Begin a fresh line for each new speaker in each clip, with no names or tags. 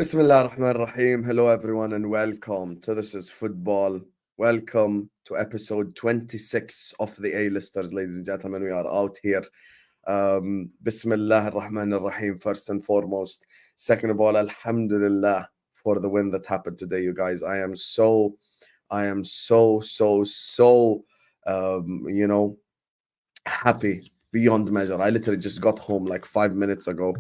Bismillah ar-Rahman ar-Rahim. Hello, everyone, and welcome to This is Football. Welcome to episode 26 of the A-Listers, ladies and gentlemen. We are out here. Bismillah ar-Rahman ar-Rahim, first and foremost. Second of all, Alhamdulillah for the win that happened today, you guys. I am so, happy beyond measure. I literally just got home like 5 minutes ago.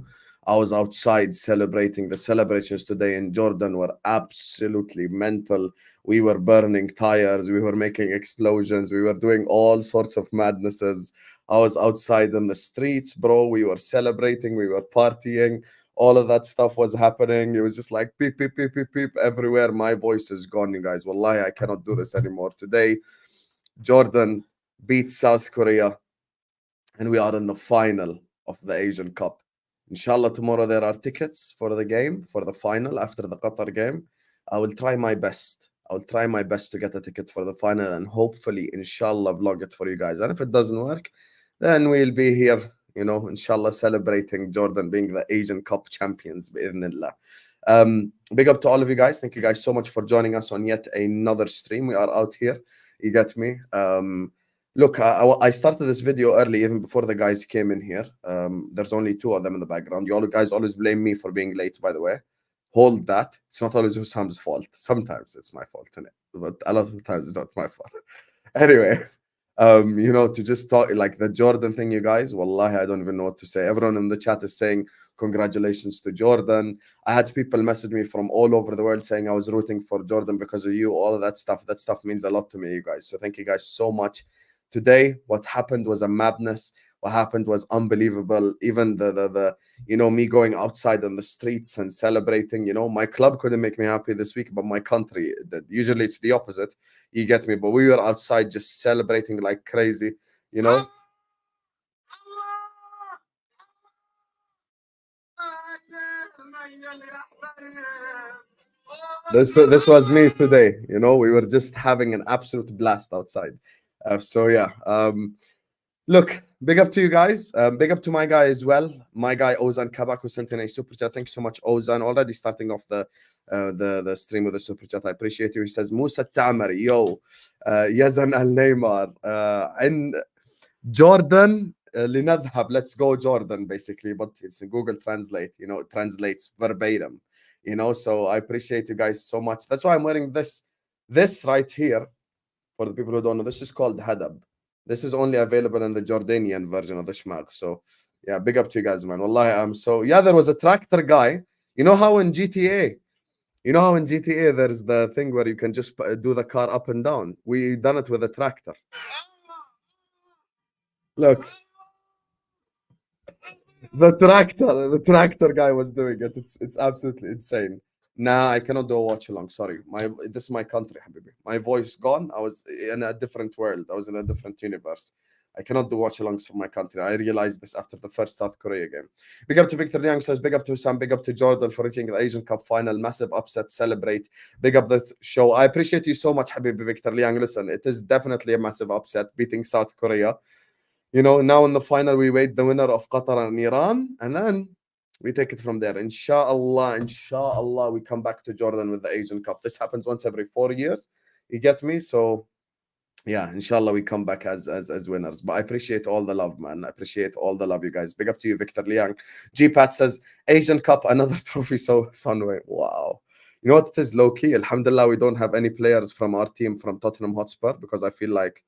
I was outside celebrating. The celebrations today in Jordan were absolutely mental. We were burning tires. We were making explosions. We were doing all sorts of madnesses. I was outside in the streets, bro. We were celebrating. We were partying. All of that stuff was happening. It was just like beep, beep, beep, beep, beep everywhere. My voice is gone, you guys. Wallahi, I cannot do this anymore. Today, Jordan beat South Korea, and we are in the final of the Asian Cup. Inshallah, tomorrow there are tickets for the game, for the final after the Qatar game. I will try my best. I will try my best to get a ticket for the final and hopefully, inshallah, vlog it for you guys. And if it doesn't work, then we'll be here, inshallah, celebrating Jordan being the Asian Cup champions, bi'idhnillah. Big up to all of you guys. Thank you guys so much for joining us on yet another stream. We are out here. You get me? Look, I started this video early, even before the guys came in here. There's only two of them in the background. You all guys always blame me for being late, by the way. Hold that. It's not always Husam's fault. Sometimes it's my fault, but a lot of the times it's not my fault. Anyway, to just talk like the Jordan thing, you guys, wallahi, I don't even know what to say. Everyone in the chat is saying congratulations to Jordan. I had people message me from all over the world saying I was rooting for Jordan because of you. All of that stuff. That stuff means a lot to me, you guys. So thank you guys so much. Today, what happened was a madness. What happened was unbelievable. Even the me going outside on the streets and celebrating. My club couldn't make me happy this week, but my country. Usually it's the opposite. You get me? But we were outside just celebrating like crazy. This was me today. We were just having an absolute blast outside. Look, big up to you guys. Big up to my guy as well. My guy Ozan Kabak, who sent in a super chat. Thank you so much, Ozan. Already starting off the stream with a super chat. I appreciate you. He says Musa Tamari, yo, Yazan Al Neymar, and Jordan. لنذهب, let's go Jordan, basically, but it's in Google Translate. It translates verbatim. So I appreciate you guys so much. That's why I'm wearing this right here. For the people who don't know, this is called Hadab. This is only available in the Jordanian version of the Shmag. So, yeah, big up to you guys, man. Wallahi, there was a tractor guy. You know how in GTA, there's the thing where you can just do the car up and down? We done it with a tractor. Look. The tractor guy was doing it. It's absolutely insane. Nah, I cannot do a watch along. Sorry. This is my country, Habibi. My voice gone. I was in a different world. I was in a different universe. I cannot do watch alongs for my country. I realized this after the first South Korea game. Big up to Victor Liang says, big up to Sam, big up to Jordan for reaching the Asian Cup final. Massive upset, celebrate. Big up the show. I appreciate you so much, Habibi Victor Liang. Listen, it is definitely a massive upset beating South Korea. Now in the final, we wait the winner of Qatar and Iran, and then we take it from there. Inshallah, we come back to Jordan with the Asian Cup. This happens once every 4 years. You get me? So, yeah, inshallah, we come back as winners. But I appreciate all the love, man. I appreciate all the love, you guys. Big up to you, Victor Liang. G-Pat says, Asian Cup, another trophy, so Sunway. Wow. You know what? It is low-key. Alhamdulillah, we don't have any players from our team from Tottenham Hotspur because I feel like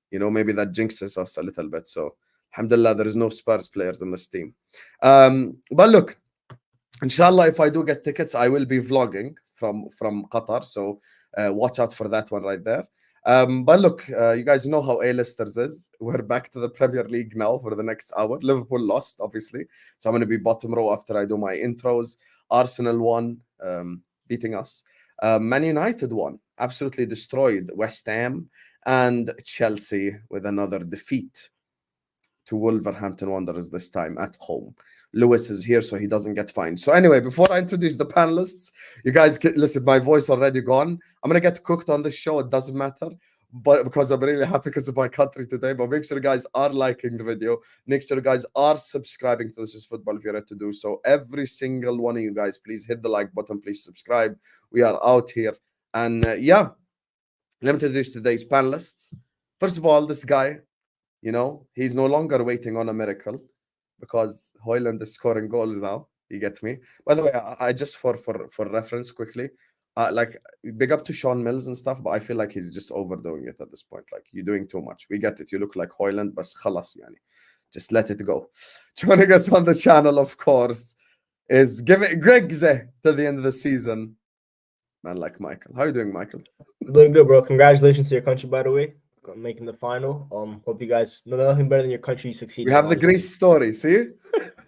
maybe that jinxes us a little bit. So, alhamdulillah, there is no Spurs players in this team. But look, inshallah, if I do get tickets, I will be vlogging from Qatar. So, watch out for that one right there. But look, you guys know how A-listers is. We're back to the Premier League now for the next hour. Liverpool lost, obviously. So, I'm going to be bottom row after I do my intros. Arsenal won, beating us. Man United won, absolutely destroyed West Ham, and Chelsea with another defeat to Wolverhampton Wanderers, this time at home. Lewis is here, so he doesn't get fined. So anyway, before I introduce the panelists, you guys listen, my voice already gone. I'm going to get cooked on this show. It doesn't matter. but because I'm really happy because of my country today. But make sure you guys are liking the video. Make sure you guys are subscribing to This Is Football if you're ready to do so. Every single one of you guys, please hit the like button. Please subscribe. We are out here. And yeah, let me introduce today's panelists. First of all, this guy, you know, he's no longer waiting on a miracle because Hoyland is scoring goals now. You get me? By the way, I just for reference quickly, like big up to Sean Mills and stuff, but I feel like he's just overdoing it at this point. Like you're doing too much. We get it. You look like Hoyland, but khalas yani. Just let it go. Joining us on the channel, of course, is Grigs to the end of the season. Man like Michael. How are you doing, Michael?
Doing good, bro. Congratulations to your country, by the way, making the final. Hope you guys know nothing better than your country succeeding.
We have the Greece story. See?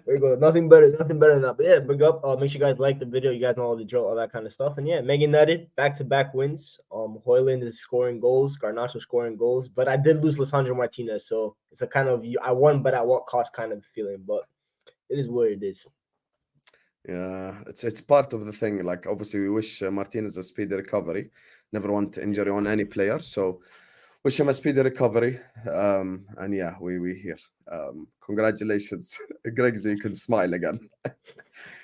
There you go. Nothing better than that. But yeah, big up. Make sure you guys like the video. You guys know all the drill, all that kind of stuff. And yeah, Man United back-to-back wins. Hoyland is scoring goals, Garnacho scoring goals. But I did lose Lisandro Martinez, so it's a kind of I won, but at what cost kind of feeling. But it is what it is.
Yeah, it's part of the thing. Like obviously, we wish Martinez a speedy recovery. Never want injury on any player, so wish him a speedy recovery. And yeah, we here. Congratulations, Greg. You can smile again.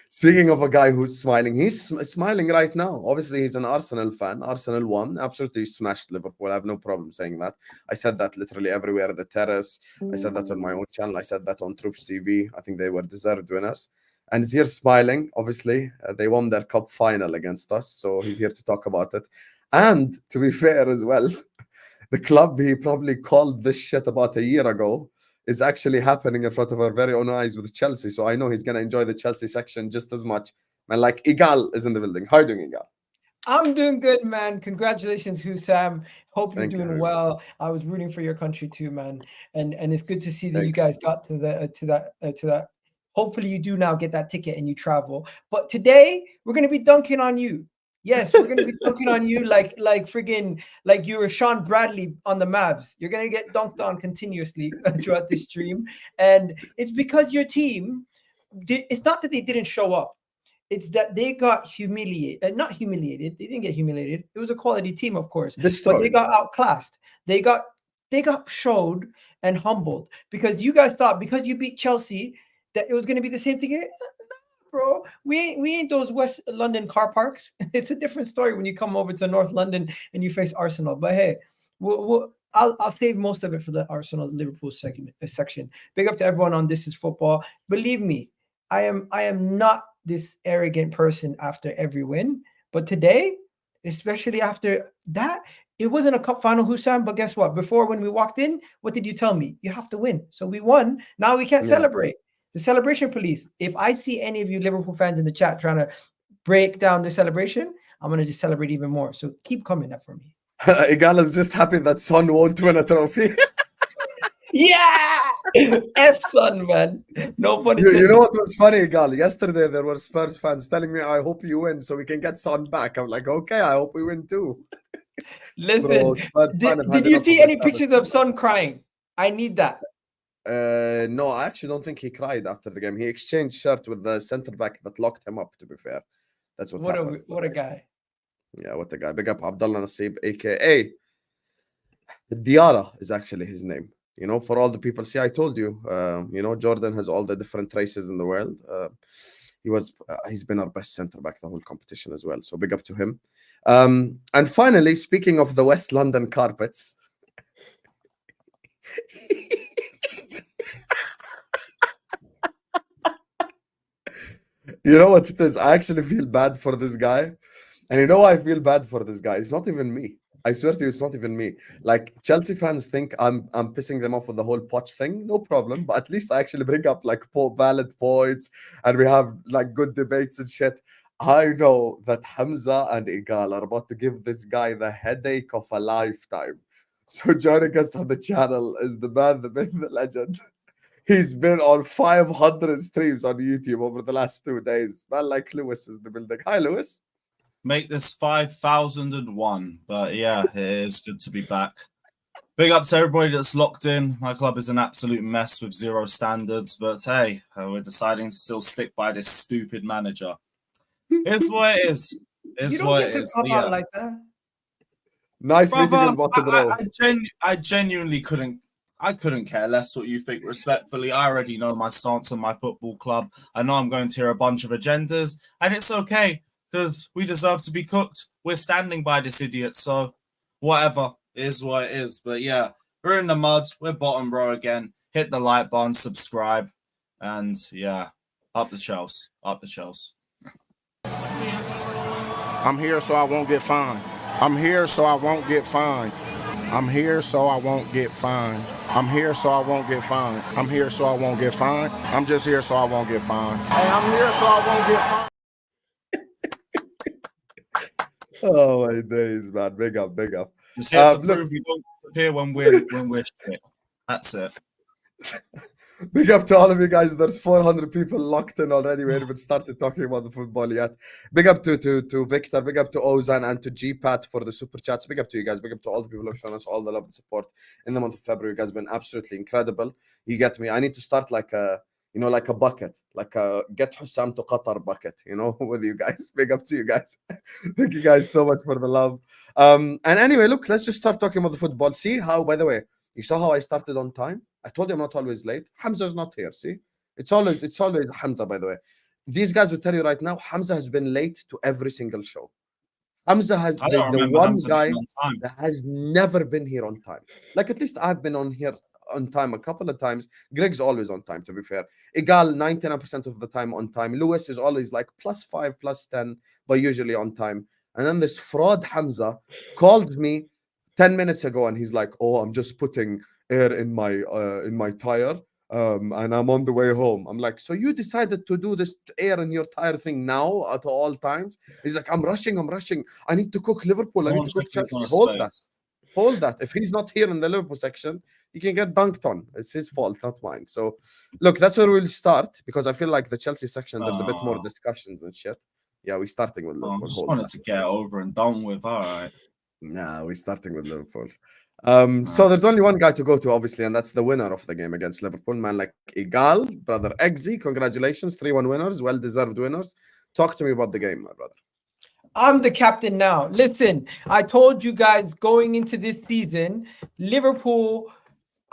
Speaking of a guy who's smiling, he's smiling right now. Obviously, he's an Arsenal fan. Arsenal won. Absolutely smashed Liverpool. I have no problem saying that. I said that literally everywhere. The terrace. I said that on my own channel. I said that on Troops TV. I think they were deserved winners. And he's here smiling. Obviously, they won their cup final against us. So he's here to talk about it. And to be fair as well, the club he probably called this shit about a year ago is actually happening in front of our very own eyes with Chelsea. So I know he's going to enjoy the Chelsea section just as much. Man, like Egal is in the building. How are you doing, Egal?
I'm doing good, man. Congratulations, Hussam. Hope you're doing well. I was rooting for your country too, man. And it's good to see that you guys got to that. Hopefully you do now get that ticket and you travel. But today we're going to be dunking on you. Yes, we're going to be dunking on you like friggin' like you were Sean Bradley on the Mavs. You're going to get dunked on continuously throughout this stream. And it's because your team, it's not that they didn't show up. It's that they got humiliated. Not humiliated. They didn't get humiliated. It was a quality team, of course. But they got outclassed. They got showed and humbled because you guys thought because you beat Chelsea that it was going to be the same thing. Bro, we ain't those West London car parks. It's a different story when you come over to North London and you face Arsenal. But hey, I'll save most of it for the Arsenal Liverpool section. Big up to everyone on This Is Football. Believe me, I am not this arrogant person after every win. But today, especially after that, it wasn't a cup final, Hussam. But guess what? Before when we walked in, what did you tell me? You have to win. So we won. Now we can't celebrate. The celebration police. If I see any of you Liverpool fans in the chat trying to break down the celebration, I'm going to just celebrate even more. So keep coming up for me.
Egal is just happy that Son won't win a trophy.
Yeah! F Son, man. No funny.
You know what was funny, Egal? Yesterday there were Spurs fans telling me, I hope you win so we can get Son back. I'm like, okay, I hope we win too.
Listen, did you see any pictures of Son crying? I need that.
No, I actually don't think he cried after the game. He exchanged shirt with the center back that locked him up, to be fair. That's what happened.
What a guy.
Yeah, what a guy. Big up Abdullah Nasib, a.k.a. Diarra is actually his name. You know, for all the people. See, I told you, you know, Jordan has all the different races in the world. He's been our best center back the whole competition as well. So big up to him. And finally, speaking of the West London carpets, you know what it is? I actually feel bad for this guy. And you know why I feel bad for this guy? It's not even me. I swear to you, it's not even me. Like, Chelsea fans think I'm pissing them off with the whole Poch thing. No problem. But at least I actually bring up, like, valid points. And we have, like, good debates and shit. I know that Hamza and Egal are about to give this guy the headache of a lifetime. So joining us on the channel is the man, the myth, the legend. He's been on 500 streams on YouTube over the last 2 days. Man like Lewis is the building. Hi, Lewis.
Make this 5,001. But yeah, it is good to be back. Big up to everybody that's locked in. My club is an absolute mess with zero standards. But hey, we're deciding to still stick by this stupid manager. It's what it is. It's
you don't
what
get
it
to
is.
come out like that.
Nice
Brother,
meeting you, bro.
I genuinely couldn't. I couldn't care less what you think. Respectfully, I already know my stance on my football club. I know I'm going to hear a bunch of agendas, and it's okay because we deserve to be cooked. We're standing by this idiot, so whatever it is what it is. But yeah, we're in the mud. We're bottom row again. Hit the like button, subscribe, and yeah, up the Chelsea, up the Chelsea.
I'm here so I won't get fined. I'm here so I won't get fined. I'm here so I won't get fined. I'm here so I won't get fined. I'm here so I won't get fined. I'm just here so I won't get fined. Hey, I'm here so I won't get fined.
Oh my days, man. Big up, big up.
Just here to prove we don't disappear when we're shit. That's it.
Big up to all of you guys. There's 400 people locked in already. We haven't even started talking about the football yet. Big up to Victor. Big up to Ozan and to G-Pat for the super chats. Big up to you guys. Big up to all the people who have shown us all the love and support in the month of February. You guys have been absolutely incredible. You get me? I need to start like a bucket, like a get Hussam to Qatar bucket, with you guys. Big up to you guys. Thank you guys so much for the love. And anyway, look, let's just start talking about the football. See how, by the way, you saw how I started on time? I told you I'm not always late. Hamza's not here, see? It's always Hamza, by the way. These guys will tell you right now, Hamza has been late to every single show. Hamza has the one guy that has never been here on time. Like, at least I've been on here on time a couple of times. Grigs always on time, to be fair. Egal 99% of the time on time. Lewis is always like +5, +10, but usually on time. And then this fraud Hamza calls me 10 minutes ago and he's like, oh, I'm just putting air in my tire and I'm on the way home. I'm like, so you decided to do this air in your tire thing now at all times? He's like, I'm rushing. I need to cook Liverpool. I need to cook Chelsea. Hold that. If he's not here in the Liverpool section, he can get dunked on. It's his fault, not mine. So look, that's where we'll start, because I feel like the Chelsea section, there's a bit more discussions and shit. Yeah, we're starting with Liverpool.
I just wanted to get over and done with. All right.
Nah, we're starting with Liverpool. So there's only one guy to go to, obviously, and that's the winner of the game against Liverpool, man like Egal, brother Eggsy. Congratulations, 3-1 winners, well-deserved winners. Talk to me about the game, my brother.
I'm the captain now. Listen, I told you guys going into this season, Liverpool,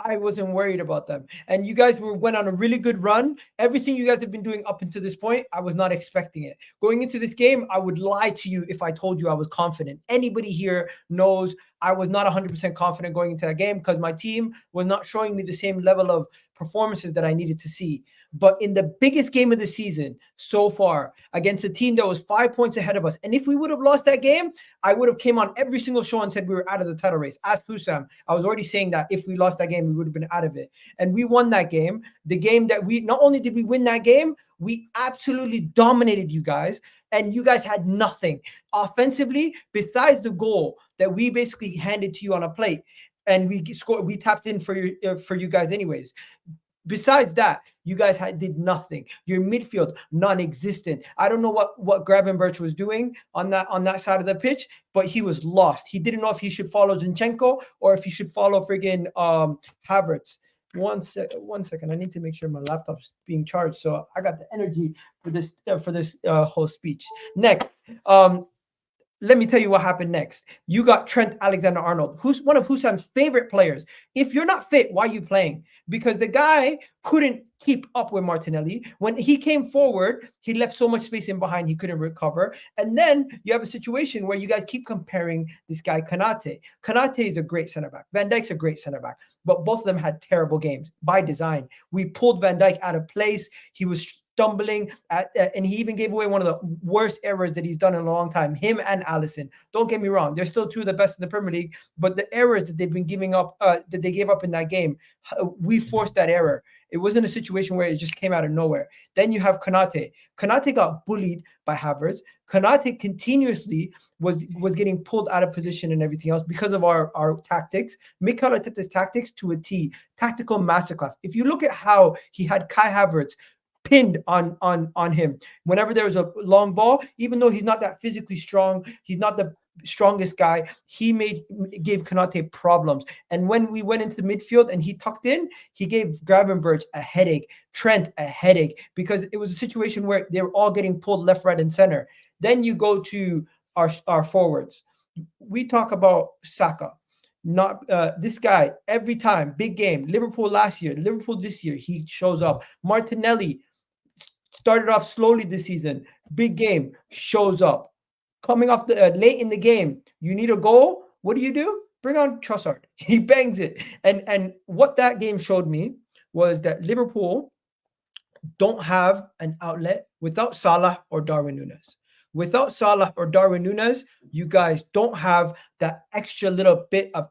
I wasn't worried about them. And you guys went on a really good run. Everything you guys have been doing up until this point, I was not expecting it. Going into this game, I would lie to you if I told you I was confident. Anybody here knows I was not 100% confident going into that game because my team was not showing me the same level of performances that I needed to see. But in the biggest game of the season so far, against a team that was 5 points ahead of us, and if we would have lost that game, I would have came on every single show and said we were out of the title race. Ask Hussam. I was already saying that if we lost that game, we would have been out of it. And we won that game. The game that we, not only did we win that game, we absolutely dominated you guys, and you guys had nothing offensively besides the goal that we basically handed to you on a plate, and we scored. We tapped in for you guys anyways. Besides that, you guys did nothing. Your midfield, non-existent. I don't know what Gravenberch was doing on that side of the pitch, but he was lost. He didn't know if he should follow Zinchenko or if he should follow friggin' Havertz. One second. I need to make sure my laptop's being charged, so I got the energy for this whole speech. Next, let me tell you what happened next. You got Trent Alexander-Arnold, who's one of Hussam's favorite players. If you're not fit, why are you playing? Because the guy couldn't keep up with Martinelli. When he came forward, he left so much space in behind, he couldn't recover. And then you have a situation where you guys keep comparing this guy, Konate. Konate is a great center back. Van Dijk's a great center back. But both of them had terrible games by design. We pulled Van Dijk out of place. He was stumbling and he even gave away one of the worst errors that he's done in a long time. Him and Alisson. Don't get me wrong; they're still two of the best in the Premier League. But the errors that they've been giving up, that they gave up in that game, we forced that error. It wasn't a situation where it just came out of nowhere. Then you have Konate. Konate got bullied by Havertz. Konate continuously was getting pulled out of position and everything else because of our tactics. Mikel Arteta's tactics to a T. Tactical masterclass. If you look at how he had Kai Havertz pinned on him whenever there was a long ball, even though he's not that physically strong, he's not the strongest guy, he gave Konate problems. And when we went into the midfield and he tucked in, he gave Gravenberch a headache, Trent a headache, because it was a situation where they were all getting pulled left, right, and center. Then you go to our forwards. we talk about Saka. Not this guy every time, big game. Liverpool last year, Liverpool this year, he shows up. Martinelli started off slowly this season, big game, shows up. Coming off the late in the game, you need a goal. What do? Bring on Trossard. He bangs it. And what that game showed me was that Liverpool don't have an outlet without Salah or Darwin Núñez. Without Salah or Darwin Núñez, you guys don't have that extra little bit of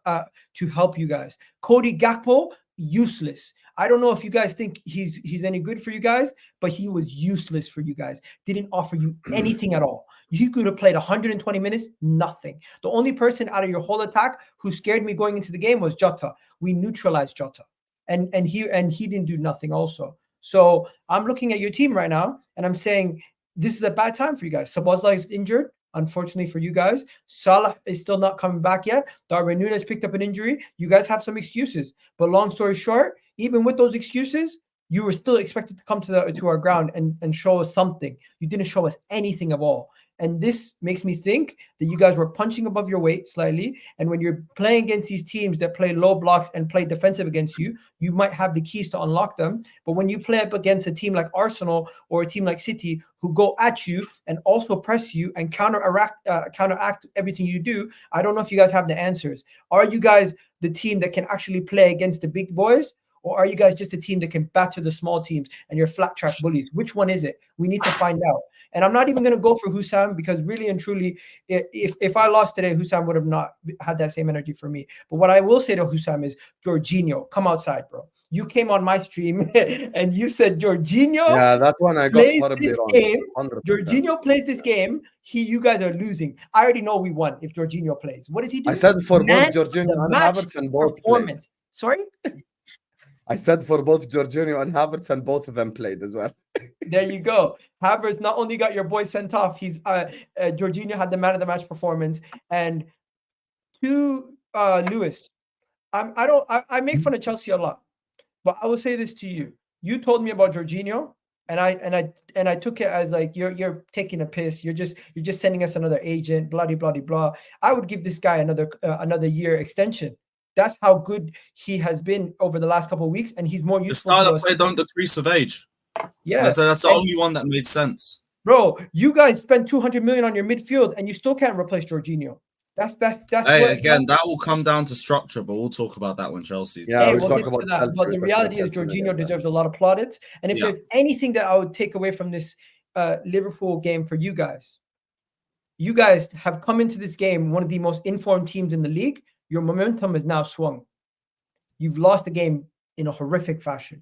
to help you guys. Cody Gakpo, useless. I don't know if you guys think he's any good for you guys, but he was useless for you guys. Didn't offer you anything at all. He could have played 120 minutes, nothing. The only person out of your whole attack who scared me going into the game was Jota. We neutralized Jota, and he didn't do nothing also. So I'm looking at your team right now, and I'm saying this is a bad time for you guys. Szoboszlai is injured, unfortunately for you guys. Salah is still not coming back yet. Darwin Núñez picked up an injury. You guys have some excuses. But long story short, even with those excuses, you were still expected to come to our ground and show us something. You didn't show us anything at all. And this makes me think that you guys were punching above your weight slightly. And when you're playing against these teams that play low blocks and play defensive against you, you might have the keys to unlock them. But when you play up against a team like Arsenal or a team like City who go at you and also press you and counteract everything you do, I don't know if you guys have the answers. Are you guys the team that can actually play against the big boys? Or are you guys just a team that can batter the small teams and you're flat track bullies? Which one is it? We need to find out. And I'm not even going to go for Hussam because really and truly, if I lost today, Hussam would have not had that same energy for me. But what I will say to Hussam is, Jorginho, come outside, bro. You came on my stream and you said Jorginho.
Yeah, that one I got horribly wrong.
Jorginho plays this game. You guys are losing. I already know we won if Jorginho plays. What does he do?
I said for both Jorginho and Havertz and both played.
Sorry?
I said for both Jorginho and Havertz and both of them played as well.
There you go. Havertz not only got your boy sent off, he's Jorginho had the man of the match performance. And to Lewis, I make fun of Chelsea a lot, but I will say this to you. You told me about Jorginho, and I took it as like you're taking a piss. You're just sending us another agent, blah blah blah blah. I would give this guy another year extension. That's how good he has been over the last couple of weeks, and he's more useful.
The style of play don't decrease with age.
Yeah,
that's the only one that made sense.
Bro, you guys spent 200 million on your midfield, and you still can't replace Jorginho. That's.
Hey, again, that will come down to structure, but we'll talk about that when Chelsea.
Yeah,
we'll talk about that. But the reality is, Jorginho deserves a lot of plaudits. And if there's anything that I would take away from this Liverpool game for you guys have come into this game one of the most informed teams in the league. Your momentum is now swung. You've lost the game in a horrific fashion.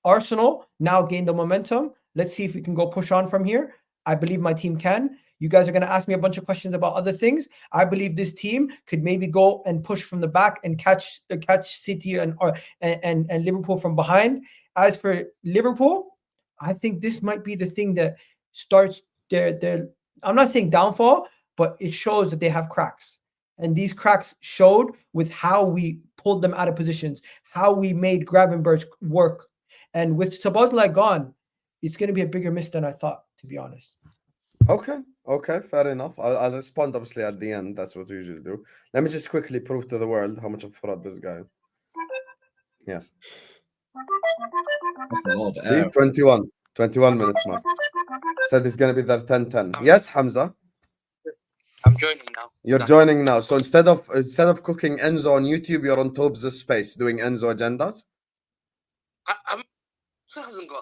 Arsenal now gained the momentum. Let's see if we can go push on from here. I believe my team can. You guys are going to ask me a bunch of questions about other things. I believe this team could maybe go and push from the back and catch City and Liverpool from behind. As for Liverpool, I think this might be the thing that starts their I'm not saying downfall, but it shows that they have cracks. And these cracks showed with how we pulled them out of positions, how we made Gravenberch work. And with Szoboszlai gone, it's going to be a bigger miss than I thought, to be honest.
Okay, fair enough. I'll respond, obviously, at the end. That's what we usually do. Let me just quickly prove to the world how much of a fraud this guy is. Yeah.
That's a lot of
See, 21 minutes mark. Said it's going to be there 10-10. Yes, Hamza?
I'm joining now.
You're joining now. So instead of cooking Enzo on YouTube, you're on Tobes' space doing Enzo agendas.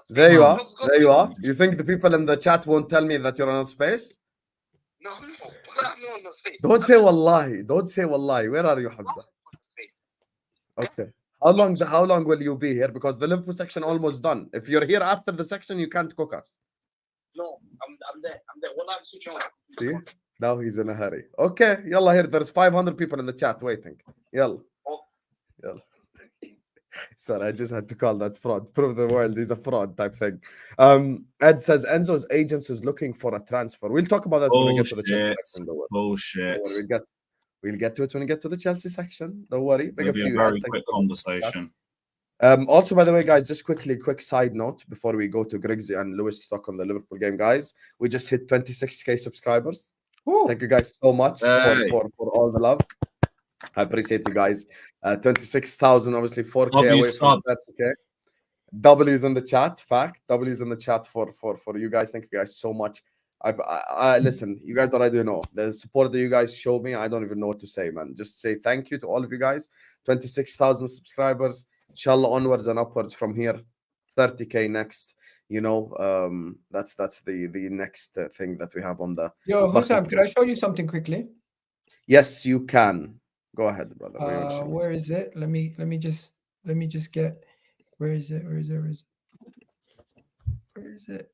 There you are. You think the people in the chat won't tell me that you're on a space?
No, I'm not on the space.
Don't say wallahi. Where are you, Hamza? Okay. How long will you be here? Because the Liverpool section almost done. If you're here after the section, you can't cook us.
No, I'm there. Wallah, I'm switching on.
See? Now he's in a hurry. Okay, yalla here. There's 500 people in the chat waiting. Yalla. Sorry, I just had to call that fraud. Prove the world he's a fraud type thing. Ed says Enzo's agents is looking for a transfer. We'll talk about that when we get to the Chelsea section.
Bullshit.
We'll get to it when we get to the Chelsea section. Don't worry.
It'll be a very quick conversation.
Also, by the way, guys, just quick side note before we go to Grigs and Lewis to talk on the Liverpool game, guys. We just hit 26k subscribers.
Woo.
Thank you guys so much
Hey.
for all the love. I appreciate you guys. 26,000, obviously 4K
W
away from
subs.
30K. W is in the chat. Fact. W is in the chat for you guys. Thank you guys so much. I listen. You guys already know the support that you guys show me. I don't even know what to say, man. Just say thank you to all of you guys. 26,000 subscribers. Inshallah, onwards and upwards from here. 30K next. You know, that's the next thing that we have on the.
Yo,
bucket
Hussam, could I
list.
show you something quickly?
Yes, you can. Go ahead, brother. What do you want to show me?
Where is it? Let me just get. Where is it? Where is it?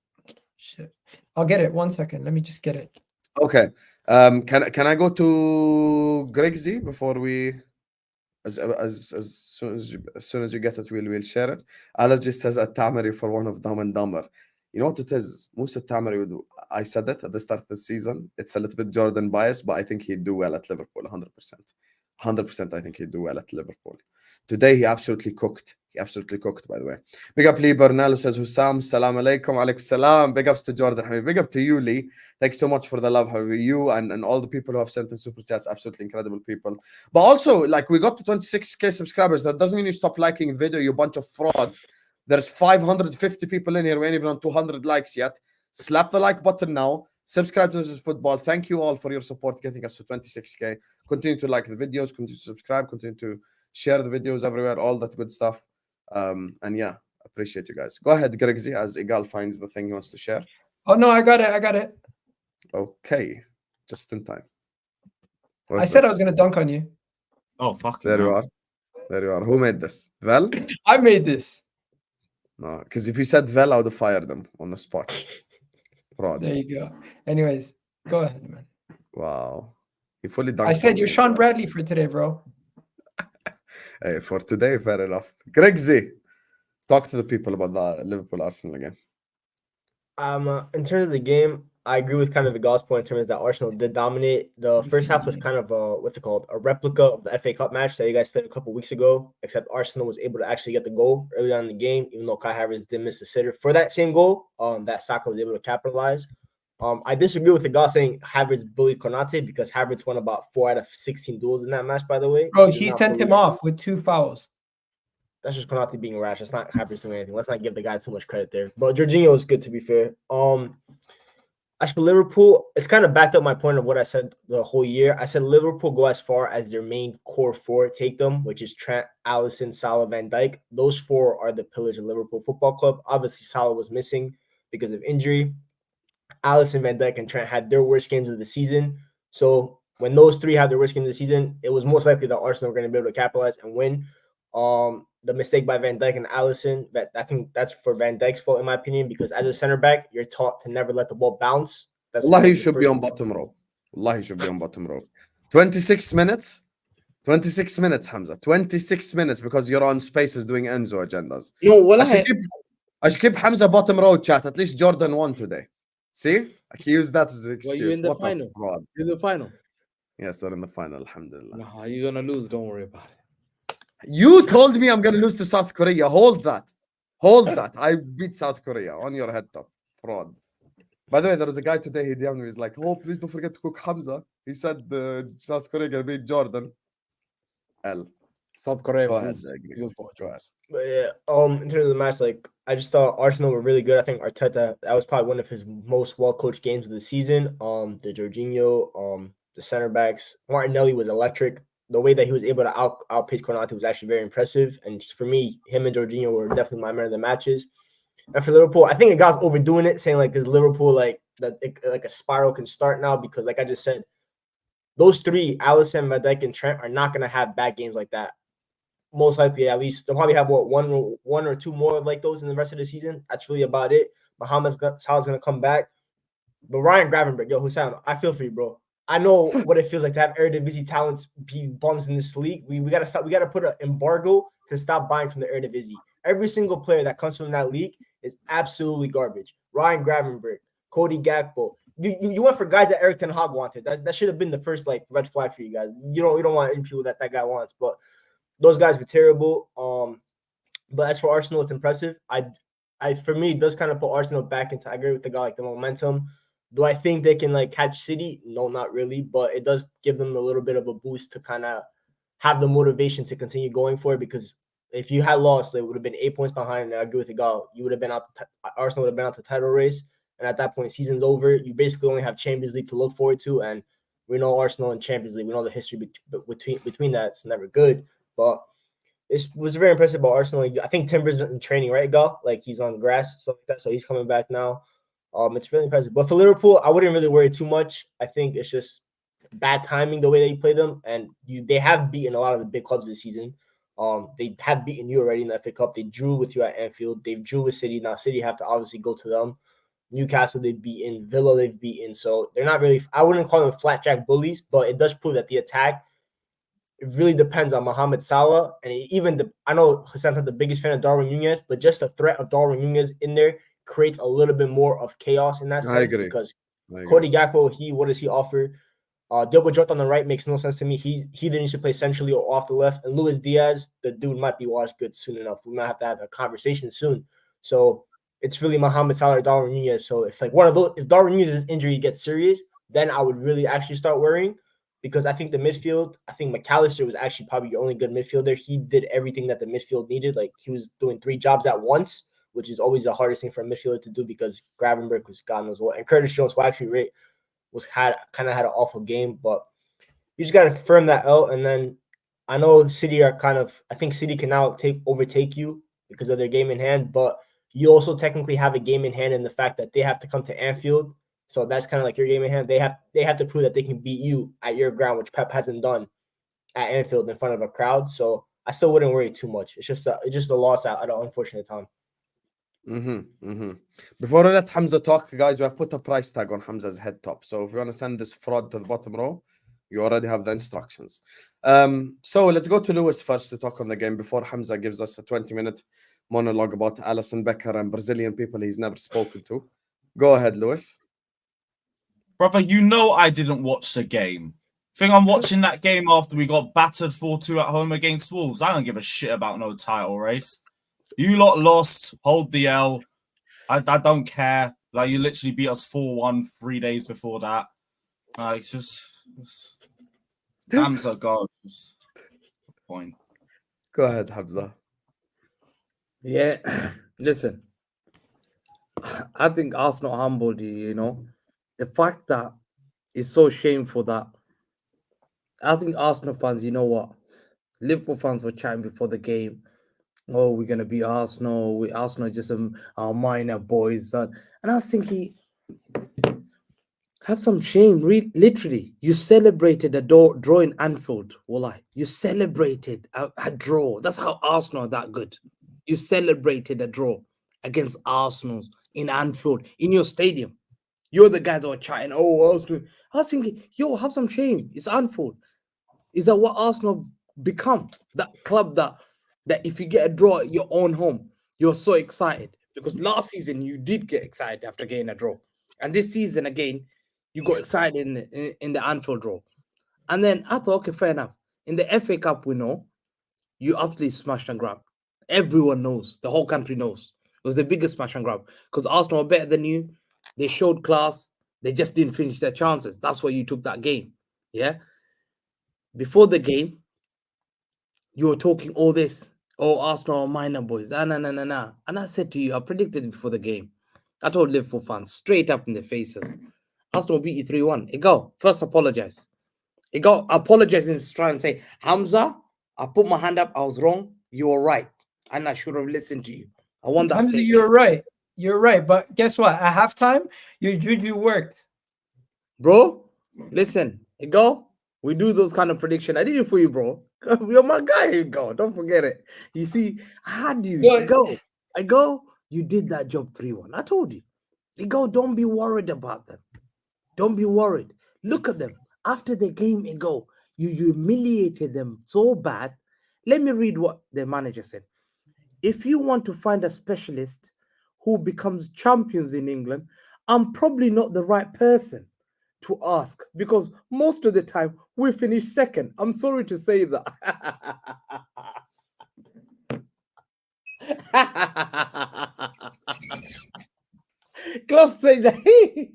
Shit. I'll get it. 1 second. Let me just get it.
Okay. Can I go to Grigsy before we as soon as you get it, we'll share it. Allergist says a Tamari for one of Dumb and Dumber. You know what it is? Musa Tamari would do. I said it at the start of the season. It's a little bit Jordan bias, but I think he'd do well at Liverpool, 100%. 100% I think he'd do well at Liverpool. Today he absolutely cooked. He absolutely cooked, by the way. Big up Lee Bernal says, Hussam, salam alaikum, alaikum salam. Big ups to Jordan, Habibi. Big up to you, Lee. Thanks so much for the love, Habibi. You and all the people who have sent in super chats, absolutely incredible people. But also, like, we got to 26K subscribers. That doesn't mean you stop liking the video, you bunch of frauds. There's 550 people in here. We ain't even on 200 likes yet. Slap the like button now. Subscribe to This Is Football. Thank you all for your support getting us to 26K. Continue to like the videos, continue to subscribe, continue to share the videos everywhere, all that good stuff. And yeah, appreciate you guys. Go ahead, Grigsy, as Egal finds the thing he wants to share.
Oh no, I got it.
Okay, just in time.
I said I was gonna dunk on you.
Oh, fuck.
There you are. There you are. Who made this? Vel?
I made this.
No, because if you said Vel, I would have fired them on the spot. Fraud.
There you go. Anyways, go ahead, man.
Wow. He fully dunked.
I said
on
you're
me.
Sean Bradley for today, bro.
Hey, for today, fair enough. Grigsy, talk to the people about the Liverpool Arsenal again.
In terms of the game, I agree with kind of the gospel in terms that Arsenal did dominate. The first half was kind of a replica of the FA Cup match that you guys played a couple weeks ago, except Arsenal was able to actually get the goal early on in the game, even though Kai Havertz did miss the sitter for that same goal. That Saka was able to capitalize. I disagree with the guy saying Havertz bullied Konate because Havertz won about 4 out of 16 duels in that match, by the way.
Bro, he sent him off with 2 fouls.
That's just Konate being rash. That's not Havertz doing anything. Let's not give the guy too much credit there. But Jorginho is good, to be fair. As for Liverpool, it's kind of backed up my point of what I said the whole year. I said Liverpool go as far as their main core 4 take them, which is Trent, Alisson, Salah, Van Dijk. Those 4 are the pillars of Liverpool Football Club. Obviously, Salah was missing because of injury. Alisson, Van Dijk, and Trent had their worst games of the season. So when those 3 had their worst game of the season, it was most likely that Arsenal were going to be able to capitalize and win. The mistake by Van Dijk and Alisson, I think that's for Van Dijk's fault, in my opinion, because as a center back, you're taught to never let the ball bounce.
Allah, he should be on bottom row. Allah, he should be on bottom row. 26 minutes. 26 minutes, Hamza. 26 minutes because you're on spaces doing Enzo agendas.
No,
I should keep Hamza bottom row, chat. At least Jordan won today. See? I can use that as an excuse.
Well, you're in the
What a
final.
fraud.
You're in the final.
Yes, we're in the final, alhamdulillah.
No, you're gonna lose. Don't worry about it.
You told me I'm gonna lose to South Korea. Hold that. Hold that. I beat South Korea on your head top. Fraud. By the way, there was a guy today, he DM'd me. He's like, oh, please don't forget to cook Hamza. He said South Korea gonna beat Jordan.
South Korea.
Go ahead.
Go ahead.
But yeah, in terms of the match, like I just thought Arsenal were really good. I think Arteta, that was probably one of his most well-coached games of the season. The Jorginho, the center backs, Martinelli was electric. The way that he was able to outpace Konate was actually very impressive. And for me, him and Jorginho were definitely my man of the matches. And for Liverpool, I think it got overdoing it, saying like, because Liverpool, like a spiral can start now, because like I just said, those 3, Alisson, Van Dijk, and Trent, are not going to have bad games like that. Most likely, at least, they'll probably have one or 2 more like those in the rest of the season. That's really about it. Salah's going to come back. But Ryan Gravenberch, yo, Hussam, I feel for you, bro. I know what it feels like to have Eredivisie talents be bums in this league. We got to stop. We got to put an embargo to stop buying from the Eredivisie. Every single player that comes from that league is absolutely garbage. Ryan Gravenberch, Cody Gakpo. You went for guys that Eric Ten Hag wanted. That should have been the first like red flag for you guys. You don't want any people that guy wants. But those guys were terrible. But as for Arsenal, it's impressive. For me, it does kind of put Arsenal back into. I agree with the guy, like the momentum. Do I think they can like catch City? No, not really. But it does give them a little bit of a boost to kind of have the motivation to continue going for it. Because if you had lost, they would have been 8 points behind. And I agree with Egal. You would have been out. Arsenal would have been out the title race. And at that point, season's over. You basically only have Champions League to look forward to. And we know Arsenal and Champions League. We know the history between that. It's never good. But it was very impressive about Arsenal. I think Timber's in training, right, Gal? Like he's on the grass, stuff like that. So he's coming back now. It's really impressive. But for Liverpool, I wouldn't really worry too much. I think it's just bad timing the way that you play them. And they have beaten a lot of the big clubs this season. They have beaten you already in the FA Cup. They drew with you at Anfield. They drew with City. Now City have to obviously go to them. Newcastle they've beaten. Villa they've beaten. So they're not really, I wouldn't call them flat jack bullies, but it does prove that the attack, it really depends on Mohamed Salah. And I know Hassan's not the biggest fan of Darwin Nunez, but just the threat of Darwin Nunez in there creates a little bit more of chaos in that sense.
I agree.
Because Cody Gakpo, what does he offer? Diogo Jota on the right makes no sense to me. He either needs to play centrally or off the left. And Luis Diaz, the dude might be washed good soon enough. We might have to have a conversation soon. So it's really Mohamed Salah or Darwin Nunez. So if like one of those, if Darwin Nunez's injury gets serious, then I would really actually start worrying. Because I think the midfield, I think McAllister was actually probably your only good midfielder. He did everything that the midfield needed. Like he was doing 3 jobs at once, which is always the hardest thing for a midfielder to do because Gravenberch was God knows what. And Curtis Jones, who actually had an awful game, but you just got to firm that out. And then I know City are I think City can now overtake you because of their game in hand, but you also technically have a game in hand in the fact that they have to come to Anfield. So that's kind of like your game in hand. They have to prove that they can beat you at your ground, which Pep hasn't done at Anfield in front of a crowd. So I still wouldn't worry too much. It's just a loss at an unfortunate time.
Before I let Hamza talk, guys, we have put a price tag on Hamza's head top. So if you want to send this fraud to the bottom row, you already have the instructions. So let's go to Lewis first to talk on the game before Hamza gives us a 20-minute monologue about Alisson Becker and Brazilian people he's never spoken to. Go ahead, Lewis.
Brother, you know I didn't watch the game. I think I'm watching that game after we got battered 4-2 at home against Wolves. I don't give a shit about no title race. You lot lost. Hold the L. I don't care. Like, you literally beat us 4-1 3 days before that. It's just Hamza, God. Point.
Go ahead, Hamza.
Yeah, listen. I think Arsenal humbled you, you know. The fact that it's so shameful that I think Arsenal fans, you know what? Liverpool fans were chatting before the game. Oh, we're going to beat Arsenal. Arsenal just our minor boys. And I was thinking, have some shame. Literally, you celebrated a draw in Anfield. Wallah, you celebrated a draw. That's how Arsenal are that good. You celebrated a draw against Arsenal in Anfield, in your stadium. You're the guys that were chatting, oh, Arsenal. I was thinking, yo, have some shame. It's Anfield. Is that what Arsenal become? That club that if you get a draw at your own home, you're so excited. Because last season, you did get excited after getting a draw. And this season, again, you got excited in the Anfield draw. And then I thought, okay, fair enough. In the FA Cup, we know, you absolutely smashed and grabbed. Everyone knows. The whole country knows. It was the biggest smash and grab. Because Arsenal were better than you. They showed class. They just didn't finish their chances. That's why you took that game. Yeah. Before the game, you were talking all this. Oh, Arsenal are minor boys. Nah. And I said to you, I predicted it before the game. I told Liverpool fans straight up in their faces. Arsenal beat you 3-1. Egal, first apologize. Egal, apologize and try and say, Hamza, I put my hand up. I was wrong. You were right. And I should have listened to you. I want that.
Hamza, you're right. You're right. But guess what? At halftime, your juju worked.
Bro, listen, Egal, we do those kind of prediction. I did it for you, bro. You're my guy, Egal. Don't forget it. You see, I had you. Egal, you did that job 3-1. I told you. Egal, don't be worried about them. Don't be worried. Look at them. After the game, Egal, you humiliated them so bad. Let me read what the manager said. If you want to find a specialist who becomes champions in England, I'm probably not the right person to ask because most of the time we finish second. I'm sorry to say that. Klopp said that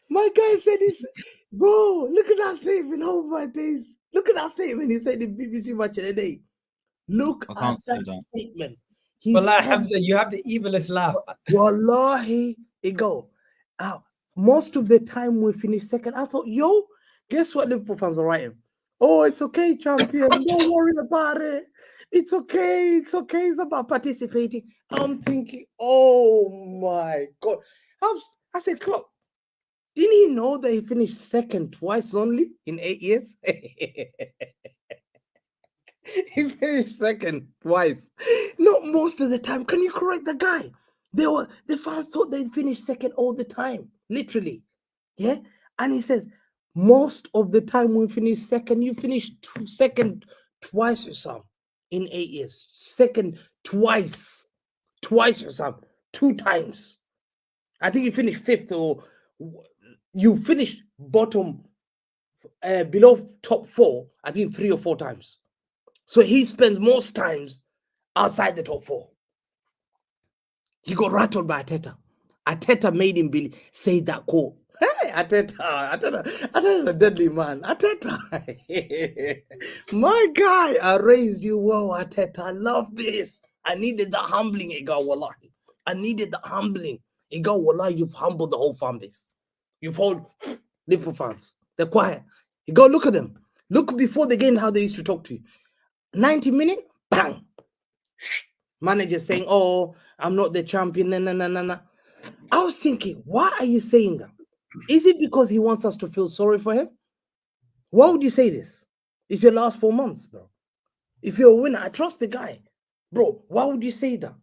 My guy said this, bro. Look at that statement. Oh my days. Look at that statement. He said in BBC Match of the Day. Look
I
at
can't see
that
that.
statement. He
Wallah,
said,
Hamza, you have the evilest laugh.
Wallahi, Egal. Most of the time we finish second. I thought, yo, guess what Liverpool fans were writing? Oh, it's okay, champion. Don't worry about it. It's okay. It's okay. It's about participating. I'm thinking, oh my God. I said, Klopp, didn't he know that he finished second twice only in 8 years? He finished second twice. Not most of the time. Can you correct the guy? The fans thought they finished second all the time, literally. Yeah. And he says, most of the time we finish second, you finish second twice or something in 8 years. Second twice or something, 2 times. I think you finished fifth, or you finished bottom, below top 4, I think 3 or 4 times. So he spends most times outside the top 4. He got rattled by Arteta. Arteta made him say that quote. Hey, Arteta is a deadly man. Arteta, my guy, I raised you well, Arteta. I love this. I needed that humbling, Egal, wallahi. I needed that humbling. Egal, wallahi, you've humbled the whole fan base. You've held Liverpool fans. They're quiet. Egal, look at them. Look before the game how they used to talk to you. 90 minutes, bang. Manager saying, oh, I'm not the champion. No. I was thinking, why are you saying that? Is it because he wants us to feel sorry for him? Why would you say this? It's your last 4 months, bro. If you're a winner, I trust the guy. Bro, why would you say that?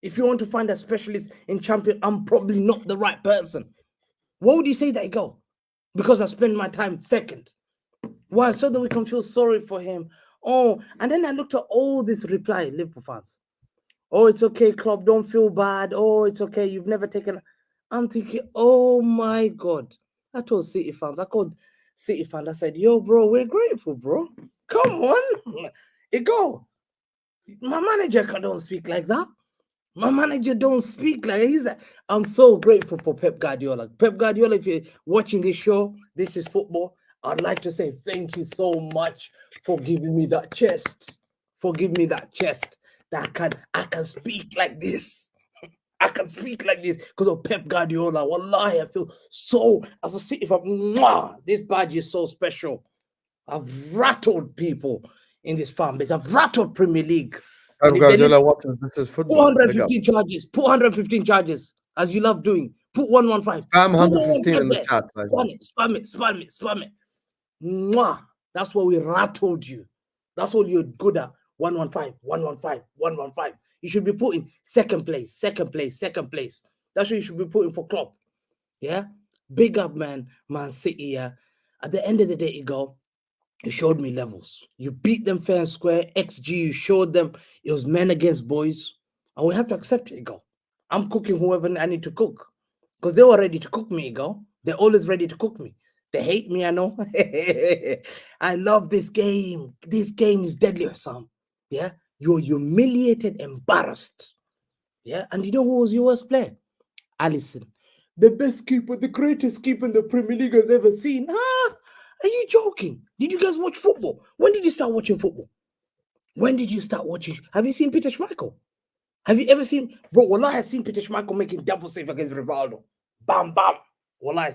If you want to find a specialist in champion, I'm probably not the right person. Why would you say that, Go? Because I spend my time second. Why? So that we can feel sorry for him. Oh, and then I looked at all this reply, Liverpool fans. Oh, it's okay, Klopp, don't feel bad. Oh, it's okay, you've never taken. I'm thinking, oh my God. I told City fans, I called City fans, I said, yo, bro, we're grateful, bro. Come on. Go. My manager don't speak like that. My manager don't speak like he's like, I'm so grateful for Pep Guardiola. Pep Guardiola, if you're watching this show, this is football. I'd like to say thank you so much for giving me that chest. Forgive me that chest. That I can speak like this. I can speak like this because of Pep Guardiola. Wallahi, I feel so, as a City fan, this badge is so special. I've rattled people in this fan base. I've rattled Premier League.
Pep Guardiola, what is this is football?
415 charges. Put 115 charges, as you love doing. Put 115.
Spam 115 in the chat.
Spam it. Mwah. That's what we rattled you. That's all you're good at. 115. You should be putting second place. That's what you should be putting for Klopp. Yeah? Big up, man City, yeah. At the end of the day, Egal, you showed me levels. You beat them fair and square. XG, you showed them it was men against boys. And we have to accept it, Egal. I'm cooking whoever I need to cook. Because they were ready to cook me, Egal. They're always ready to cook me. They hate me, I know. I love this game. This game is deadly, Sam. Yeah? You're humiliated, embarrassed. Yeah? And you know who was your worst player? Alisson. The best keeper, the greatest keeper the Premier League has ever seen. Are you joking? Did you guys watch football? When did you start watching football? When did you start watching? Have you seen Peter Schmeichel? Have you ever seen? Bro, Wallah, I've seen Peter Schmeichel making double save against Rivaldo. Bam, bam. Wallah,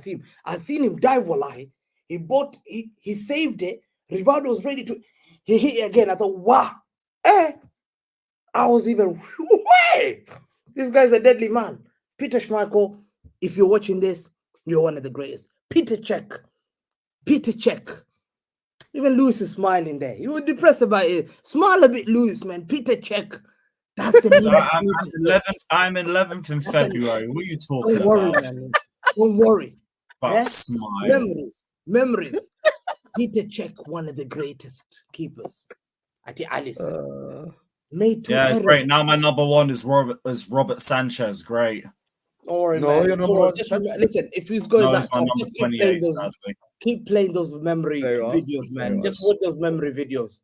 I've seen him dive, Wallah. He saved it. Rivaldo was ready to. He hit it again. I thought, wow. I was even, way. This guy's a deadly man. Peter Schmeichel, if you're watching this, you're one of the greatest. Peter Cech. Even Lewis is smiling there. You were depressed about it. Smile a bit, Lewis, man. Peter Cech. That's the name.
I'm 11th in February. What are you talking
Don't worry,
about?
man. Don't worry.
But smile.
Memories. Peter Cech, one of the greatest keepers. I think Alisson. Made 2 errors.
Great. Now my number 1 is Robert Sanchez. Great.
Or
no, you're not wrong.
Listen, if he's going back,
just
keep playing those memery videos, man. Just watch those memory videos,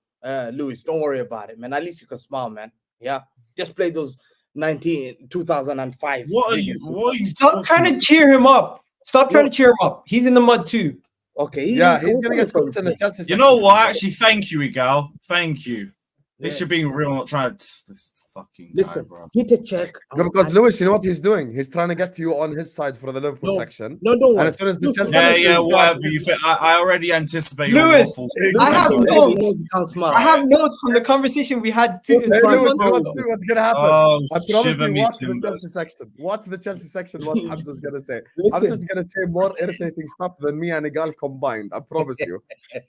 Lewis. Don't worry about it, man. At least you can smile, man. Yeah, just play those 2005.
What are you?
Stop trying to cheer him up. Stop trying to cheer him up. He's in the mud too.
Okay.
Yeah, he's gonna get cooked in the Chelsea.
You know what? Actually, thank you, Egal. Thank you. At least
Yeah.
you're being real, not trying to. This fucking guy,
Listen,
bro.
hit a check.
No, because Lewis, you know what he's doing? He's trying to get you on his side for the Liverpool
No,
section.
No, don't
And
worry.
as soon as the Chelsea
Yeah,
section
yeah,
starts-
whatever you think. I already anticipate your
Lewis,
waffle.
I have
He
notes.
knows he can't smile.
I have notes from the conversation we had
Hey,
two
Lewis, you
months
know
ago.
what's gonna happen?
Oh,
I promise
shiver
you,
me
watch the Chelsea
timbers.
section. Watch the Chelsea section. What Hamza's gonna say.
Listen.
Hamza's gonna say more irritating stuff than me and Egal combined. I promise you.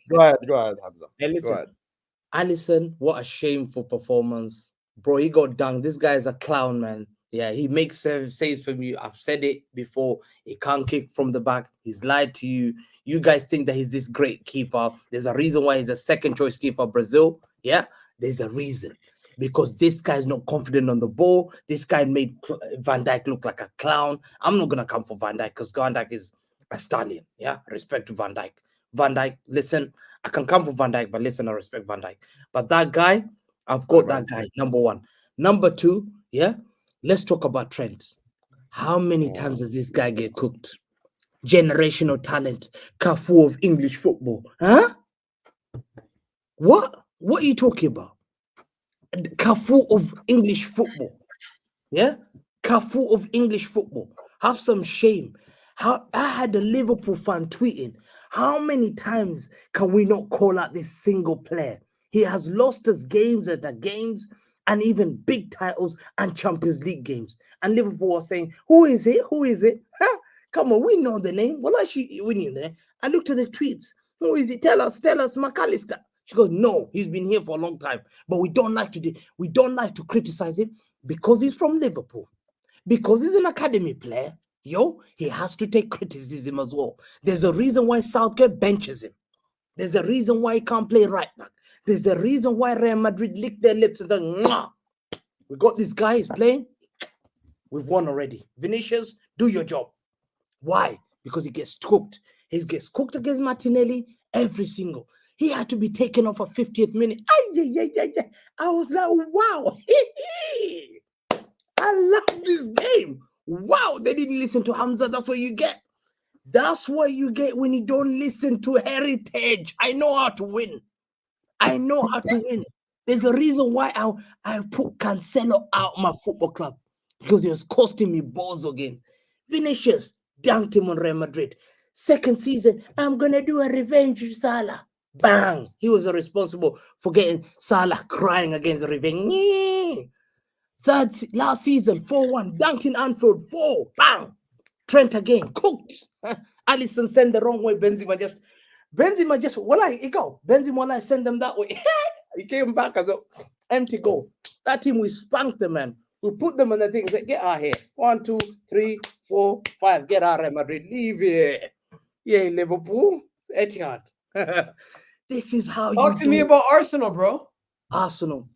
Go ahead, Hamza.
Hey,
Go
listen.
ahead.
Alisson, what a shameful performance. Bro, he got dunked. This guy is a clown, man. Yeah, he makes saves for me. I've said it before. He can't kick from the back. He's lied to you. You guys think that he's this great keeper. There's a reason why he's a second choice keeper of Brazil. Yeah, there's a reason. Because this guy's not confident on the ball. This guy made Van Dijk look like a clown. I'm not going to come for Van Dijk because Van Dijk is a stallion. Yeah, respect to Van Dijk. Van Dijk, listen, I can come for Van Dijk, but listen, I respect Van Dijk. But that guy, I've got that guy, number one. Number two, yeah, let's talk about Trent. How many times does this guy get cooked? Generational talent, Cafu of English football. Huh? What are you talking about? Cafu of English football. Yeah? Cafu of English football. Have some shame. I had a Liverpool fan tweeting, how many times can we not call out this single player? He has lost us games at the games and even big titles and Champions League games. And Liverpool was saying, who is it? Who is it? Huh? Come on, we know the name. Well, we knew that. I looked at the tweets. Who is it? Tell us, McAllister. She goes, no, he's been here for a long time. But we don't like to criticize him because he's from Liverpool. Because he's an academy player. He has to take criticism as well. There's a reason why Southgate benches him. There's a reason why he can't play right back. There's a reason why Real Madrid licked their lips and said, mwah, we got this guy, he's playing. We've won already. Vinicius, do your job. Why? Because he gets cooked. He gets cooked against Martinelli every single. He had to be taken off at 50th minute. I was like, wow. I love this game. Wow, they didn't listen to Hamza. That's what you get. That's what you get when you don't listen to heritage. I know how to win. There's a reason why I put Cancelo out my football club because he was costing me balls again. Vinicius dunked him on Real Madrid. Second season, I'm going to do a revenge Salah. Bang. He was responsible for getting Salah crying against revenge. Last season, 4-1, dunked in Anfield, 4, bang. Trent again, cooked. Alisson sent the wrong way. Benzema just, Benzema send them that way. He came back as an empty goal. That team, we spanked them, man. We put them on the thing, said, get out here. 1, 2, 3, 4, 5, get out of Madrid, leave it. Yeah, Liverpool, Etihad. This is how
Talk to me about Arsenal, bro.
Arsenal.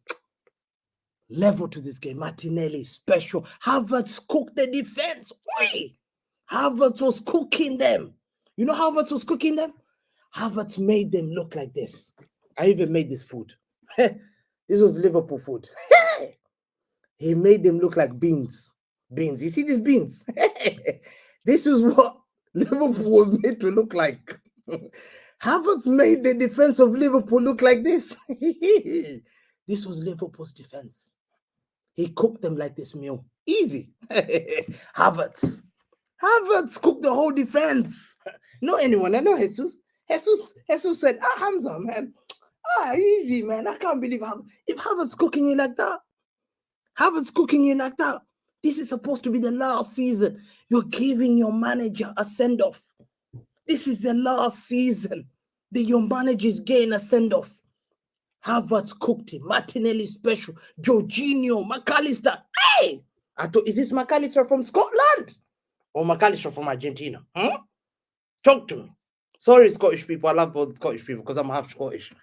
Level to this game. Martinelli, special. Havertz cooked the defense. Oi! Havertz was cooking them. You know Havertz was cooking them? Havertz made them look like this. I even made this food. This was Liverpool food. He made them look like beans. Beans. You see these beans? This is what Liverpool was made to look like. Havertz made the defense of Liverpool look like this. This was Liverpool's defense. He cooked them like this meal. Easy. Havertz cooked the whole defense. Not anyone. I know Jesus. Jesus said, Hamza, man. Easy, man. I can't believe if Havertz cooking you like that. This is supposed to be the last season. You're giving your manager a send-off. This is the last season that your manager is getting a send-off. Havertz cooked him. Martinelli special. Jorginho, McAllister. Hey! I thought, is this McAllister from Scotland? Or McAllister from Argentina? Huh? Talk to me. Sorry, Scottish people. I love all Scottish people because I'm half Scottish.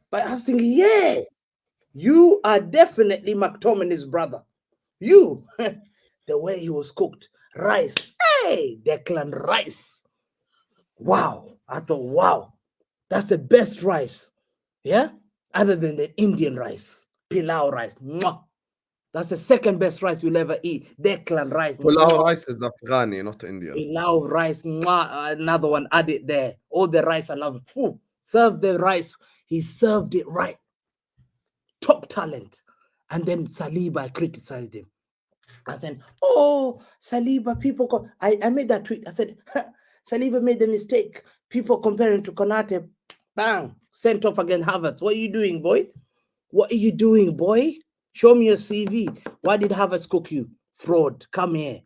But I was thinking, yeah, you are definitely McTominay's brother. You, the way he was cooked. Rice. Hey, Declan Rice. Wow. I thought, wow, that's the best rice. Yeah? Other than the Indian rice. Pilau rice. Mwah. That's the second best rice you'll ever eat. Declan rice.
Pulao rice is Afghani, not Indian.
Pulao rice. Another one. Add it there. All the rice I love. It. Serve the rice. He served it right. Top talent. And then Saliba, I criticized him. I said, oh, Saliba, people... I made that tweet. I said, Saliba made the mistake. People comparing to Konate. Bang. Sent off against Havertz. What are you doing, boy? What are you doing, boy? Show me your CV. Why did Havertz cook you? Fraud. Come here.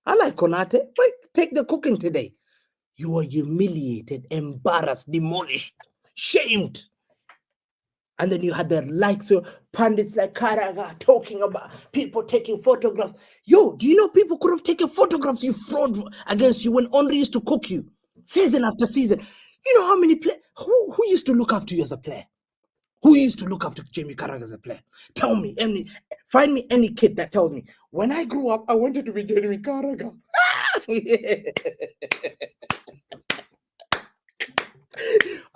I like Konate. Wait, take the cooking today. You are humiliated, embarrassed, demolished, shamed. And then you had the likes of pundits like Karaga talking about people taking photographs. Yo, do you know people could have taken photographs, you fraud, against you when Henry used to cook you season after season? You know how many players, who used to look up to you as a player? Who used to look up to Jamie Carragher as a player? Tell me, find me any kid that tells me, when I grew up, I wanted to be Jamie Carragher.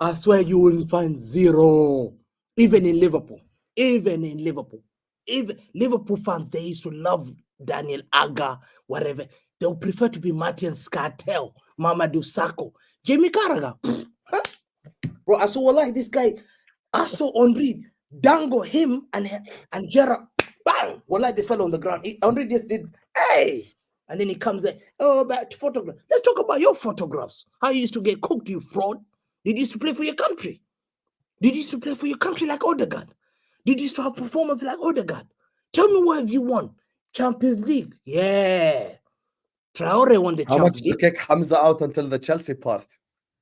I swear you will find zero. Even in Liverpool. Even Liverpool fans, they used to love Daniel Agger, whatever. They'll prefer to be Martin Scartel, Mamadou Sakho. Jamie Carragher. Bro, I saw like this guy. I saw Henry dangle him and Gerrard, bang! Well, they fell on the ground. Henry just did, hey! And then he comes there, oh, back to photograph. Let's talk about your photographs. How you used to get cooked, you fraud. Did you used to play for your country? Did you used to play for your country like Odegaard? Did you used to have performance like Odegaard? Tell me what have you won? Champions League. Yeah. Traore won the
How
Champions
much
League.
to kick Hamza out until the Chelsea part?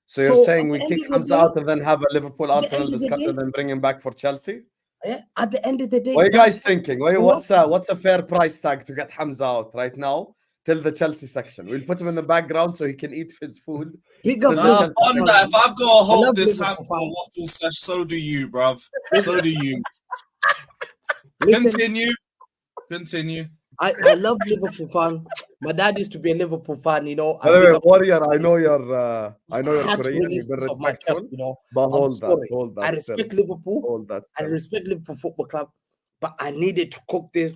So you're saying we kick Hamza out and then have a Liverpool Arsenal discussion and then bring him back for Chelsea?
Yeah, at the end of the day,
What are you guys thinking? What's a fair price tag to get Hamza out right now till the Chelsea section? We'll put him in the background so he can eat his food.
Big up
on that, if I've got to hold this
Liverpool
Hamza
fan.
waffle sesh, so do you, bruv. So do you.
Listen,
Continue.
I love Liverpool fan. My dad used to be a Liverpool fan, you know.
By the way, Warrior, I know you're Korean, you've been
of my chest,
respectful,
you know.
but
I'm
hold
sorry.
that.
I respect Liverpool.
Hold that.
I respect Liverpool Football Club, but I needed to cook this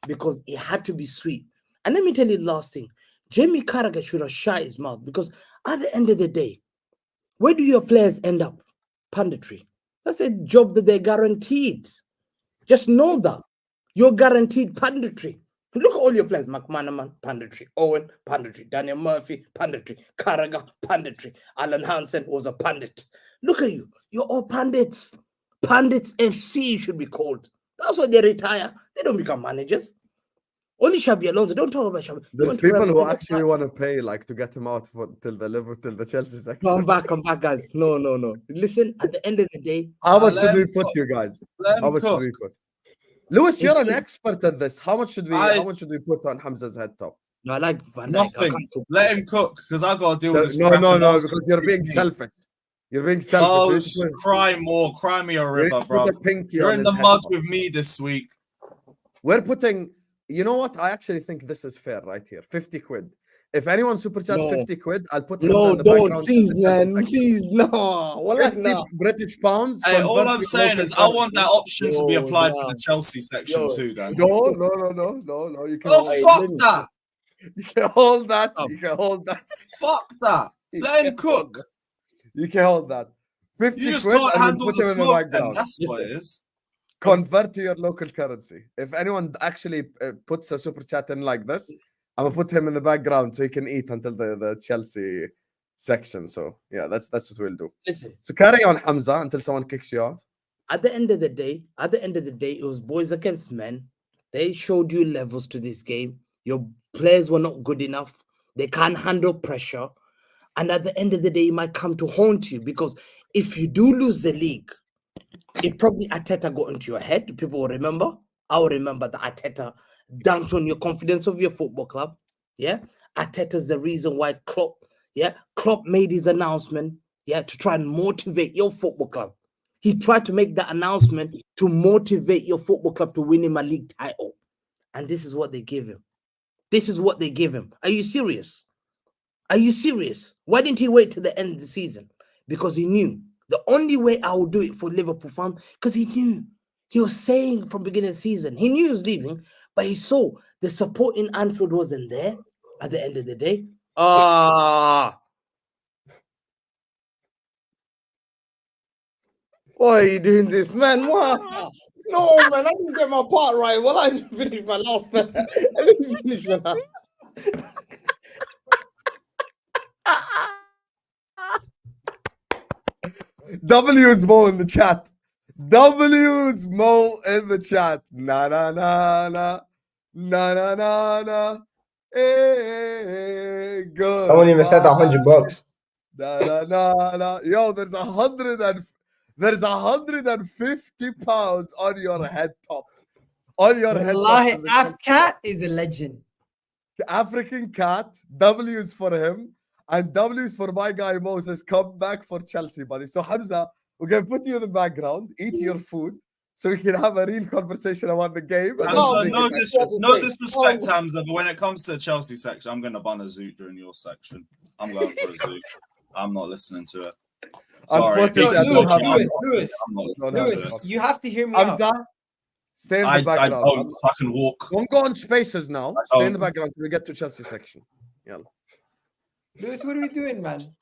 because it had to be sweet. And let me tell you the last thing. Jamie Carragher should have shut his mouth because at the end of the day, where do your players end up? Punditry. That's a job that they're guaranteed. Just know that. You're guaranteed punditry. Look at all your players. McManaman, punditry. Owen, punditry. Daniel Murphy, punditry. Carragher, punditry. Alan Hansen was a pundit. Look at you. You're all pundits. Pundits FC should be called. That's why they retire. They don't become managers. Only Xabi Alonso. Don't talk about Xabi.
There's people who actually want to pay like to get him out till the Chelsea section.
Come back, guys. No. Listen, at the end of the day,
how much should we put, you guys? How much should we put? Lewis, you're an expert at this. How much should we put on Hamza's head top?
No, I like Van Dijk.
Nothing. Let him cook because I got to deal with this.
No, because you're being selfish. You're being selfish.
Oh, cry me a river, bro. You're in the mud with me this week.
We're putting. You know what? I actually think this is fair right here. 50 quid. If anyone super chats 50 quid, I'll put him in the background.
Please, man. Please, no.
50 British pounds.
Hey, all I'm saying is I want that option to be applied for the Chelsea section too, then.
No. You can
fuck that.
You can hold that. You can hold that.
Fuck that. Let him cook.
You can hold that. 50
you just
quid
can't
and
handle
put him in the background.
That's what it is.
Convert to your local currency. If anyone actually puts a super chat in like this, I'm gonna put him in the background so he can eat until the Chelsea section. So yeah, that's what we'll do.
Listen.
So carry on, Hamza, until someone kicks you out.
At the end of the day, it was boys against men. They showed you levels to this game. Your players were not good enough. They can't handle pressure. And at the end of the day, it might come to haunt you because if you do lose the league, it probably Arteta got into your head. People will remember. I will remember that Arteta dunked on your confidence of your football club. Yeah. Arteta's the reason why Klopp made his announcement, to try and motivate your football club. He tried to make that announcement to motivate your football club to win him a league title. And this is what they give him. Are you serious? Why didn't he wait till the end of the season? Because he knew the only way I would do it for Liverpool fans, because he He was saying from beginning of the season, he knew he was leaving, but he saw the support in Anfield wasn't there at the end of the day. Why are you doing this, man? What? No, man, I didn't get my part right. Well, I didn't finish my last. I didn't finish my last.
W's Mo in the chat. W's Mo in the chat. Na na na na na na na na. Hey, good.
Someone even said $100.
Na na na na. Yo, there's 150 pounds on your head top. On your head
Wallahi,
top.
Cat is a legend.
African cat. W's for him. And W's for my guy Moses. Come back for Chelsea, buddy. So Hamza, we're gonna put you in the background, eat your food, so we can have a real conversation about the game.
Hamza, no disrespect, Hamza, but when it comes to the Chelsea section, I'm gonna ban a Zoot during your section. I'm going for a Zoot. I'm not listening to it. Sorry.
Lewis, you have to hear me out.
Hamza, stay in the background.
I don't fucking walk.
Don't go on spaces now. Stay in the background till we get to Chelsea section. Yeah.
Lewis, what are we doing, man?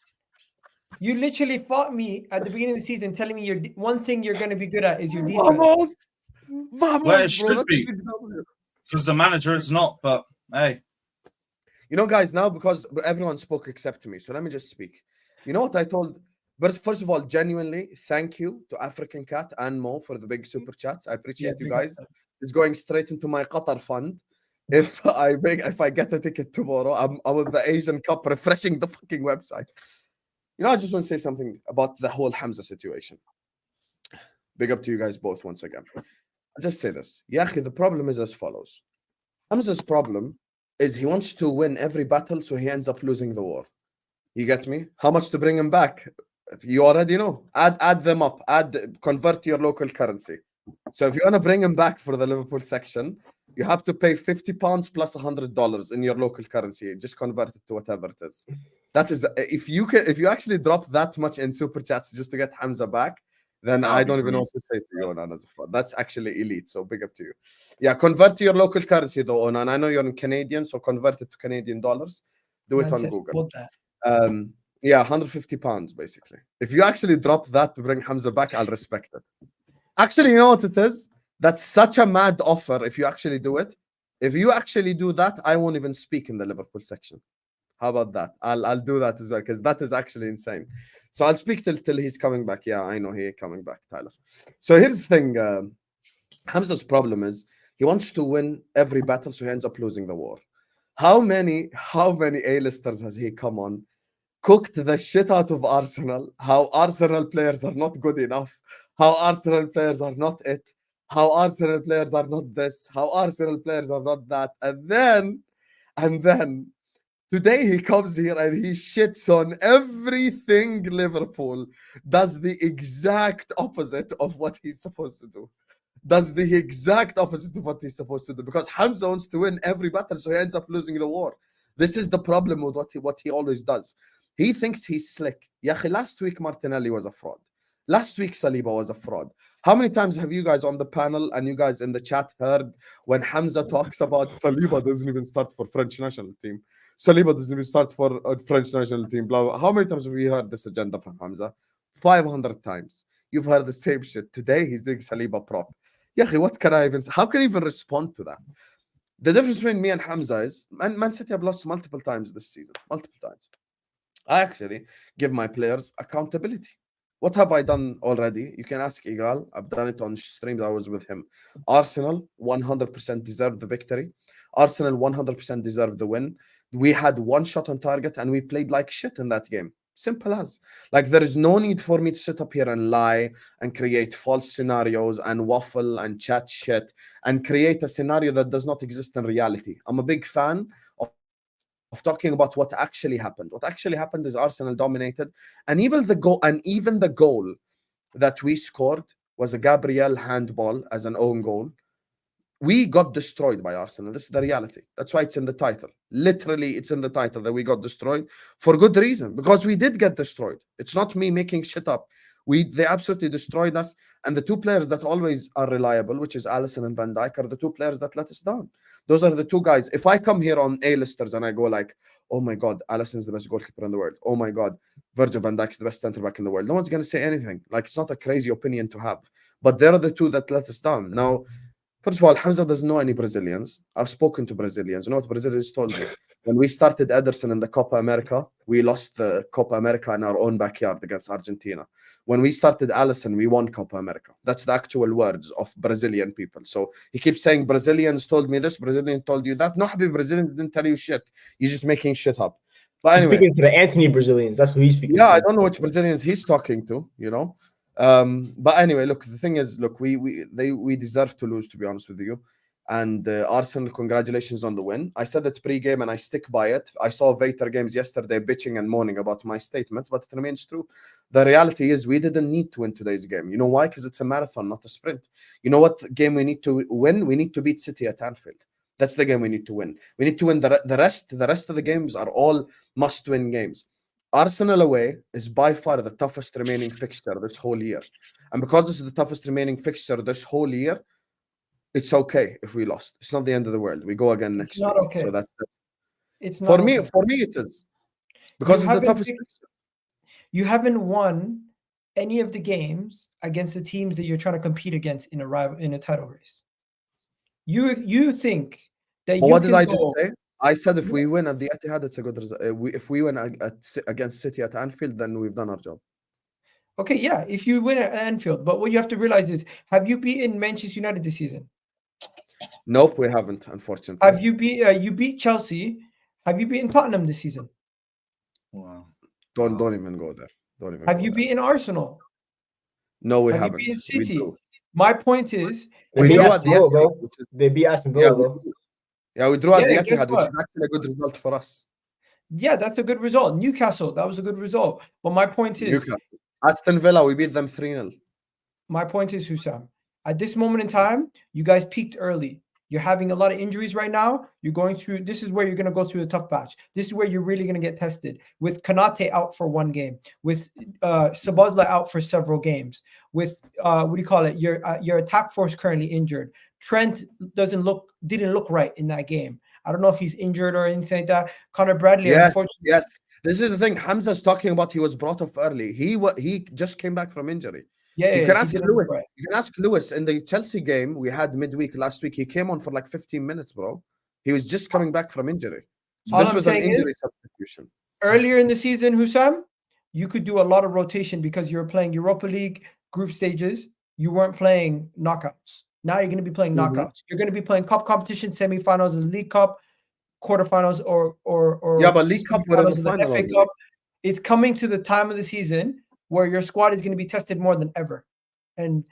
You literally fought me at the beginning of the season, telling me one thing you're going to be good at is your defense.
Vamos,
well, it should be, because the manager is not. But hey,
you know, guys, now because everyone spoke except me, so let me just speak. You know what I told? But first of all, genuinely, thank you to African Cat and Mo for the big super chats. I appreciate you guys. It's going straight into my Qatar fund. If I get a ticket tomorrow, I'm with the Asian Cup refreshing the fucking website. You know, I just want to say something about the whole Hamza situation. Big up to you guys both once again. I'll just say this. Yahi, the problem is as follows. Hamza's problem is he wants to win every battle, so he ends up losing the war. You get me? How much to bring him back? You already know. Add them up. Convert to your local currency. So if you want to bring him back for the Liverpool section, you have to pay £50 plus $100 in your local currency. Just convert it to whatever it is. That is if you actually drop that much in super chats just to get Hamza back, then I don't even know what to say to you, Onan, as a fraud. That's actually elite. So big up to you. Yeah, convert to your local currency though, Onan. I know you're in Canadian, so convert it to Canadian dollars. Do it on Google. Yeah, £150 basically. If you actually drop that to bring Hamza back, I'll respect it. Actually, you know what it is? That's such a mad offer if you actually do it. If you actually do that, I won't even speak in the Liverpool section. How about that? I'll do that as well, because that is actually insane. So I'll speak till he's coming back. Yeah, I know he's coming back, Tyler. So here's the thing. Hamza's problem is he wants to win every battle, so he ends up losing the war. How many A-listers has he come on? Cooked the shit out of Arsenal. How Arsenal players are not good enough. How Arsenal players are not it. How Arsenal players are not this. How Arsenal players are not that. And then today he comes here and he shits on everything Liverpool. Does the exact opposite of what he's supposed to do. Does the exact opposite of what he's supposed to do. Because Hamza wants to win every battle, so he ends up losing the war. This is the problem with what he always does. He thinks he's slick. Yahi, last week Martinelli was a fraud. Last week Saliba was a fraud. How many times have you guys on the panel and you guys in the chat heard when Hamza talks about Saliba doesn't even start for French national team? Saliba doesn't even start for a French national team. Blah, blah. How many times have you heard this agenda from Hamza? 500 times. You've heard the same shit. Today he's doing Saliba prop. Yahi, what can I even say? How can I even respond to that? The difference between me and Hamza is Man City have lost multiple times this season. Multiple times. I actually give my players accountability. What have I done already? You can ask Egal. I've done it on streams. I was with him. Arsenal 100% deserved the victory. Arsenal 100% deserved the win. We had one shot on target and we played like shit in that game. Simple as. Like, there is no need for me to sit up here and lie and create false scenarios and waffle and chat shit and create a scenario that does not exist in reality. I'm a big fan of talking about what actually happened. What actually happened is Arsenal dominated, and even the goal that we scored was a Gabriel handball as an own goal. We got destroyed by Arsenal. This is the reality. That's why it's in the title. Literally, it's in the title that we got destroyed for good reason, because we did get destroyed. It's not me making shit up. They absolutely destroyed us. And the two players that always are reliable, which is Alisson and Van Dijk, are the two players that let us down. Those are the two guys. If I come here on A-listers and I go like, oh my God, Alisson's the best goalkeeper in the world. Oh my God, Virgil van Dijk's the best centre back in the world. No one's going to say anything. Like, it's not a crazy opinion to have. But there are the two that let us down. Now, first of all, Hamza doesn't know any Brazilians. I've spoken to Brazilians. You know what Brazilians told me? When we started Ederson in the Copa America, we lost the Copa America in our own backyard against Argentina. When we started Alisson, we won Copa America. That's the actual words of Brazilian people. So he keeps saying, Brazilians told me this, Brazilian told you that. No, Habibi, Brazilians didn't tell you shit. You're just making shit up. But anyway.
He's speaking to the Anthony Brazilians. That's who he's speaking to.
Yeah, I don't know which Brazilians he's talking to, you know. But anyway, look, the thing is, look, we deserve to lose, to be honest with you. And Arsenal, congratulations on the win. I said it pre-game and I stick by it. I saw Vater games yesterday bitching and moaning about my statement, but it remains true. The reality is we didn't need to win today's game. You know why? Because it's a marathon, not a sprint. You know what game we need to win? We need to beat City at Anfield. That's the game we need to win. We need to win the rest. The rest of the games are all must-win games. Arsenal away is by far the toughest remaining fixture this whole year. And because this is the toughest remaining fixture this whole year, it's okay if we lost. It's not the end of the world. We go again next week.
Okay.
So that's
it's
for
not
me.
okay.
For me, it is because it's the toughest fixture.
You haven't won any of the games against the teams that you're trying to compete against in a title race. You think that
But
you
what did
can
I
go,
just say? I said if we win at the Etihad, it's a good result. If we win against City at Anfield, then we've done our job.
Okay, yeah, if you win at Anfield. But what you have to realize is, have you beaten Manchester United this season?
Nope, we haven't, unfortunately.
Have you beat Chelsea? Have you beaten Tottenham this season?
Wow.
Don't even go there. Don't even.
Have you beaten Arsenal?
No, we
Have
haven't.
you beaten
We
City?
do.
My point is,
We
beat
drew
Aston
at the
Villa,
Etihad,
bro.
which is,
They beat Aston Villa, though.
yeah, we drew at the
Yeah, guess
Etihad, which
what?
is actually a good result for us.
Yeah, that's a good result. Newcastle, that was a good result. But my point is,
Newcastle. Aston Villa, we beat them 3-0.
my point is, Hussam, at this moment in time, you guys peaked early. You're having a lot of injuries right now. You're going through, this is where you're going to go through a tough patch. This is where you're really going to get tested. With Konate out for one game, with Sabazla out for several games, with your attack force currently injured. Trent didn't look right in that game. I don't know if he's injured or anything like that. Connor Bradley, unfortunately.
Yes. This is the thing Hamza's talking about. He was brought off early. He just came back from injury.
Yeah,
you can ask
didn't
Lewis.
look right.
You can ask Lewis in the Chelsea game we had midweek last week. He came on for like 15 minutes, bro. He was just coming back from injury. So
All
this
I'm
was an
saying
injury
is,
substitution.
earlier in the season, Hussam, you could do a lot of rotation because you were playing Europa League group stages. You weren't playing knockouts. Now you're going to be playing knockouts. You're going to be playing cup competition, semifinals of the League Cup, quarterfinals, or
Yeah, but League Cup we're in the final
FA
already.
Cup. It's coming to the time of the season where your squad is going to be tested more than ever. And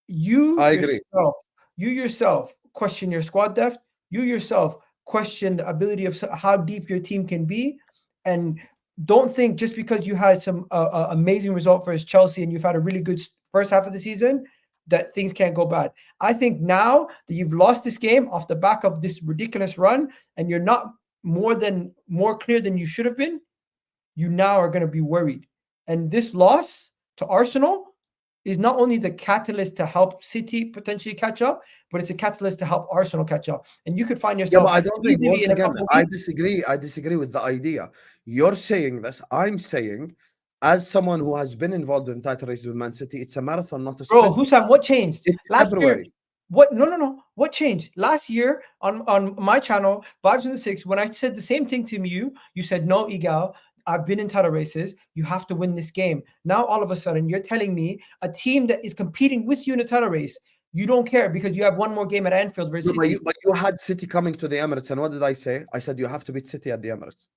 I agree.
You yourself question your squad depth. You yourself question the ability of how deep your team can be. And don't think just because you had some amazing result versus Chelsea and you've had a really good first half of the season that things can't go bad. I think now that you've lost this game off the back of this ridiculous run and you're not more clear than you should have been, you now are going to be worried. And this loss to Arsenal is not only the catalyst to help City potentially catch up, but it's a catalyst to help Arsenal catch up. And you could find yourself.
Yeah, but I don't think,
easily
once
in a
again,
couple
I
weeks.
disagree. I disagree with the idea. You're saying this. I'm saying, as someone who has been involved in title races with Man City, it's a marathon, not a sprint.
Bro, Hussam, what changed?
It's
Last
February.
year. What? No. What changed? Last year on my channel, Vibes in the Six, when I said the same thing to you said, no, Egal, I've been in title races. You have to win this game. Now, all of a sudden, you're telling me a team that is competing with you in a title race, you don't care because you have one more game at Anfield versus City.
But you had City coming to the Emirates, and what did I say? I said you have to beat City at the Emirates.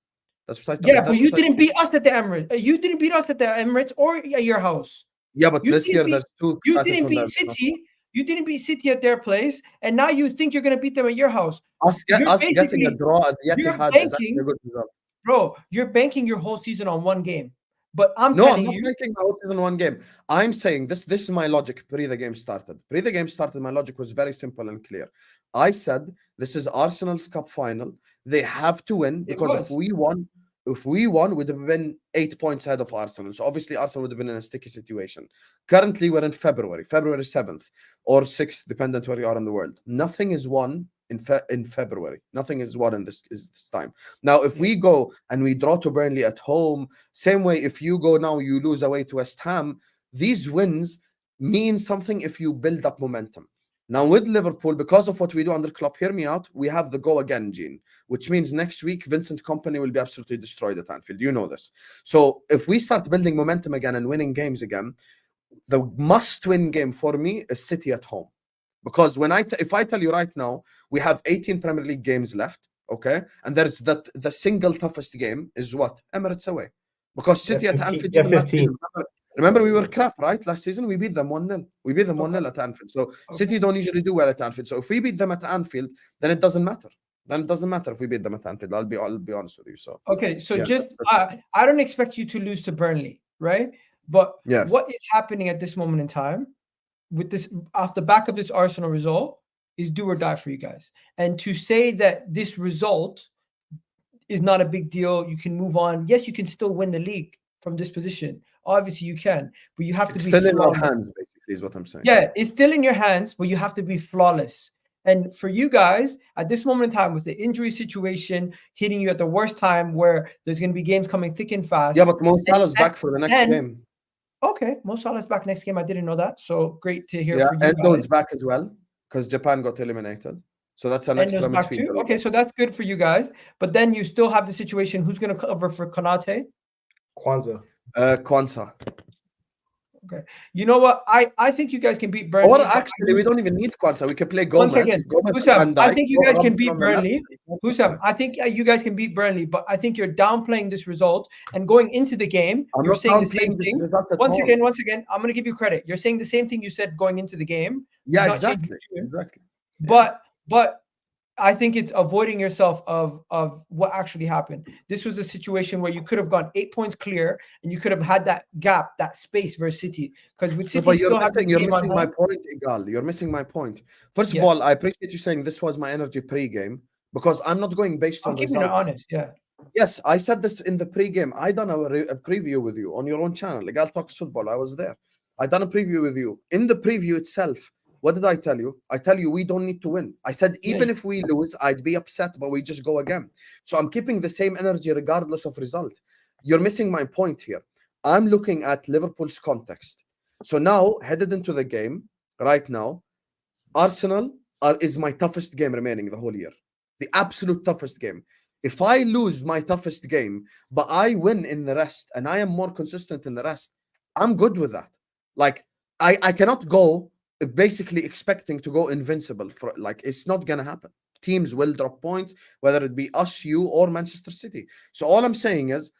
That's what I thought.
Yeah, but you didn't beat us at the Emirates. You didn't beat us at the Emirates or at your house.
Yeah, but this year there's two.
You didn't beat City. You didn't beat City at their place, and now you think you're going to beat them at your house.
Us getting a draw at the Etihad is actually a good result.
Bro, you're banking your whole season on one game. But I'm
not
banking
my whole season on one game. I'm saying this is my logic pre the game started. My logic was very simple and clear. I said this is Arsenal's cup final. They have to win because if we won, if we won, we'd have been 8 points ahead of Arsenal. So obviously Arsenal would have been in a sticky situation. Currently, we're in February 7th or 6th, dependent where you are in the world. Nothing is won in February. Nothing is won in this time. Now, if we go and we draw to Burnley at home, same way, if you go now, you lose away to West Ham, these wins mean something if you build up momentum. Now, with Liverpool, because of what we do under Klopp, hear me out, we have the go again gene, which means next week, Vincent Kompany will be absolutely destroyed at Anfield. You know this. So if we start building momentum again and winning games again, the must-win game for me is City at home. Because if I tell you right now, we have 18 Premier League games left, okay? And there's the single toughest game is what? Emirates away. Because City at Anfield,
15.
Remember, we were crap, right? Last season, we beat them 1-0. We beat them 1-0 at Anfield. So City don't usually do well at Anfield. So if we beat them at Anfield, then it doesn't matter. Then it doesn't matter if we beat them at Anfield. I'll be honest with you. So
okay, so
yeah.
just I don't expect you to lose to Burnley, right? But
yes.
What is happening at this moment in time with this off the back of this Arsenal result is do or die for you guys. And to say that this result is not a big deal, you can move on. Yes, you can still win the league from this position. Obviously, you can, but you have to be
still in
flawless.
your hands, basically, is what I'm saying.
Yeah, it's still in your hands, but you have to be flawless. And for you guys, at this moment in time, with the injury situation hitting you at the worst time where there's going to be games coming thick and fast.
Yeah, but Mo Salah's back for the next game.
Okay, Mo Salah's back next game. I didn't know that. So great to hear for you
Endo's back as well because Japan got eliminated. So that's an extra midfielder.
Okay, so that's good for you guys. But then you still have the situation. Who's going to cover for Konate?
Kwanzaa.
Okay. You know what? I think you guys can beat Burnley.
Or actually, we don't even need Kwanzaa. We can play Gomez.
Once again, Husam, I think you guys can beat Burnley. Husam, I think you guys can beat Burnley, but I think you're downplaying this result and going into the game. You're saying the same thing. Once again, I'm going to give you credit. You're saying the same thing you said going into the game.
Yeah, exactly.
But I think it's avoiding yourself of what actually happened. This was a situation where you could have gone 8 points clear and you could have had that gap, that space versus City. Because with City,
you're missing my point, Egal. You're missing my point. First of all, I appreciate you saying this was my energy pre-game because I'm not going based on results.
Keeping it honest, yeah.
Yes, I said this in the pre-game. I done a preview with you on your own channel. Egal Talks Football. I was there. I done a preview with you. In the preview itself, what did I tell you? I tell you we don't need to win. I said even if we lose, I'd be upset, but we just go again. So I'm keeping the same energy regardless of result. You're missing my point here. I'm looking at Liverpool's context. So now, headed into the game, right now, Arsenal is my toughest game remaining the whole year. The absolute toughest game. If I lose my toughest game, but I win in the rest, and I am more consistent in the rest, I'm good with that. Like, I cannot go basically expecting to go invincible for it's not gonna happen. Teams will drop points, whether it be us, you, or Manchester City. So all I'm saying is,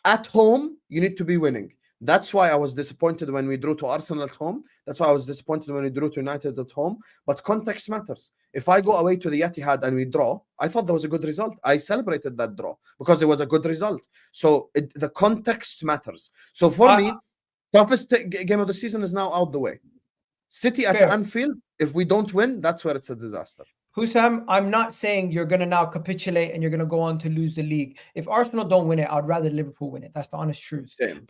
at home, you need to be winning. That's why I was disappointed when we drew to Arsenal at home. That's why I was disappointed when we drew to United at home. But context matters. If I go away to the Etihad and we draw, I thought that was a good result. I celebrated that draw because it was a good result. So the context matters. So for me, toughest game of the season is now out the way. City at Anfield, if we don't win, that's where it's a disaster.
Husam, I'm not saying you're going to now capitulate and you're going to go on to lose the league. If Arsenal don't win it, I'd rather Liverpool win it. That's the honest truth. Same.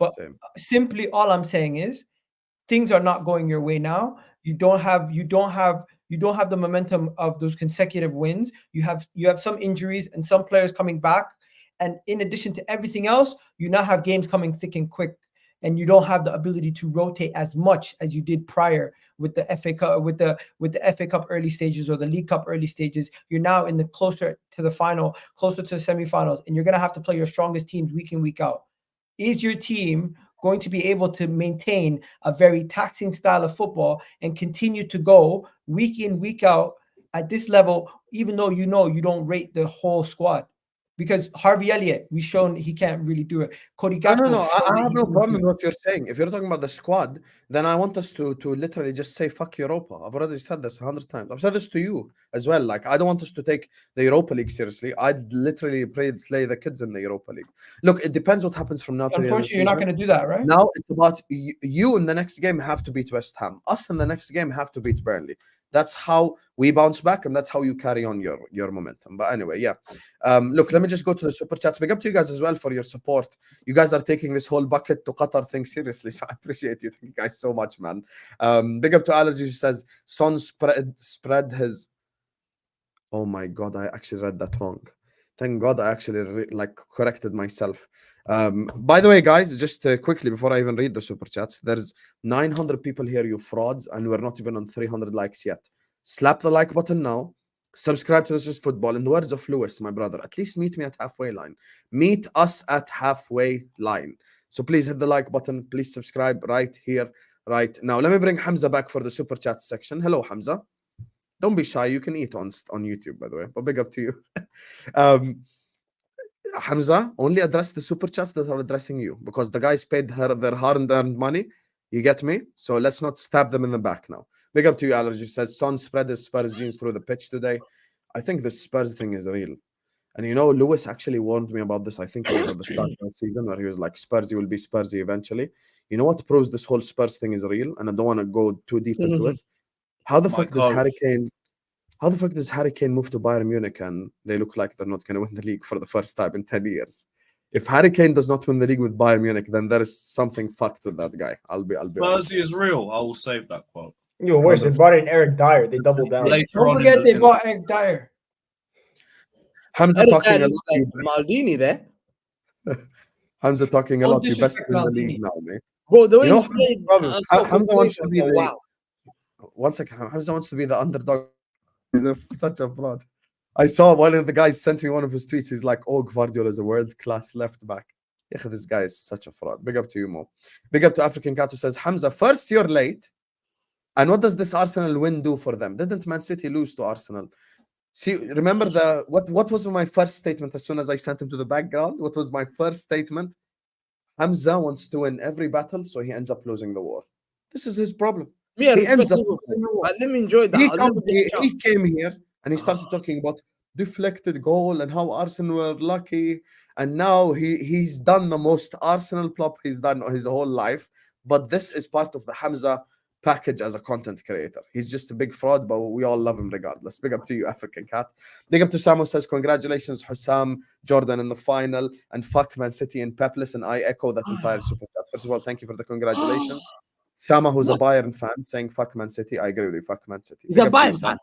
Simply all I'm saying is things are not going your way now. You don't have the momentum of those consecutive wins. You have some injuries and some players coming back. And in addition to everything else, you now have games coming thick and quick. And you don't have the ability to rotate as much as you did prior with the FA Cup, with the FA Cup early stages or the League Cup early stages. You're now in the closer to the final, closer to the semifinals, and you're going to have to play your strongest teams week in, week out. Is your team going to be able to maintain a very taxing style of football and continue to go week in, week out at this level, even though you don't rate the whole squad? Because Harvey Elliott, we've shown he can't really do it. Cody Gakpo.
No, I have no problem with what you're saying. If you're talking about the squad, then I want us to literally just say fuck Europa. I've already said this 100 times. I've said this to you as well. Like, I don't want us to take the Europa League seriously. I'd literally play the kids in the Europa League. Look, it depends what happens from now to the end of the
Unfortunately, you're not going to do that, right?
Now it's about you in the next game have to beat West Ham. Us in the next game have to beat Burnley. That's how we bounce back, and that's how you carry on your momentum. But anyway, yeah. Look, let me just go to the super chats. Big up to you guys as well for your support. You guys are taking this whole bucket to Qatar thing seriously, so I appreciate you. Thank you guys so much, man. Big up to Allergy, who says Son spread his. Oh my God, I actually read that wrong. Thank God I actually corrected myself. By the way, guys, just quickly before I even read the super chats, there's 900 people here, you frauds, and we're not even on 300 likes yet. Slap the like button now. Subscribe to This Is Football. In the words of Lewis, my brother, at least meet me at halfway line. Meet us at halfway line. So please hit the like button. Please subscribe right here, right now. Let me bring Hamza back for the super chat section. Hello, Hamza. Don't be shy. You can eat on YouTube, by the way. But big up to you. Hamza, only address the super chats that are addressing you, because the guys paid their hard-earned money. You get me? So let's not stab them in the back now. Big up to you, Allergy. Says Son spread his Spurs genes through the pitch today. I think the Spurs thing is real. And you know, Lewis actually warned me about this. I think it was at the start of the season where he was like, Spursy will be Spursy eventually. You know what proves this whole Spurs thing is real? And I don't want to go too deep into it. How the fuck does Harry Kane move to Bayern Munich and they look like they're not going to win the league for the first time in 10 years? If Harry Kane does not win the league with Bayern Munich, then there is something fucked with that guy. I'll be honest.
Spursy is real. I will save that quote.
Yo, worse, they brought in Eric Dyer. They doubled down.
Don't forget they bought Eric Dyer.
Hamza talking a lot.
Like Maldini there.
Hamza talking a lot. You best win the league now, mate.
Bro, the way
You know,
he played,
Hamza wants to be the.
wow.
One second. Hamza wants to be the underdog. He's such a fraud. I saw one of the guys sent me one of his tweets. He's like, "Oh, Guardiola is a world-class left back." Yeah, this guy is such a fraud. Big up to you, Mo. Big up to African Cat, who says, Hamza, first you're late. And what does this Arsenal win do for them? Didn't Man City lose to Arsenal? See, remember what was my first statement as soon as I sent him to the background? What was my first statement? Hamza wants to win every battle, so he ends up losing the war. This is his problem.
Yeah,
he ends up losing the war.
Let me enjoy that.
He came here and he started talking about deflected goal and how Arsenal were lucky. And now he's done the most Arsenal plop he's done his whole life. But this is part of the Hamza package as a content creator. He's just a big fraud, but we all love him regardless. Big up to you, African Cat. Big up to Samu, says, congratulations, Hussam, Jordan in the final, and fuck Man City and Pep. Listen, I echo that entire super chat. First of all, thank you for the congratulations. Sama, who's a Bayern fan, saying fuck Man City. I agree with you, fuck Man City.
He's a Bayern fan.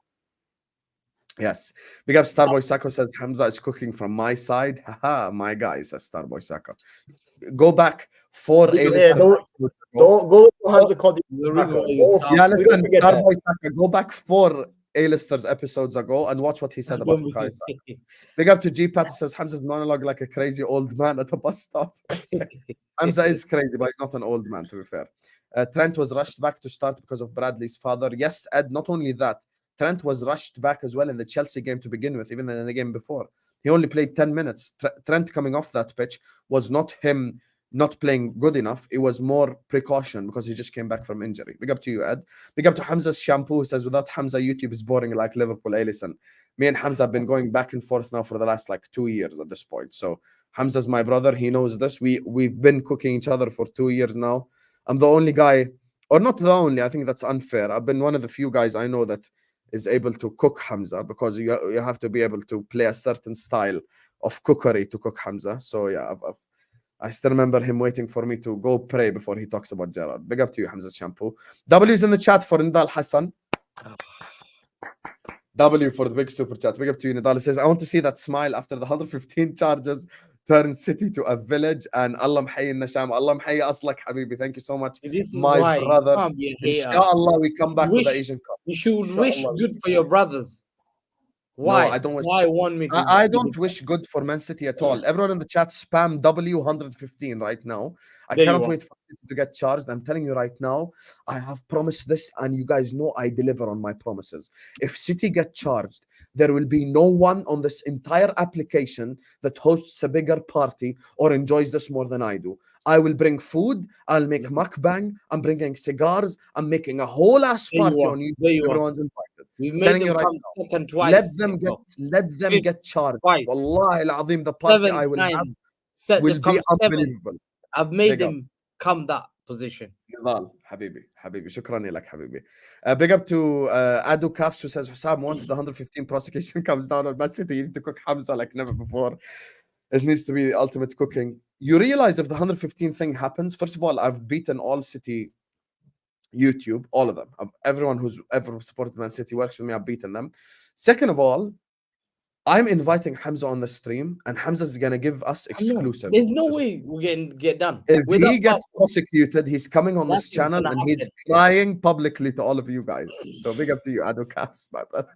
Yes. Big up Starboy Sacco, says Hamza is cooking from my side. Haha, my guy, says Starboy Sacco. Go back 4 A-listers.
Go Hamza called you.
Yeah, listen, Starboy Sacco, go back 4 A-listers episodes ago and watch what he said about Bukayo Saka. Big up to G-Pat, who says Hamza's monologue like a crazy old man at a bus stop. Hamza is crazy, but he's not an old man, to be fair. Trent was rushed back to start because of Bradley's father. Yes, Ed, not only that, Trent was rushed back as well in the Chelsea game to begin with, even in the game before. He only played 10 minutes. Trent coming off that pitch was not him not playing good enough. It was more precaution because he just came back from injury. Big up to you, Ed. Big up to Hamza's shampoo, who says, without Hamza, YouTube is boring like Liverpool. Hey, listen, me and Hamza have been going back and forth now for the last 2 years at this point. So Hamza's my brother. He knows this. We've been cooking each other for 2 years now. I'm the only guy, or not the only, I think that's unfair. I've been one of the few guys I know that is able to cook Hamza, because you have to be able to play a certain style of cookery to cook Hamza. So yeah, I still remember him waiting for me to go pray before he talks about Gerard. Big up to you, Hamza's shampoo. W's in the chat for Nidal Hassan. W for the big super chat. Big up to you, Nidal. It says, I want to see that smile after the 115 charges turn City to a village. And Allah mhayi Nasham. Allah mhayi aslak, Habibi. Thank you so much, my brother. Inshallah, we come back with the Asian Cup.
You should wish good for your brothers. Why?
No, I don't wish.
Why 1 million?
I don't wish good for Man City at all. Everyone in the chat spam W115 right now. I cannot wait for City to get charged. I'm telling you right now, I have promised this, and you guys know I deliver on my promises. If City get charged, there will be no one on this entire application that hosts a bigger party or enjoys this more than I do. I will bring food. I'll make mukbang. I'm bringing cigars. I'm making a whole ass party on YouTube. Everyone's invited.
We made them come second twice.
Let them get charged. Wallahi al-azim, the party I will have will be unbelievable.
I've made them come that position.
Egal, Habibi. Shukran lak, Habibi. Big up to Adu Kafs, who says, Sam, once the 115 prosecution comes down on Man City, you need to cook Hamza like never before. It needs to be the ultimate cooking. You realize if the 115 thing happens, first of all, I've beaten all City YouTube, all of them. Everyone who's ever supported Man City works with me, I've beaten them. Second of all, I'm inviting Hamza on the stream, and Hamza's gonna give us exclusive.
There's no way we can get done.
If he gets prosecuted, he's coming on this channel and he's crying publicly to all of you guys. So big up to you, Ado Caps, my brother.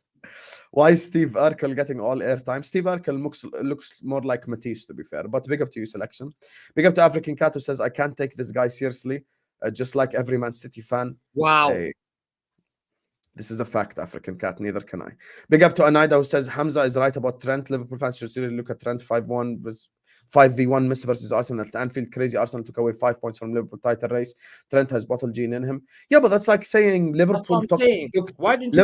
Why is Steve Urkel getting all airtime? Steve Urkel looks more like Matisse, to be fair. But big up to you, selection. Big up to African Cat, who says, I can't take this guy seriously, just like every Man City fan.
Wow.
Hey. This is a fact, African Cat. Neither can I. Big up to Anaida, who says Hamza is right about Trent. Liverpool fans should seriously look at Trent. 5v1 miss versus Arsenal at Anfield. Crazy. Arsenal took away 5 points from Liverpool title race. Trent has bottle gene in him. Yeah, but that's like saying Liverpool.
Why didn't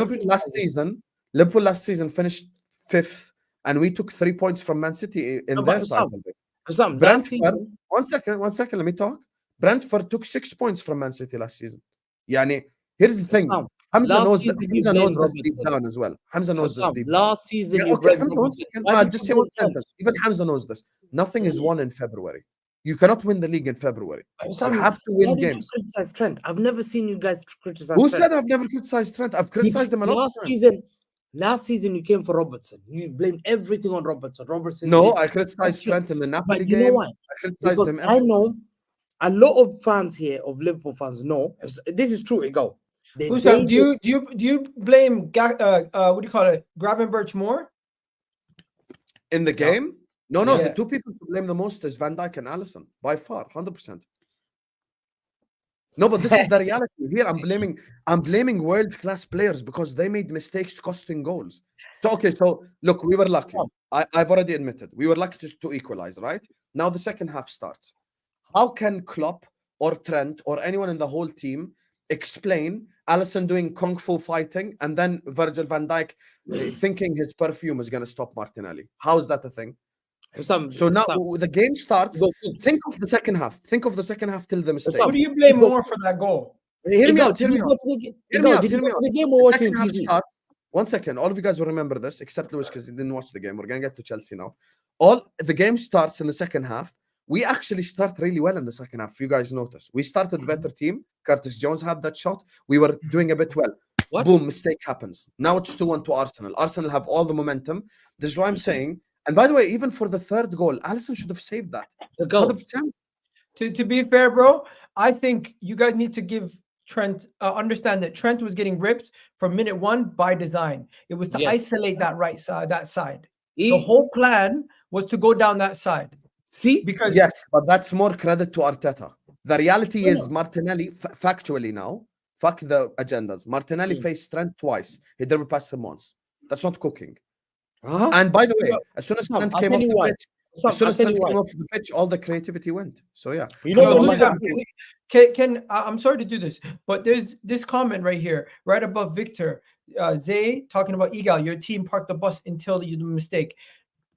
Liverpool last season finished 5th, and we took 3 points from Man City in their title race. Brentford. One second. Let me talk. Brentford took 6 points from Man City last season. Yani, here's the thing. Hamza knows this deep down as well. Hamza knows this deep down.
Last season,
I'll just say one sentence. Even Hamza knows this. Nothing is won in February. You cannot win the league in February. You have to win games.
Criticize Trent. I've never seen you guys criticize
Who
Trent.
said I've never criticized Trent? I've criticized him a lot.
Last season, you came for Robertson. You blamed everything on Robertson.
No, I criticized Trent in the Napoli game.
You know why?
I criticized him.
I know a lot of fans here, of Liverpool fans, know this is true. Egal.
Do you blame what do you call it, Gravenberch more
in the game? No. The two people to blame the most is Van Dijk and Alisson by far, 100%. No, but this is the reality here. I'm blaming world-class players because they made mistakes costing goals. So look, we were lucky. I've already admitted we were lucky to equalize, right? Now the second half starts. How can Klopp or Trent or anyone in the whole team explain Alisson doing kung fu fighting and then Virgil van Dijk thinking his perfume is going to stop Martinelli? How is that a thing? So now the game starts. Think of the second half. Think of the second half till the mistake.
Who do you blame more for that goal?
Hear me out. The second half starts. 1 second. All of you guys will remember this, except Lewis because he didn't watch the game. We're going to get to Chelsea now. The game starts in the second half. We actually start really well in the second half. You guys notice. We started better team. Curtis Jones had that shot. We were doing a bit well. Boom, mistake happens. Now it's 2-1 to Arsenal. Arsenal have all the momentum. This is why I'm saying. And by the way, even for the third goal, Alisson should have saved that. 100%.
To be fair, bro, I think you guys need to give Trent understand that Trent was getting ripped from minute 1 by design. It was to isolate that right side, that side. The whole plan was to go down that side.
See,
because
but that's more credit to Arteta. The reality is Martinelli, factually now, fuck the agendas. Martinelli faced Trent twice. He dribbled past him once. That's not cooking. And by the way, as soon as Trent came off the pitch, all the creativity went. So yeah,
I'm sorry to do this, but there's this comment right here, right above Victor Zay talking about Egal. Your team parked the bus until you did a mistake.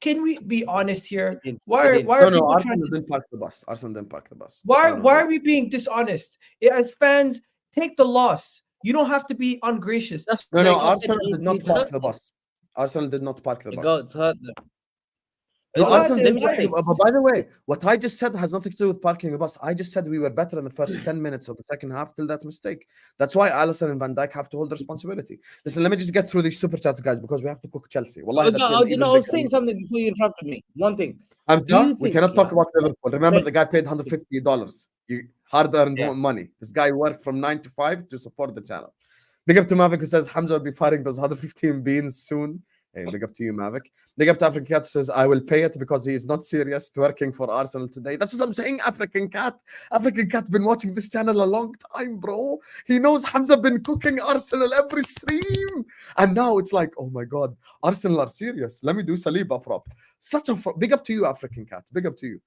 Can we be honest here? Why are people
Arsenal didn't park the bus? Arsenal didn't park the bus.
Why are we being dishonest? As fans, take the loss. You don't have to be ungracious.
Arsenal did not park the bus. Arsenal did not park the bus.
It's hurt them.
No, Arsenal didn't park the bus. But by the way, what I just said has nothing to do with parking the bus. I just said we were better in the first 10 minutes of the second half till that mistake. That's why Alisson and Van Dijk have to hold responsibility. Listen, let me just get through these super chats, guys, because we have to cook Chelsea. Wallahi,
I was saying something before you interrupted me. One thing.
We cannot talk about Liverpool. Remember, the guy paid $150. Hard-earned money. This guy worked from 9 to 5 to support the channel. Big up to Mavic, who says Hamza will be firing those 115 beans soon. Hey, big up to you, Mavic. Big up to African Cat, who says, I will pay it because he is not serious working for Arsenal today. That's what I'm saying, African Cat. African Cat been watching this channel a long time, bro. He knows Hamza been cooking Arsenal every stream. And now it's like, oh my God, Arsenal are serious. Let me do Saliba prop. Big up to you, African Cat. Big up to you.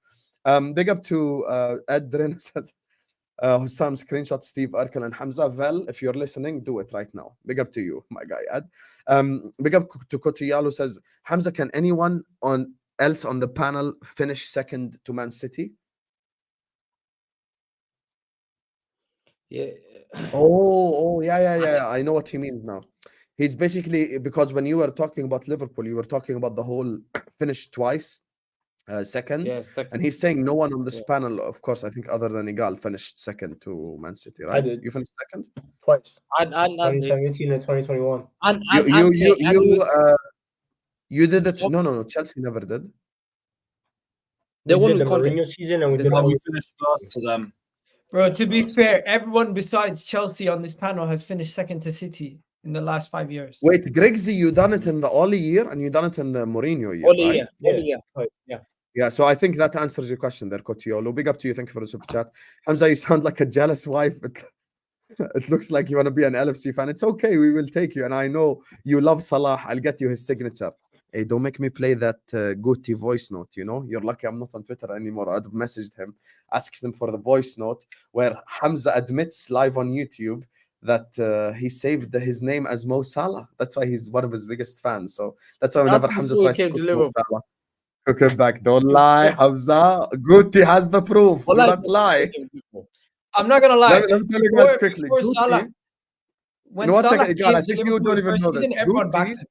Big up to Ed Dren, who says, Hussam screenshot Steve Urkel and Hamza. Well, if you're listening, do it right now. Big up to you, my guy, Ed. Big up to Kotiyalo, says, Hamza, can anyone else on the panel finish second to Man City?
Yeah.
Yeah. I know what he means now. He's basically, because when you were talking about Liverpool, you were talking about the whole finish twice, second.
Yeah,
And
second.
he's saying no one on this
Yeah.
panel, of course, I think other than Egal, finished second to Man City,
I
right?
did.
You finished second?
Twice.
And
2017 and 2021.
You did it. No. Chelsea never did.
They
We
won
did the
with Conte.
Mourinho season and we did
Well,
all
we finished first to them.
Bro, to be fair, everyone besides Chelsea on this panel has finished second to City in the last 5 years.
Wait, Grigsy, you done it in the Oli year and you done it in the Mourinho year,
Only
right?
year.
Yeah.
Only year.
Right.
Yeah.
Yeah, so I think that answers your question there, Cotiolo. Big up to you. Thank you for the super chat. Hamza, you sound like a jealous wife. It looks like you want to be an LFC fan. It's okay. We will take you. And I know you love Salah. I'll get you his signature. Hey, don't make me play that Guti voice note, you know? You're lucky I'm not on Twitter anymore. I'd have messaged him, asked him for the voice note where Hamza admits live on YouTube that he saved his name as Mo Salah. That's why he's one of his biggest fans. So that's why whenever Hamza
before he
tries to
came to
cook Mo
Liverpool.
Salah, cook him back. Don't lie, Hamza. Guti has the proof. Do
Well,
not lie.
I'm not gonna lie.
Let me tell you guys quickly.
Before
Guti,
Salah, when
you know what,
Salah
Egal, I
came to
think you
Liverpool
don't even
first
know this.
season, everyone backed him.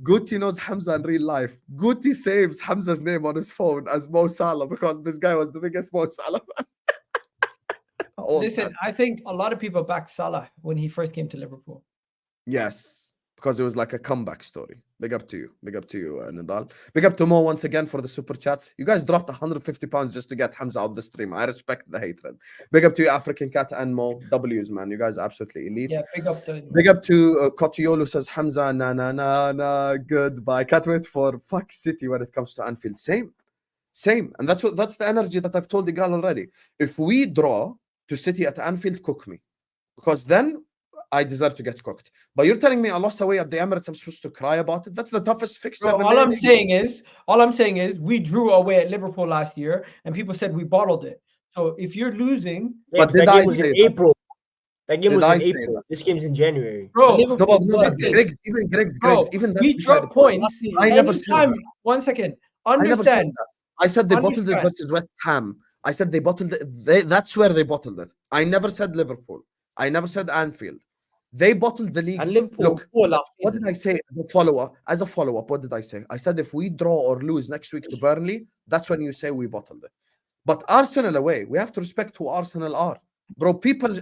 Guti knows Hamza in real life. Guti saves Hamza's name on his phone as Mo Salah because this guy was the biggest Mo Salah fan.
Listen, I think a lot of people backed Salah when he first came to Liverpool.
Yes, because it was like a comeback story. Big up to you. Big up to you, Nadal. Big up to Mo once again for the super chats. You guys dropped 150 pounds just to get Hamza out the stream. I respect the hatred. Big up to you, African Cat and Mo. W's, man. You guys are absolutely elite.
Yeah, big up to
Big up to Cotiolo says Hamza, na, goodbye. Can't wait for fuck City when it comes to Anfield. Same. And that's the energy that I've told Egal already. If we draw to City at Anfield, cook me. Because then I deserve to get cooked. But you're telling me I lost away at the Emirates, I'm supposed to cry about it? That's the toughest fixture.
Bro, all I'm saying is we drew away at Liverpool last year and people said we bottled it. So if you're losing,
but
that game was in April. That game was in April. This game's in January.
Bro,
Grigs, even
we drop points.
I never said that.
1 second.
Understand. I said they bottled it versus West Ham. I said they bottled it. That's where they bottled it. I never said Liverpool. I never said Anfield. They bottled the league.
And Liverpool,
look, what did I say as a follow-up? What did I say? I said if we draw or lose next week to Burnley, that's when you say we bottled it. But Arsenal away, we have to respect who Arsenal are. Bro, people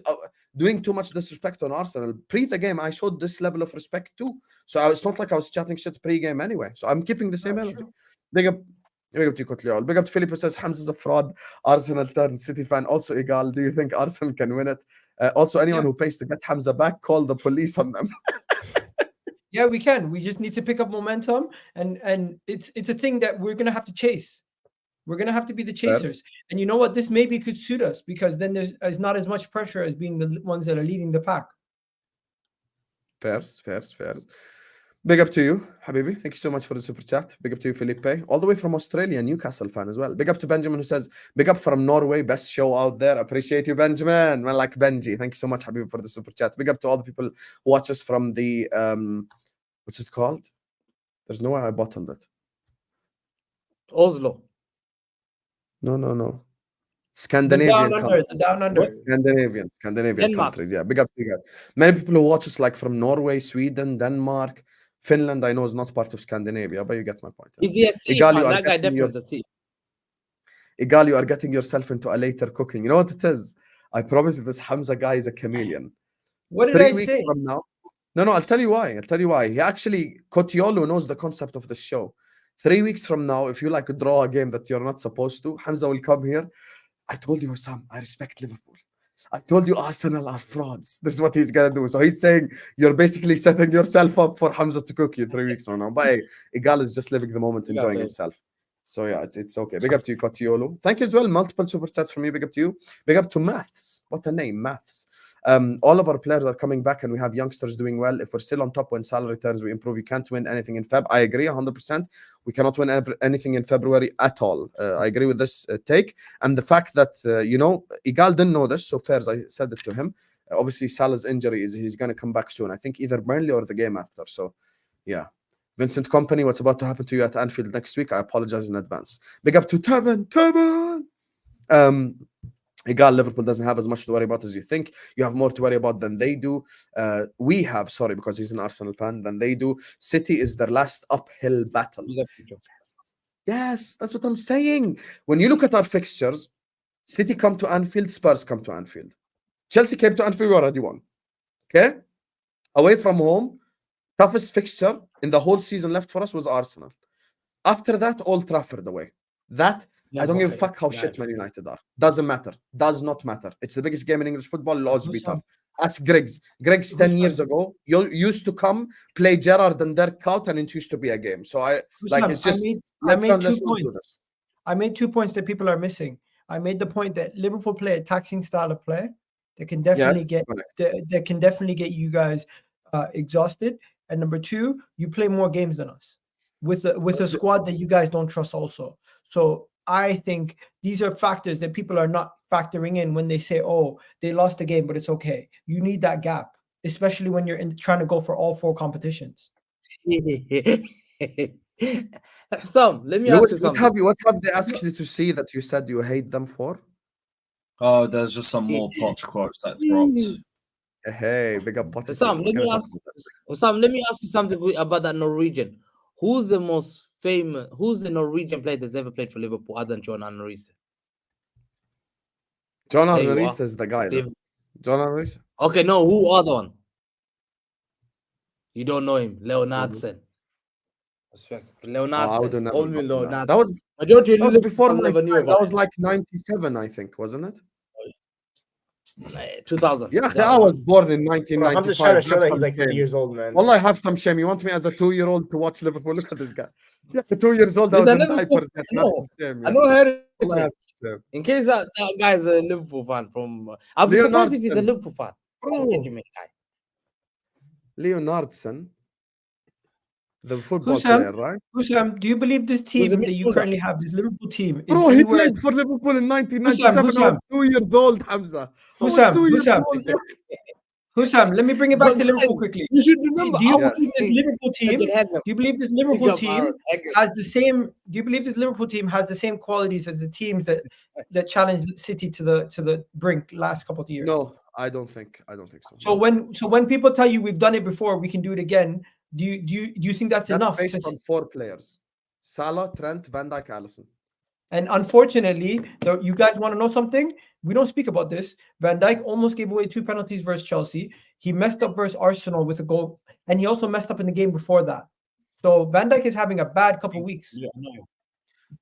doing too much disrespect on Arsenal. Pre the game, I showed this level of respect too. So it's not like I was chatting shit pre-game anyway. So I'm keeping the same energy. Big up to Kotliol. Big up to Philip who says Hamza's a fraud. Arsenal turned City fan. Also Egal. Do you think Arsenal can win it? Also, anyone who pays to get Hamza back, call the police on them.
Yeah, we can. We just need to pick up momentum, and it's a thing that we're gonna have to chase. We're gonna have to be the chasers. And you know what? This maybe could suit us because then there's not as much pressure as being the ones that are leading the pack.
Fairs. Big up to you, Habibi. Thank you so much for the super chat. Big up to you, Felipe. All the way from Australia, Newcastle fan as well. Big up to Benjamin who says, big up from Norway, best show out there. Appreciate you, Benjamin. Man, like Benji. Thank you so much, Habibi, for the super chat. Big up to all the people who watch us from the, what's it called? There's no way I bottled it.
Oslo.
No. Scandinavian countries.
The down under.
Scandinavian
Denmark.
countries. Yeah, big up to you guys. Many people who watch us like from Norway, Sweden, Denmark, Finland, I know is not part of Scandinavia, but you get my point.
Is he a C? That guy definitely is a C.
Egal, you are getting yourself into a later cooking. You know what it is? I promise you this Hamza guy is a chameleon.
What did
3
I
weeks
say?
from now. No, I'll tell you why. He actually, Cotiolo knows the concept of this show. 3 weeks from now, if you like draw a game that you're not supposed to, Hamza will come here. I told you, Sam, I respect Liverpool. I told you Arsenal are frauds. This is what he's going to do. So he's saying you're basically setting yourself up for Hamza to cook you 3 weeks from now. But hey, Egal is just living the moment, enjoying himself. So yeah, it's okay. Big up to you, Cotiolo. Thank you as well. Multiple super chats from you. Big up to you. Big up to Maths. What a name, Maths. All of our players are coming back and we have youngsters doing well. If we're still on top when salary returns, we improve. You can't win anything in Feb. I agree 100%. We cannot win anything in February at all. I agree with this take. And the fact that, Egal didn't know this, so fairs, I said it to him. Obviously, Salah's injury he's going to come back soon. I think either Burnley or the game after. So, yeah. Vincent Company, what's about to happen to you at Anfield next week? I apologize in advance. Big up to Tevin. Egal, Liverpool doesn't have as much to worry about as you think. You have more to worry about than they do. We have, sorry, because he's an Arsenal fan, than they do. City is their last uphill battle. Yes, that's what I'm saying. When you look at our fixtures, City come to Anfield, Spurs come to Anfield. Chelsea came to Anfield, we already won. Okay? Away from home, toughest fixture in the whole season left for us was Arsenal. After that, Old Trafford away. That, I don't give a fuck how shit Man United are. Doesn't matter. Does not matter. It's the biggest game in English football. It'll always be tough. Ask Grigs. Grigs 10 years ago, you used to come, play Gerrard and Dirk out, and it used to be a game. So it's just...
I made 2 points that people are missing. I made the point that Liverpool play a taxing style of play that can definitely get you guys exhausted. And number two, you play more games than us with a squad that you guys don't trust also. So I think these are factors that people are not factoring in when they say, oh, they lost the game, but it's okay. You need that gap, especially when you're trying to go for all 4 competitions.
Sam, let me ask you something.
What have they asked you to see that you said you hate them for?
Oh, there's just some more Poch quotes that dropped.
Hey, big up Poch.
Sam, let me ask you something about that Norwegian. Who's the Norwegian player that's ever played for Liverpool other than John Arne Riise?
John Arne Riise is the guy. John Arne Riise.
Okay, no, who other one? You don't know him, Leonardsen. Leonardsen. Only Leonardsen.
That was before my time. That was like 97, I think, wasn't it?
2000.
Yeah, I was born in 1995.
I'm just trying to show that he's like 50 years old, man.
Well, I have some shame. You want me as a 2-year-old to watch Liverpool? Look at this guy. Yeah, 2 years old. I was in diapers.
I know Harry. In case that guy is a Liverpool fan I'll be surprised if he's a Liverpool fan.
Leonardsen. The football player, right?
Husam, do you believe this team that you currently have, this Liverpool team?
Bro, he played for Liverpool in 1997. I was 2 years old, Hamza.
Husam, let me bring it back to Liverpool quickly.
You should remember.
Do you believe this Liverpool team? Do you believe this Liverpool team has the same? Do you believe this Liverpool team has the same qualities as the teams that challenged City to the brink last couple of years?
No, I don't think so.
So when people tell you we've done it before, we can do it again. Do you think that's enough?
Based on 4 players: Salah, Trent, Van Dijk, Alisson.
And unfortunately, you guys want to know something? We don't speak about this. Van Dijk almost gave away 2 penalties versus Chelsea. He messed up versus Arsenal with a goal, and he also messed up in the game before that. So Van Dijk is having a bad couple of weeks.
Yeah, no.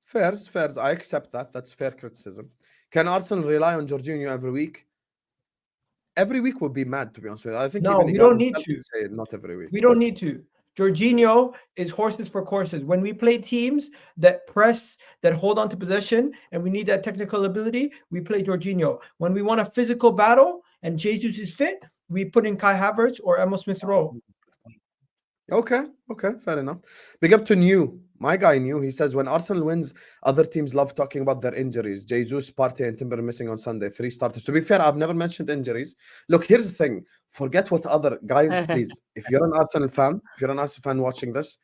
Fairs. I accept that. That's fair criticism. Can Arsenal rely on Jorginho every week? Every week would be mad, to be honest with you. I think
we don't need to
say it, not every week.
We don't need to. Jorginho is horses for courses. When we play teams that press, that hold on to possession, and we need that technical ability, we play Jorginho. When we want a physical battle and Jesus is fit, we put in Kai Havertz or Emil Smith-Rowe.
Okay, fair enough. Big up to New. My guy New. He says, when Arsenal wins, other teams love talking about their injuries. Jesus, Partey, and Timber missing on Sunday. 3 starters. To be fair, I've never mentioned injuries. Look, here's the thing. Forget what other guys, please. If you're an Arsenal fan watching this,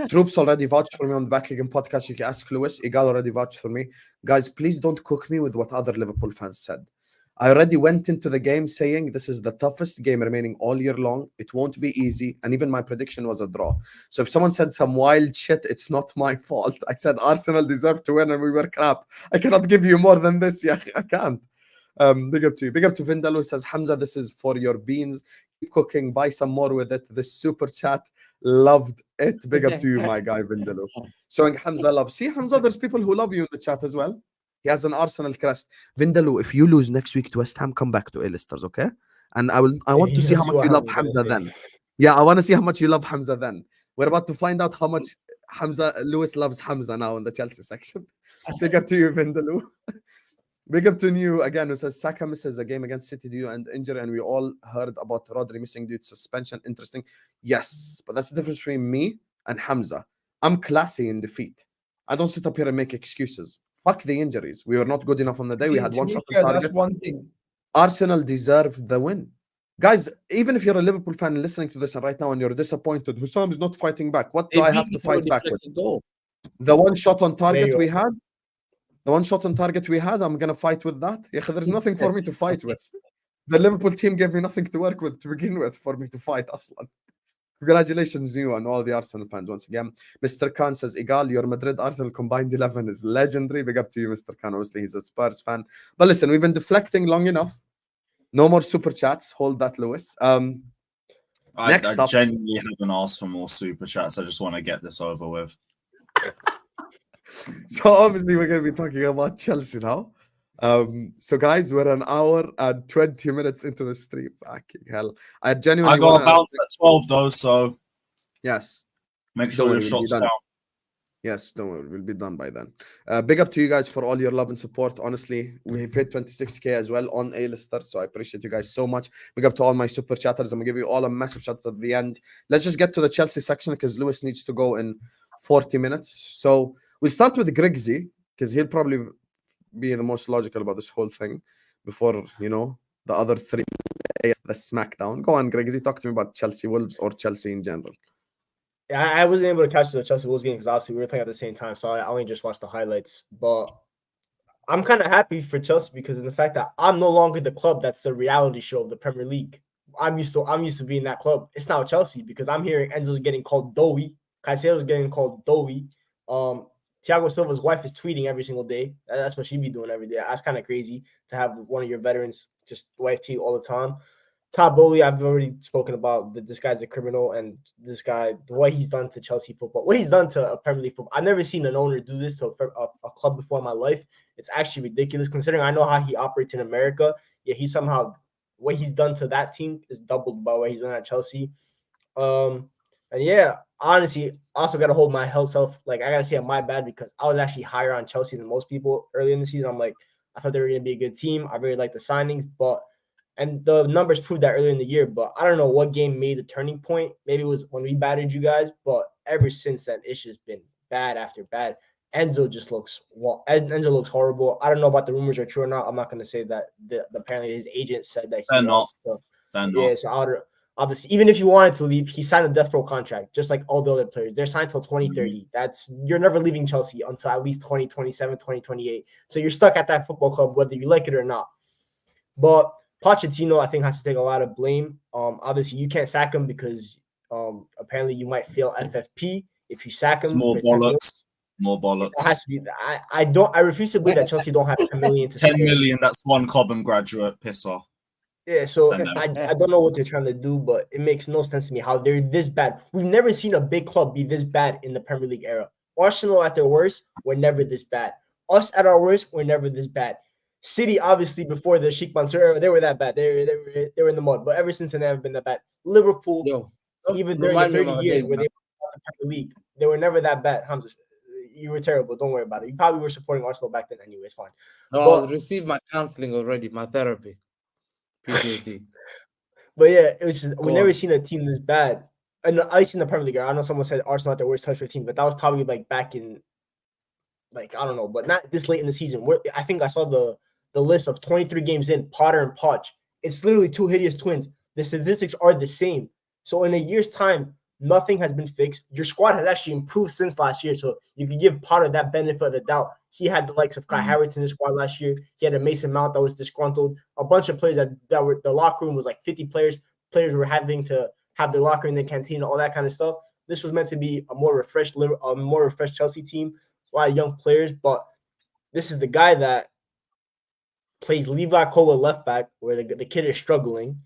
Troops already vouched for me on the Back Again podcast. You can ask Lewis. Egal already vouched for me. Guys, please don't cook me with what other Liverpool fans said. I already went into the game saying this is the toughest game remaining all year long. It won't be easy. And even my prediction was a draw. So if someone said some wild shit, it's not my fault. I said Arsenal deserved to win and we were crap. I cannot give you more than this. Yeah, I can't. Big up to you. Big up to Vindaloo. Says, Hamza, this is for your beans. Keep cooking. Buy some more with it. This super chat. Loved it. Big up to you, my guy, Vindaloo. Showing Hamza love. See, Hamza, there's people who love you in the chat as well. He has an Arsenal crest. Vindaloo, if you lose next week to West Ham, come back to A-listers, okay? And I want to see how much you love Hamza then. Yeah, I want to see how much you love Hamza then. We're about to find out how much Lewis loves Hamza now in the Chelsea section. Big up to you, Vindaloo. Big up to you again, who says Saka misses a game against City due to injury, and we all heard about Rodri missing due to suspension. Interesting. Yes, but that's the difference between me and Hamza. I'm classy in defeat. I don't sit up here and make excuses. Fuck the injuries. We were not good enough on the day. We had one shot on target.
That's one thing.
Arsenal deserved the win. Guys, even if you're a Liverpool fan listening to this right now and you're disappointed, Hussam is not fighting back. What do I have to fight back with? The one shot on target we had? The one shot on target we had, I'm gonna fight with that. Yeah, there's nothing for me to fight with. The Liverpool team gave me nothing to work with to begin with for me to fight Aslan. Congratulations, you and all the Arsenal fans once again. Mr. Khan says, Egal, your Madrid Arsenal combined 11 is legendary. Big up to you, Mr. Khan. Obviously, he's a Spurs fan. But listen, we've been deflecting long enough. No more super chats. Hold that, Lewis.
I genuinely haven't asked for more super chats. I just want to get this over with.
So obviously we're going to be talking about Chelsea now. So guys, we're an hour and 20 minutes into the stream. Fucking hell. I genuinely
got a bounce at 12 though, so
yes.
Make sure your shots count.
Yes, don't worry, we'll be done by then. Big up to you guys for all your love and support. Honestly, we've hit 26k as well on A-lister, so I appreciate you guys so much. Big up to all my super chatters. I'm gonna give you all a massive shout out at the end. Let's just get to the Chelsea section because Lewis needs to go in 40 minutes. So we'll start with Grigsy because he'll probably be the most logical about this whole thing before, you know, the other three, the SmackDown. Go on, Grigsy, talk to me about Chelsea Wolves or Chelsea in general.
I wasn't able to catch the Chelsea Wolves game because obviously we were playing at the same time, so I only just watched the highlights. But I'm kind of happy for Chelsea because of the fact that I'm no longer the club that's the reality show of the Premier League. I'm used to being that club. It's now Chelsea because I'm hearing Enzo's getting called doughy, Caicedo's getting called doughy. Thiago Silva's wife is tweeting every single day. That's what she be doing every day. That's kind of crazy to have one of your veterans just wife tweet all the time. Todd Bowley, I've already spoken about that this guy's a criminal, and this guy, what he's done to Chelsea football, what he's done to a Premier League football. I've never seen an owner do this to a club before in my life. It's actually ridiculous considering I know how he operates in America. Yeah, he somehow, what he's done to that team is doubled by what he's done at Chelsea. And yeah, honestly, I also got to hold my health self. Like, I got to say my bad because I was actually higher on Chelsea than most people early in the season. I'm like, I thought they were going to be a good team. I really like the signings, and the numbers proved that earlier in the year, but I don't know what game made the turning point. Maybe it was when we battered you guys, but ever since then, it's just been bad after bad. Enzo just looks Enzo looks horrible. I don't know about the rumors are true or not. I'm not going to say that. Apparently, his agent said that
they're not.
Yeah, so obviously, even if you wanted to leave, he signed a death row contract, just like all the other players. They're signed till 2030. You're never leaving Chelsea until at least 2027, 2028. So you're stuck at that football club, whether you like it or not. But Pochettino, I think, has to take a lot of blame. Obviously, you can't sack him because apparently you might fail FFP if you sack him.
It's more bollocks. More bollocks.
It has to be. I refuse to believe that Chelsea don't have 10 million.
10 million. That's one Cobham graduate. Piss off.
Yeah, so I don't know what they're trying to do, but it makes no sense to me how they're this bad. We've never seen a big club be this bad in the Premier League era. Arsenal at their worst were never this bad. Us at our worst were never this bad. City, obviously, before the Sheikh Mansour era, they were that bad. They were in the mud, but ever since then, they haven't been that bad. Liverpool, even during the 30 years where they won the Premier League, they were never that bad. Hamza, you were terrible. Don't worry about it. You probably were supporting Arsenal back then anyway. It's fine.
No, I received my counseling already, my therapy. PhD.
But yeah, it was just, we never seen a team this bad. And at least in the Premier League, I know someone said Arsenal at their worst touch 15, but that was probably like back in, like, I don't know, but not this late in the season. I think I saw the list of 23 games in, Potter and Poch. It's literally two hideous twins. The statistics are the same. So in a year's time, nothing has been fixed. Your squad has actually improved since last year. So you can give Potter that benefit of the doubt. He had the likes of Kai Havertz in his squad last year. He had a Mason Mount that was disgruntled. A bunch of players that were, the locker room was like 50 players. Players were having to have their locker in the canteen, all that kind of stuff. This was meant to be a more refreshed Chelsea team. A lot of young players, but this is the guy that plays Levi Cole at left back, where the kid is struggling.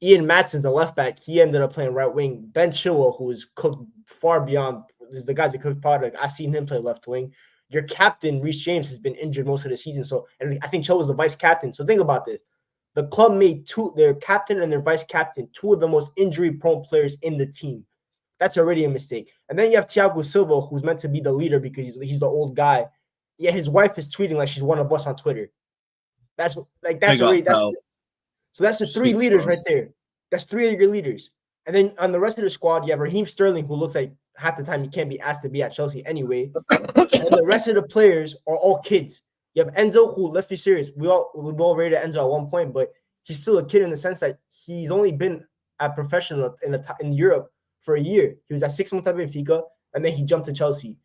Ian Matson's the left back. He ended up playing right wing. Ben Chilwell, who is cooked far beyond the guys that cooked product. I've seen him play left wing. Your captain, Reece James, has been injured most of the season. So, and I think Chilwell's the vice captain. So think about this. The club made their captain and their vice captain, two of the most injury-prone players in the team. That's already a mistake. And then you have Thiago Silva, who's meant to be the leader because he's the old guy. Yeah, his wife is tweeting like she's one of us on Twitter. That's already so that's the three leaders right there. That's three of your leaders. And then on the rest of the squad, you have Raheem Sterling, who looks like half the time he can't be asked to be at Chelsea anyway. And the rest of the players are all kids. You have Enzo, who, let's be serious, we've all rated Enzo at one point, but he's still a kid in the sense that he's only been a professional in Europe for a year. He was at 6 months at Benfica, and then he jumped to Chelsea.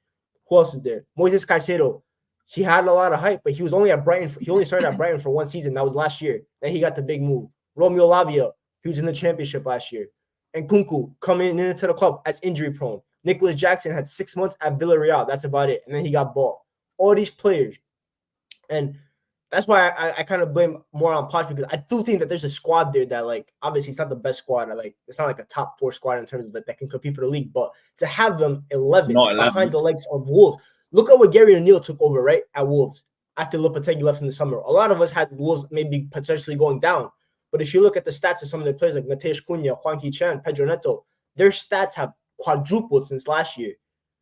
Who else is there? Moises Caicedo. he had a lot of hype, but he was only at Brighton. He only started at Brighton for one season. That was last year. Then he got the big move. Romeo Lavia, he was in the championship last year. And Kunku coming into the club as injury prone. Nicholas Jackson had 6 months at Villarreal. That's about it. And then he got bought. All these players. And that's why I kind of blame more on Poch, because I do think that there's a squad there that, like, obviously it's not the best squad. It's not like a top 4 squad in terms of that can compete for the league. But to have them 11 behind the legs of Wolves. Look at what Gary O'Neill took over, right, at Wolves after Lopetegui left in the summer. A lot of us had Wolves maybe potentially going down. But if you look at the stats of some of the players like Matej Cunha, Juan Chan, Pedro Neto, their stats have quadrupled since last year.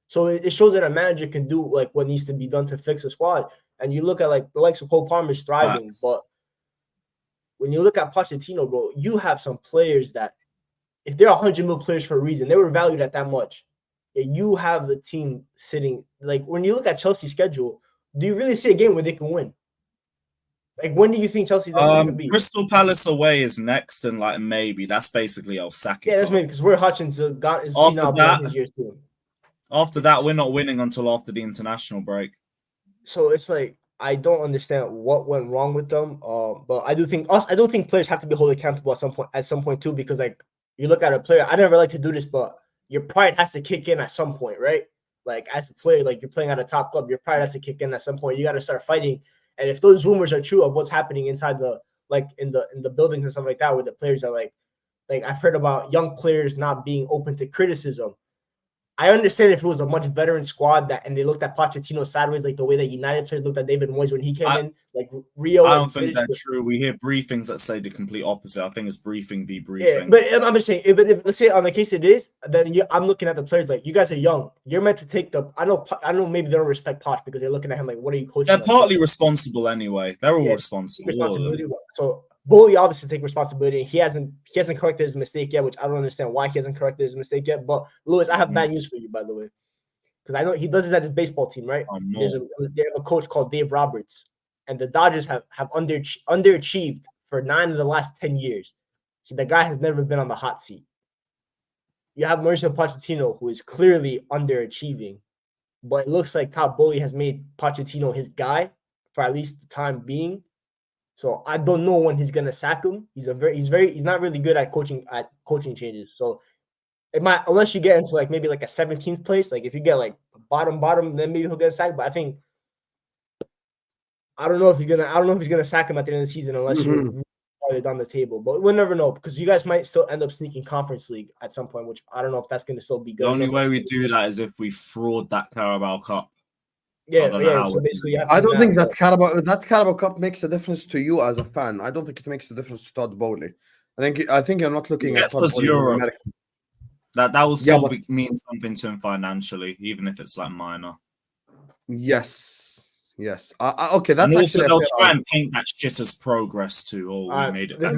So it shows that a manager can do like what needs to be done to fix a squad. And you look at like the likes of Cole Palmer's thriving, but when you look at Pochettino, bro, you have some players that, if they're 100 mil players for a reason, they were valued at that much. You have the team sitting, like when you look at Chelsea's schedule, do you really see a game where they can win? Like, when do you think Chelsea's going to be?
Crystal Palace away is next, and like maybe that's basically El Saki.
Yeah, that's maybe because Roy Hodgson is his year's team.
After that, we're not winning until after the international break.
So it's like, I don't understand what went wrong with them. But I do think players have to be held accountable at some point too, because like you look at a player, I never like to do this, but your pride has to kick in at some point, right? Like as a player, like you're playing at a top club, your pride has to kick in at some point. You got to start fighting. And if those rumors are true of what's happening inside in the buildings and stuff like that, where the players are like I've heard about young players not being open to criticism. I understand if it was a much veteran squad and they looked at Pochettino sideways, like the way that United players looked at David Moyes when he came in, like Rio.
I don't think that's true. We hear briefings that say the complete opposite. I think it's briefing v briefing.
Yeah, but I'm just saying, if let's say on the case it is, then I'm looking at the players like, you guys are young. You're meant to take the. I know. Maybe they don't respect Poch because they're looking at him like, what are you coaching?
They're partly responsible anyway. They're all responsible.
So Bully obviously take responsibility. He hasn't corrected his mistake yet, which I don't understand why he hasn't corrected his mistake yet. But Lewis, I have bad news for you, by the way, because I know he does this at his baseball team, right? They have a coach called Dave Roberts, and the Dodgers have underachieved for 9 of the last 10 years. The guy has never been on the hot seat. You have Mauricio Pochettino, who is clearly underachieving, but it looks like Top Bully has made Pochettino his guy for at least the time being. So I don't know when he's gonna sack him. He's not really good at coaching changes. So it might, unless you get into like maybe like a 17th place, like if you get like bottom, then maybe he'll get sacked. But I don't know if he's gonna sack him at the end of the season unless you're farther down the table. But we'll never know, because you guys might still end up sneaking Conference League at some point, which I don't know if that's gonna still be good.
The only way we do that is if we fraud that Carabao Cup.
Yeah. So basically,
I don't think that Carabao Cup makes a difference to you as a fan. I don't think it makes a difference to Todd Bowley. I think you're not looking at Todd Bowley.
Europe. That will still mean something to him financially, even if it's like minor.
Yes. Okay, that's
and also
actually
they'll try and paint that shit as progress too. We made it.
To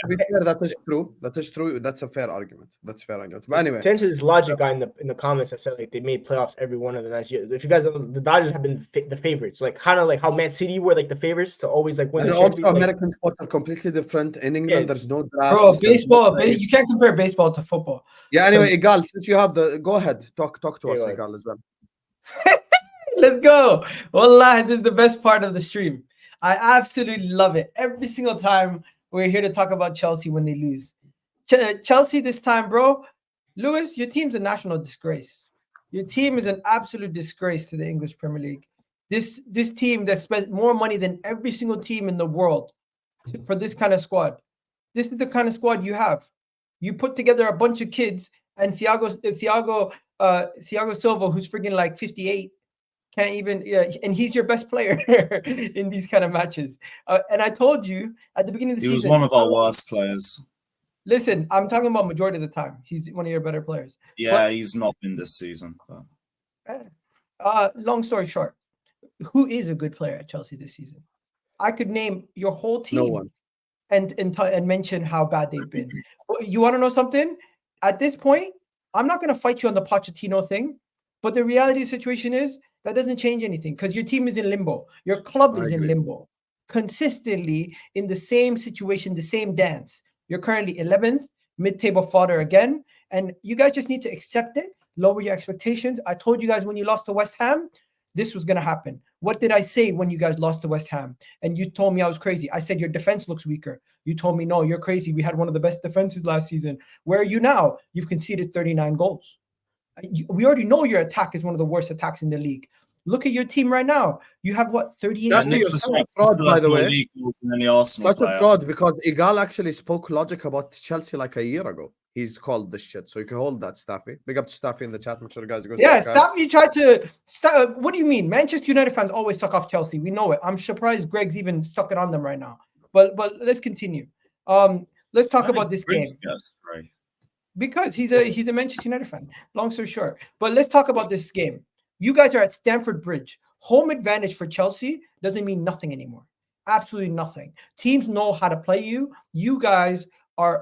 be fair, that is true. That is true. That's a fair argument. But anyway,
attention to this logic guy in the comments that said like they made playoffs every one of the last year. If you guys don't, the Dodgers have been the favorites, like kind of like how Man City were like the favorites to always like win.
And also, American sports are completely different. In England, there's no draft.
Bro, baseball. You can't compare baseball to football.
Yeah. Anyway, Egal, since you have go ahead, talk to us, Egal, as well.
Let's go. Wallah, this is the best part of the stream. I absolutely love it. Every single time we're here to talk about Chelsea when they lose. Chelsea this time, bro. Lewis, your team's a national disgrace. Your team is an absolute disgrace to the English Premier League. This team that spent more money than every single team in the world for this kind of squad. This is the kind of squad you have. You put together a bunch of kids, and Thiago Silva, who's freaking like 58, can't even, and he's your best player in these kind of matches. And I told you at the beginning of the season,
he was one of our worst players.
Listen, I'm talking about majority of the time. He's one of your better players.
Yeah, he's not been this season.
Long story short, who is a good player at Chelsea this season? I could name your whole team.
No one.
And mention how bad they've been. You want to know something? At this point, I'm not going to fight you on the Pochettino thing, but the reality of the situation is that doesn't change anything because your team is in limbo. Your club is in limbo. Consistently in the same situation, the same dance. You're currently 11th, mid-table fodder again, and you guys just need to accept it, lower your expectations. I told you guys when you lost to West Ham, this was going to happen. What did I say when you guys lost to West Ham? And you told me I was crazy. I said your defense looks weaker. You told me, no, you're crazy. We had one of the best defenses last season. Where are you now? You've conceded 39 goals. We already know your attack is one of the worst attacks in the league. Look at your team right now. You have what, 38?
You're such a fraud, by the way. Such
player.
a fraud, because Egal actually spoke logic about Chelsea like a year ago. He's called this shit, so you can hold that, Staffy. Big up to Staffy in the chat. I'm sure the guys are going to
Yeah, Staffy tried to. What do you mean? Manchester United fans always suck off Chelsea. We know it. I'm surprised Grigs even stuck it on them right now. But let's continue. Let's talk about this game. Because he's a Manchester United fan. Long story short. But let's talk about this game. You guys are at Stamford Bridge. Home advantage for Chelsea doesn't mean nothing anymore. Absolutely nothing. Teams know how to play you. You guys are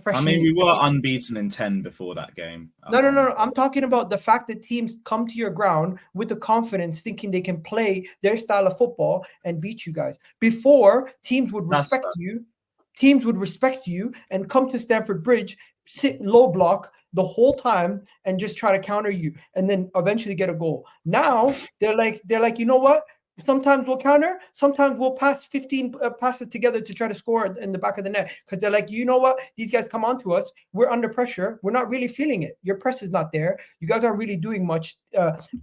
fresh.
I mean, we were unbeaten in 10 before that game.
No. I'm talking about the fact that teams come to your ground with the confidence, thinking they can play their style of football and beat you guys. Before, teams would respect you. Teams would respect you and come to Stamford Bridge, sit low block the whole time and just try to counter you and then eventually get a goal. Now they're like, you know what? Sometimes we'll counter, sometimes we'll pass 15 passes together to try to score in the back of the net, because they're like, you know what? These guys come on to us. We're under pressure. We're not really feeling it. Your press is not there. You guys aren't really doing much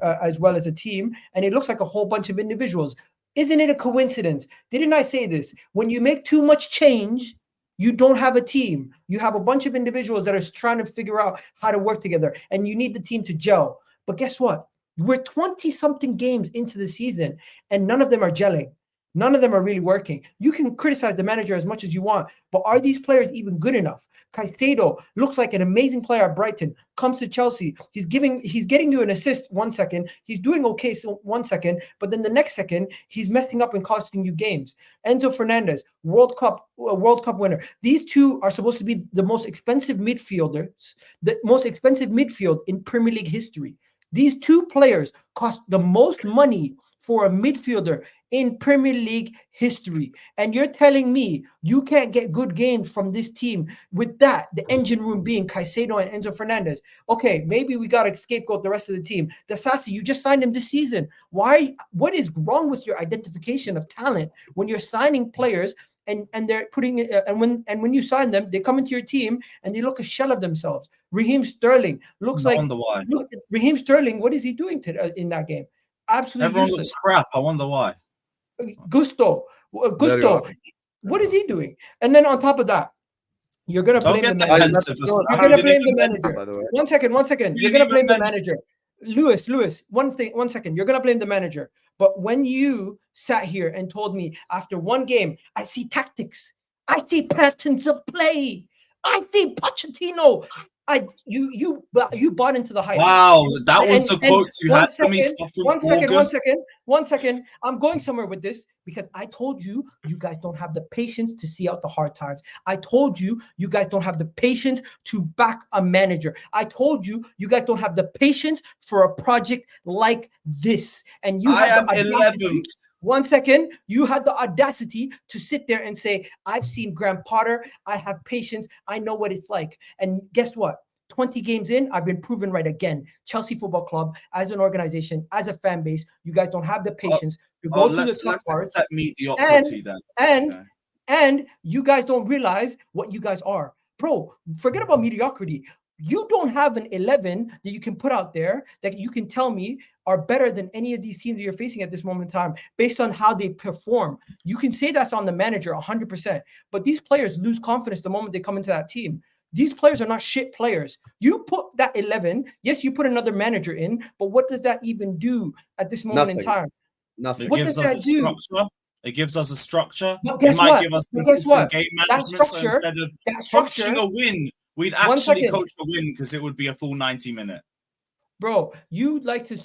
as well as a team. And it looks like a whole bunch of individuals. Isn't it a coincidence? Didn't I say this? When you make too much change, you don't have a team. You have a bunch of individuals that are trying to figure out how to work together, and you need the team to gel. But guess what? We're 20-something games into the season, and none of them are gelling. None of them are really working. You can criticize the manager as much as you want, but are these players even good enough? Caicedo looks like an amazing player at Brighton, comes to Chelsea. He's getting you an assist 1 second. He's doing okay so 1 second, but then the next second, he's messing up and costing you games. Enzo Fernandez, World Cup winner. These two are supposed to be the most expensive midfielders, the most expensive midfield in Premier League history. These two players cost the most money for a midfielder in Premier League history. And you're telling me you can't get good games from this team with that, the engine room being Caicedo and Enzo Fernandez. Okay, maybe we got to scapegoat the rest of the team. Dasasi, you just signed him this season. Why? What is wrong with your identification of talent when you're signing players and they're putting it, and when you sign them, they come into your team and they look a shell of themselves. Raheem Sterling looks like Raheem Sterling. What is he doing in that game? Absolutely.
Everyone looks crap. I wonder why.
Gusto, what is he doing? And then on top of that, you're gonna blame the manager. You're gonna blame the manager. 1 second. You're gonna blame the manager. Lewis, 1 second. You're gonna blame the manager. But when you sat here and told me after one game, I see tactics, I see patterns of play, I see Pochettino. You bought into the hype.
Wow, that was the quotes you had for me.
One second. I'm going somewhere with this because I told you guys don't have the patience to see out the hard times. I told you guys don't have the patience to back a manager. I told you guys don't have the patience for a project like this. And you have the 11th. 1 second, you had the audacity to sit there and say, I've seen Graham Potter. I have patience. I know what it's like. And guess what? 20 games in, I've been proven right again. Chelsea Football Club, as an organization, as a fan base, you guys don't have the patience to go through the tough parts.
Let's mediocrity then.
And you guys don't realize what you guys are. Bro, forget about mediocrity. You don't have an 11 that you can put out there that you can tell me are better than any of these teams that you're facing at this moment in time based on how they perform. You can say that's on the manager 100%, but these players lose confidence the moment they come into that team. These players are not shit players. You put that 11, yes, you put another manager in, but what does that even do at this moment in time?
Nothing.
It gives us a structure. It gives us a structure. It might give us consistent game management. So instead of coaching a win, we'd actually coach a win because it would be a full 90 minute.
Bro, you like to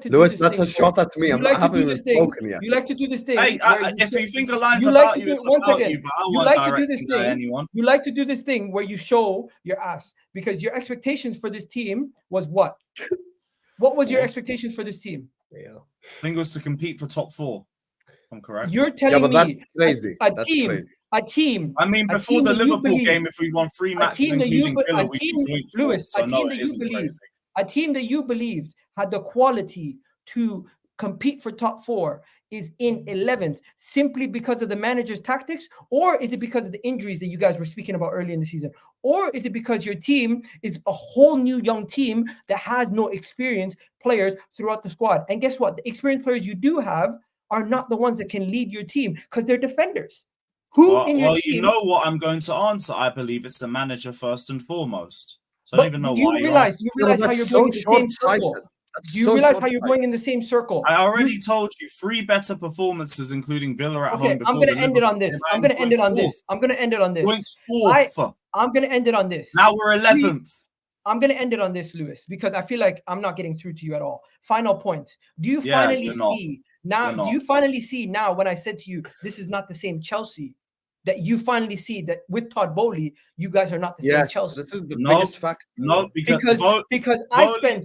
Lewis, that's a shot at me. I haven't even spoken yet.
You like to do this thing.
Hey, if you think a line's about you, it's about you, but I won't direct it to anyone.
You like to do this thing where you show your ass because your expectations for this team was what? What was your expectations for this team?
Yeah.
I think it was to compete for top 4. I'm correct.
You're telling me
that's crazy.
A team.
I mean, before the Liverpool game, if we won 3 matches, including Villa, we could join Lewis. So no, it isn't crazy.
A team that you believed had the quality to compete for top 4 is in 11th simply because of the manager's tactics? Or is it because of the injuries that you guys were speaking about early in the season? Or is it because your team is a whole new young team that has no experienced players throughout the squad? And guess what? The experienced players you do have are not the ones that can lead your team because they're defenders. Who in your
Well,
team?
you know what I'm going to answer. I believe it's the manager first and foremost. So I
But
don't even know
you
why
realize how
That's
you're
so
going in the same
short-sighted.
circle.
That's
Do you
so
realize how you're
short-sighted.
going in the same circle?
I already told you 3 better performances, including Villa at home.
Okay, I'm gonna end it on this. I'm gonna end it on this. I'm gonna end it on this.
Points 4th.
I'm gonna end it on this.
Now we're 11th.
I'm gonna end it on this, Lewis, because I feel like I'm not getting through to you at all. Final point. Do you finally see now? Do you finally see now when I said to you, this is not the same Chelsea? That you finally see that with Todd Bowley, you guys are not the same Chelsea.
This is the biggest fact.
No, because I spent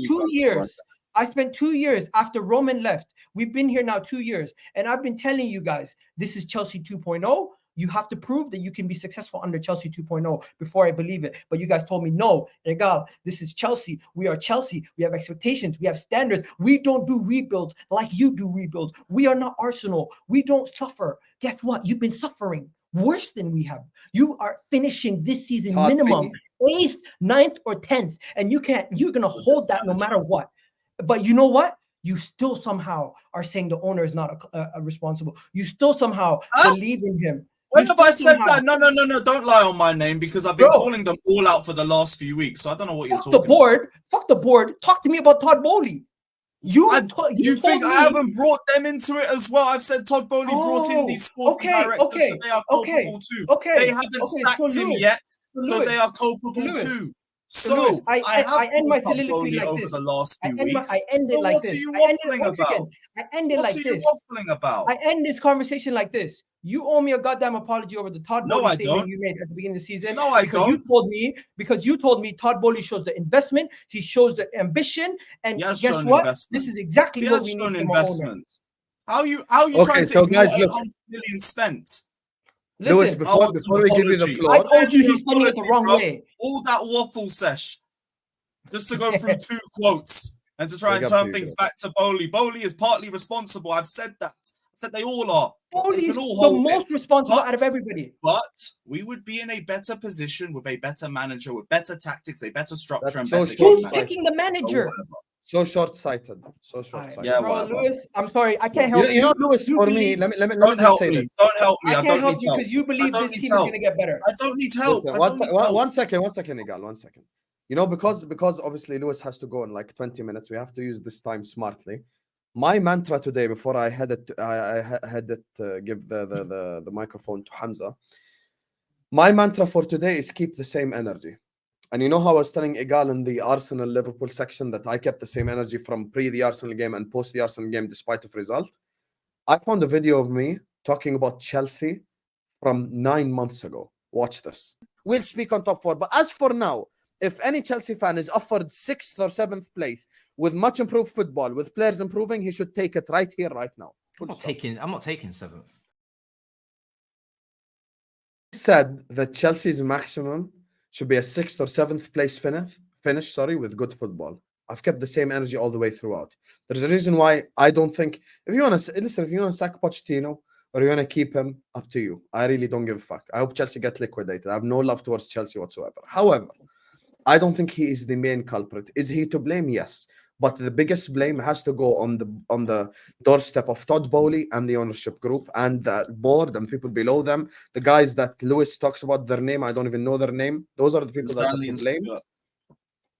2 years. I spent 2 years after Roman left. We've been here now 2 years, and I've been telling you guys this is Chelsea 2.0. You have to prove that you can be successful under Chelsea 2.0 before I believe it. But you guys told me, no, Egal, this is Chelsea. We are Chelsea. We have expectations. We have standards. We don't do rebuilds like you do rebuilds. We are not Arsenal. We don't suffer. Guess what? You've been suffering worse than we have. You are finishing this season minimum 8th, 9th, or 10th. And you're going to hold that no matter what. But you know what? You still somehow are saying the owner is not responsible. You still somehow believe in him.
When have I said that? No, don't lie on my name because I've been calling them all out for the last few weeks. So I don't know what you're talking about.
Fuck the board. Talk to me about Todd Bowley. You
think I haven't brought them into it as well? I've said Todd Bowley brought in these sporting directors, so they are culpable too. They haven't sacked him yet, so they are culpable too. So I end my soliloquy like this. Over the last few weeks.
I end it like this.
What are you waffling about?
I end it like this.
What are you waffling about?
I end this conversation like this. You owe me a goddamn apology over the Todd Bowley statement you made at the beginning of the season.
No, I don't.
You told me Todd Bowley shows the investment, he shows the ambition, and guess what? This is exactly what we need from our owner.
How you trying to
guys, look,
100 million spent?
Listen,
Lewis, before we give you the floor,
I told you he's spending it the wrong way.
All that waffle sesh, just to go through 2 quotes and to try and turn things back to Bowley. Bowley is partly responsible. I've said that. I said they all are.
Bowley is the most responsible out of everybody.
But we would be in a better position with a better manager, with better tactics, a better structure, and
better game. Who's picking the manager?
So short-sighted.
Yeah,
bro, Lewis, I'm sorry, I can't help you.
You know, Lewis, for me, let me just say this.
Don't help me.
I can't help you because you believe this team is going to get better.
I don't need help.
One second, Egal, 1 second. You know, because obviously Lewis has to go in like 20 minutes, we have to use this time smartly. My mantra today, before I had it give the microphone to Hamza. My mantra for today is keep the same energy. And you know how I was telling Egal in the Arsenal-Liverpool section that I kept the same energy from pre the Arsenal game and post the Arsenal game despite of result? I found a video of me talking about Chelsea from 9 months ago. Watch this. We'll speak on top 4. But as for now, if any Chelsea fan is offered 6th or 7th place with much improved football, with players improving, he should take it right here, right now.
I'm not taking 7th.
He said that Chelsea's maximum should be a 6th or 7th place finish, with good football. I've kept the same energy all the way throughout. There's a reason why I don't think, if you want to sack Pochettino or you want to keep him, up to you. I really don't give a fuck. I hope Chelsea get liquidated. I have no love towards Chelsea whatsoever. However, I don't think he is the main culprit. Is he to blame? Yes. But the biggest blame has to go on the doorstep of Todd Bowley and the ownership group and the board and people below them. The guys that Lewis talks about their name, I don't even know their name. Those are the people that are to blame.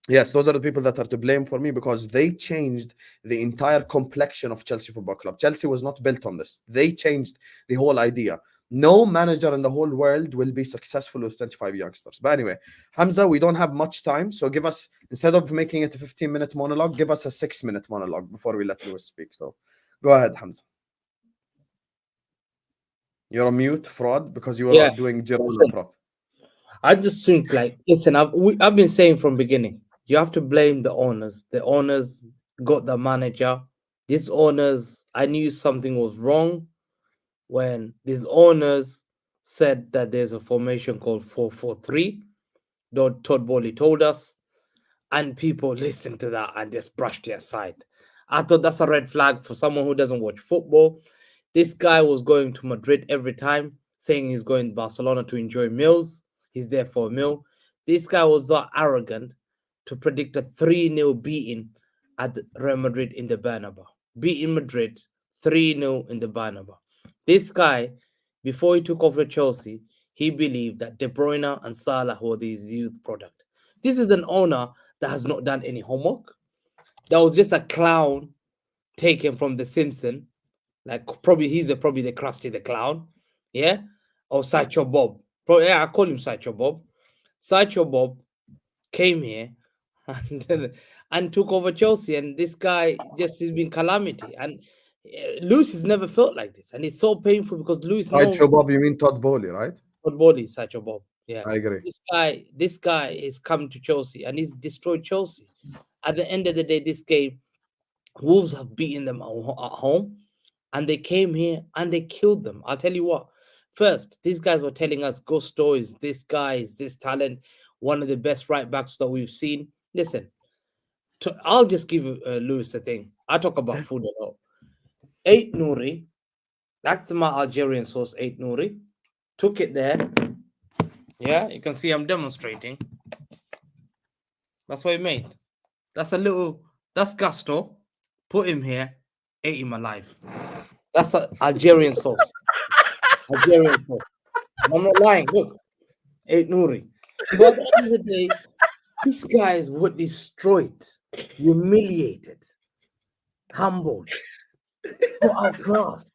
Yes, those are the people that are to blame for me because they changed the entire complexion of Chelsea Football Club. Chelsea was not built on this. They changed the whole idea. No manager in the whole world will be successful with 25 youngsters. But anyway, Hamza, we don't have much time. So give us, instead of making it a 15-minute monologue, give us a 6-minute monologue before we let Lewis speak. So go ahead, Hamza. You're on mute, fraud, because you were doing Girona prop.
I just think, listen, I've been saying from beginning, you have to blame the owners. The owners got the manager. These owners, I knew something was wrong when these owners said that there's a formation called 4-4-3. Todd Bowley told us, and people listened to that and just brushed it aside. I thought that's a red flag for someone who doesn't watch football. This guy was going to Madrid every time, saying he's going to Barcelona to enjoy meals. He's there for a meal. This guy was so arrogant to predict a 3-0 beating at Real Madrid in the Bernabeu. Beating Madrid 3-0 in the Bernabeu. This guy, before he took over Chelsea, he believed that De Bruyne and Salah were his youth product. This is an owner that has not done any homework. That was just a clown taken from The Simpsons. Like probably probably the Krusty the Clown, yeah, or Sideshow Bob. Probably, yeah, I call him Sideshow Bob. Sideshow Bob came here and took over Chelsea, and this guy just has been calamity. And Lewis has never felt like this, and it's so painful because Lewis knows.
Sideshow Bob, you mean Todd Bowley, right?
Todd Bowley, Sideshow Bob. Yeah,
I agree.
This guy is come to Chelsea and he's destroyed Chelsea. At the end of the day, this game, Wolves have beaten them at home. And they came here and they killed them. I'll tell you what. First, these guys were telling us ghost stories. This guy is this talent, one of the best right backs that we've seen. Listen, I'll just give Lewis a thing. I talk about food a lot. 8 Nouri, that's my Algerian sauce, 8 Nouri. Took it there. Yeah, you can see I'm demonstrating. That's what he made. That's Gusto. Put him here. Ate him alive. That's an Algerian sauce. Algerian sauce. I'm not lying. Look, 8 Nouri. So at the end of the day, these guys were destroyed, humiliated, humbled, outclassed.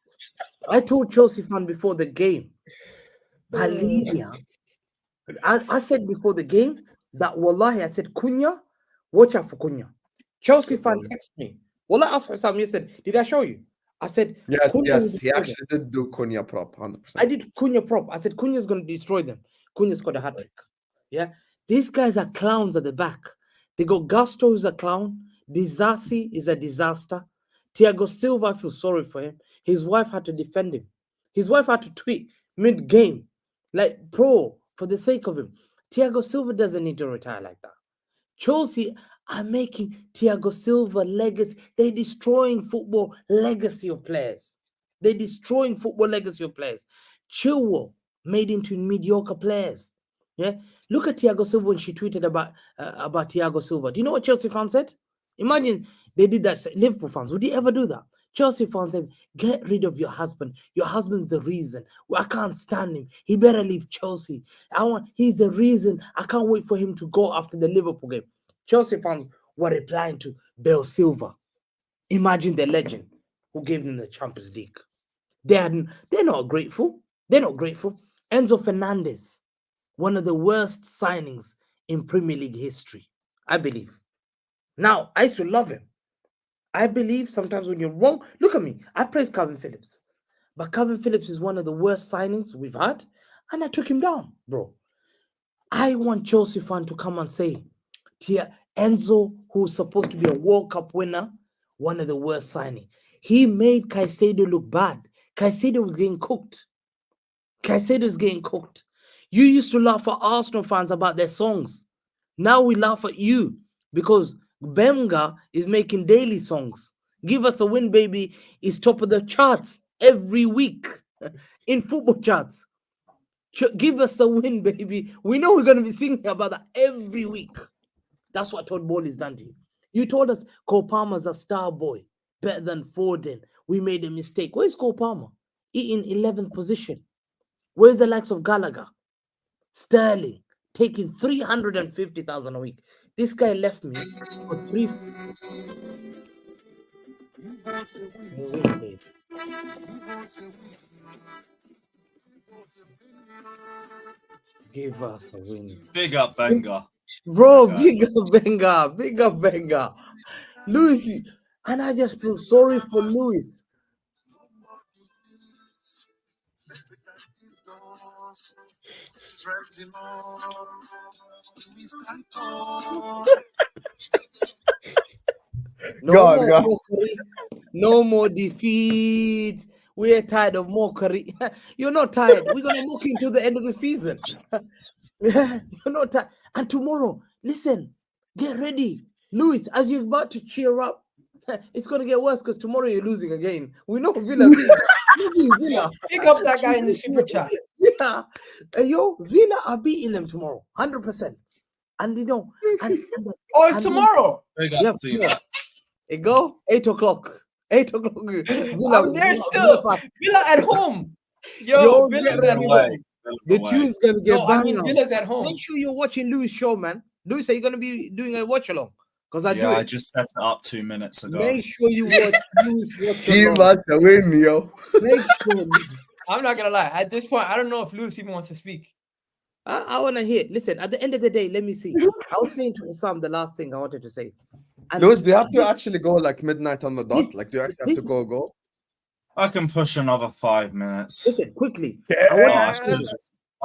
I told Chelsea fan before the game, Palidia. I said before the game that wallahi, I said Cunha, watch out for Cunha. Chelsea fan text me. Well, I asked Sam, you said, did I show you? I said,
yes. He actually did do Cunha prop, 100%.
I did Cunha prop. I said, Cunha's going to destroy them. Cunha's got a hat trick. Yeah. These guys are clowns at the back. They got Gusto, who's a clown. Disasi is a disaster. Thiago Silva, I feel sorry for him. His wife had to defend him. His wife had to tweet mid-game, like, bro, for the sake of him. Thiago Silva doesn't need to retire like that. Chelsea are making Thiago Silva legacy. They're destroying football legacy of players. They're destroying football legacy of players. Chilwell made into mediocre players. Yeah, look at Thiago Silva when she tweeted about Thiago Silva. Do you know what Chelsea fans said? Imagine they did that. Liverpool fans, would you ever do that? Chelsea fans said, get rid of your husband. Your husband's the reason. Well, I can't stand him. He better leave Chelsea. He's the reason. I can't wait for him to go after the Liverpool game. Chelsea fans were replying to Bale Silva. Imagine the legend who gave them the Champions League. They're not grateful. They're not grateful. Enzo Fernandez, one of the worst signings in Premier League history, I believe. Now, I used to love him. I believe sometimes when you're wrong, look at me. I praise Calvin Phillips. But Calvin Phillips is one of the worst signings we've had. And I took him down, bro. I want Chelsea fan to come and say, Enzo, who's supposed to be a World Cup winner, one of the worst signing. He made Caicedo look bad. Caicedo was getting cooked. Caicedo's getting cooked. You used to laugh at Arsenal fans about their songs. Now we laugh at you because Benga is making daily songs. Give Us a Win, baby, is top of the charts every week in football charts. Give Us a Win, baby. We know we're going to be singing about that every week. That's what Todd Bowley's done to you. You told us Cole Palmer's a star boy, better than Foden. We made a mistake. Where's Cole Palmer? He in 11th position. Where's the likes of Gallagher? Sterling, taking 350,000 a week. This guy left me for 3. Give Us a Win.
Big up, Benga.
Bro, big up Benga. Lewis, and I just feel sorry for Lewis. No more defeat. We're tired of mockery. You're not tired. We're gonna mock you until the end of the season. You're not tired. And tomorrow, listen, get ready. Lewis, as you're about to cheer up it's gonna get worse because tomorrow you're losing again. We know Villa beat Villa.
Pick up that guy in the super chat.
Yeah, Villa are beating them tomorrow, 100%. And you know,
Oh, it's tomorrow.
Big
yeah,
up, Cena.
tomorrow. It go 8 o'clock. 8 o'clock. Villa,
I'm there
Villa,
still.
Villa,
Villa at home.
Yo,
Yo,
get
Villa's
ready,
at
Away.
home.
the
Away.
tune's gonna get
No, I mean
banging.
Villa's at home.
Make sure you're watching Louis' show, man. Louis, are you gonna be doing a watch along? Because I do
Yeah, I
it.
just set it up 2 minutes ago.
Make sure you watch Louis' watch
Give
along.
us a win, yo.
Make sure.
I'm not gonna lie. At this point, I don't know if Lewis even wants to speak.
I want to hear. Listen, at the end of the day, let me see. I was saying to Sam the last thing I wanted to say. And
Lewis, do you have to
this-
actually go like midnight on the dot?
this-
Like, do you actually have
this-
to go?
I can push another 5 minutes.
Listen, quickly.
Yeah.
Oh, I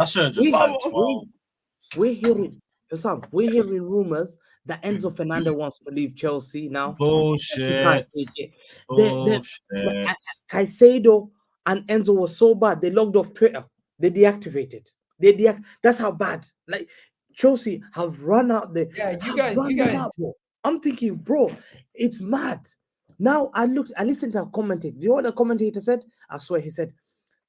should have just
We-
said
we-
12.
We're hearing, Sam, we're hearing rumors that Enzo Fernandez wants to leave Chelsea now. He
Bullshit.
can't take it. But
Bullshit.
Caicedo and Enzo were so bad, they logged off Twitter. They deactivated. That's how bad. Like Chelsea have run out the.
Yeah, you
have
guys-
run
you
them
guys-
out, bro. I'm thinking, bro, it's mad. Now I listened to a commentator. Do you know what the commentator said? I swear he said,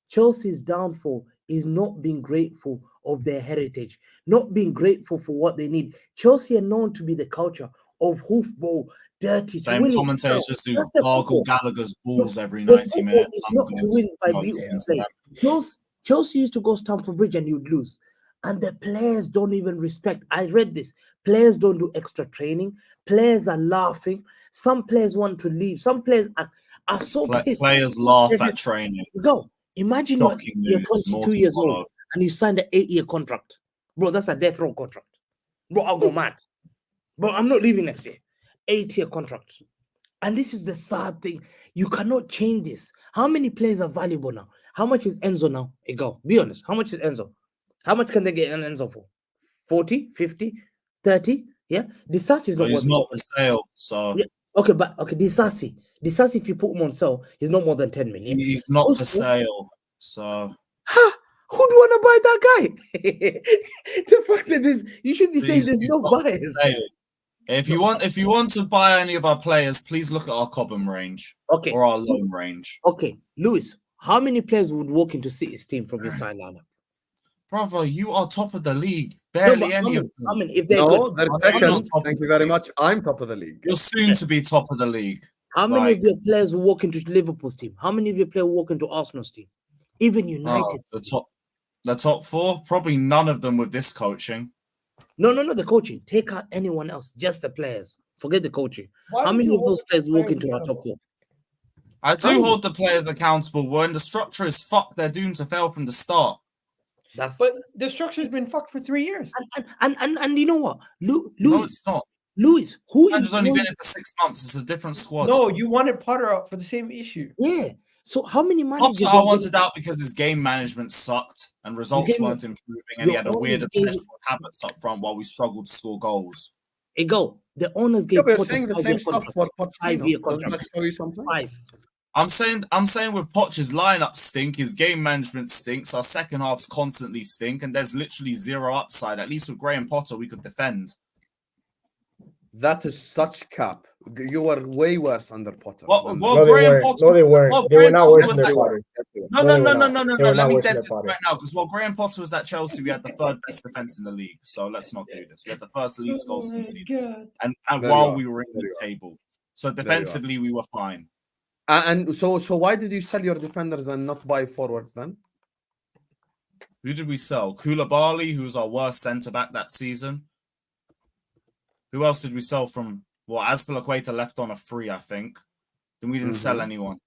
Chelsea's downfall is not being grateful of their heritage, not being grateful for what they need. Chelsea are known to be the culture of hoofball, dirty.
Same
to win
commentators
itself.
who
That's the
gargle
football.
Gallagher's balls every
The
90
football
minutes.
is
I'm
not to
going
win by
not
beautiful
listen to
play.
them.
Chelsea used to go Stamford Bridge and you'd lose. And the players don't even respect. I read this. Players don't do extra training. Players are laughing. Some players want to leave. Some players are so pissed.
Players laugh
There's
at
this-
training.
Go. Imagine
Shocking
you're
news. More
22
to
years
follow.
old and you signed an 8-year contract. Bro, that's a death row contract. Bro, I'll go mad. Bro, I'm not leaving next year. 8-year contract. And this is the sad thing. You cannot change this. How many players are valuable now? How much is Enzo now? Egal. Be honest. How much is Enzo? How much can they get an Enzo for? 40, 50, 30? Yeah. Disasi is not
He's
worth
not
more.
for sale, so
Yeah. Okay, but Disasi, if you put him on sale, he's not more than 10 million.
he's not for
Also-
sale. So
Ha! Who'd want to buy that guy? The fact that you should be saying
he's
there's no
not for
buyers.
sale. If you want to buy any of our players, please look at our Cobham range
Okay.
or our loan range.
Okay, Lewis, how many players would walk into City's team from your starting lineup?
Brother, you are top of the league.
No,
Barely
but
any
how
of them.
many? If they're
No,
good,
they're
I'm
second.
not top
Thank
of
you
the
very
league.
much. I'm top of the league.
You're soon to be top of the league.
how many
like-
of your players will walk into Liverpool's team? How many of your players will walk into Arsenal's team? Even United.
The top four, probably none of them with this coaching.
No, the coaching. Take out anyone else, just the players. Forget the coaching.
Why
How
would
many
you
of those
hold
players walk
players
into our top
accountable?
four?
I do
How?
hold the players accountable when the structure is fucked, they're doomed to fail from the start.
That's
But the structure's been fucked for 3 years.
and you know what,
No,
Lewis,
it's not.
Lewis, who
Man's only been
employed?
in for 6 months. It's a different squad.
No, you wanted Potter out for the same issue.
Yeah. So how many managers?
Potter I
are
wanted
gonna-
out because his game management sucked and results
game-
weren't improving, and he
your
had a weird
owners gave-
obsession with habits up front while we struggled to score goals.
Egal. The owners gave
Yeah, but you're
Potter
saying the
5-year
same stuff
contract.
for
5-year
Pochettino. Doesn't that
contract.
show you something?
5.
I'm saying with Poch's lineup stink, his game management stinks, our second halves constantly stink, and there's literally zero upside. At least with Graham Potter, we could defend.
That is such cap. You were way worse under Potter.
Well,
than-
well,
No, they
Graham
weren't.
Potter.
No, they weren't.
well,
They were
Graham
not
Potter
worse
was
than
at-
Potter.
No,
No,
no,
they
no,
were
no,
not.
no, no,
They
no.
were
Let
not
me
worse
dead
than
this
Potter.
right now, because while Graham Potter was at Chelsea, we had the third best defense in the league. So let's not do this. We had the first least goals
Oh my
conceded,
God.
and
There
while
you
we
are.
were in
There
the
you are.
table, so
you are.
defensively we were fine.
And so why did you sell your defenders and not buy forwards then?
Who did we sell? Koulibaly, who was our worst centre back that season. Who else did we sell from? Well, Azpilicueta left on a free, I think. Then we didn't sell anyone.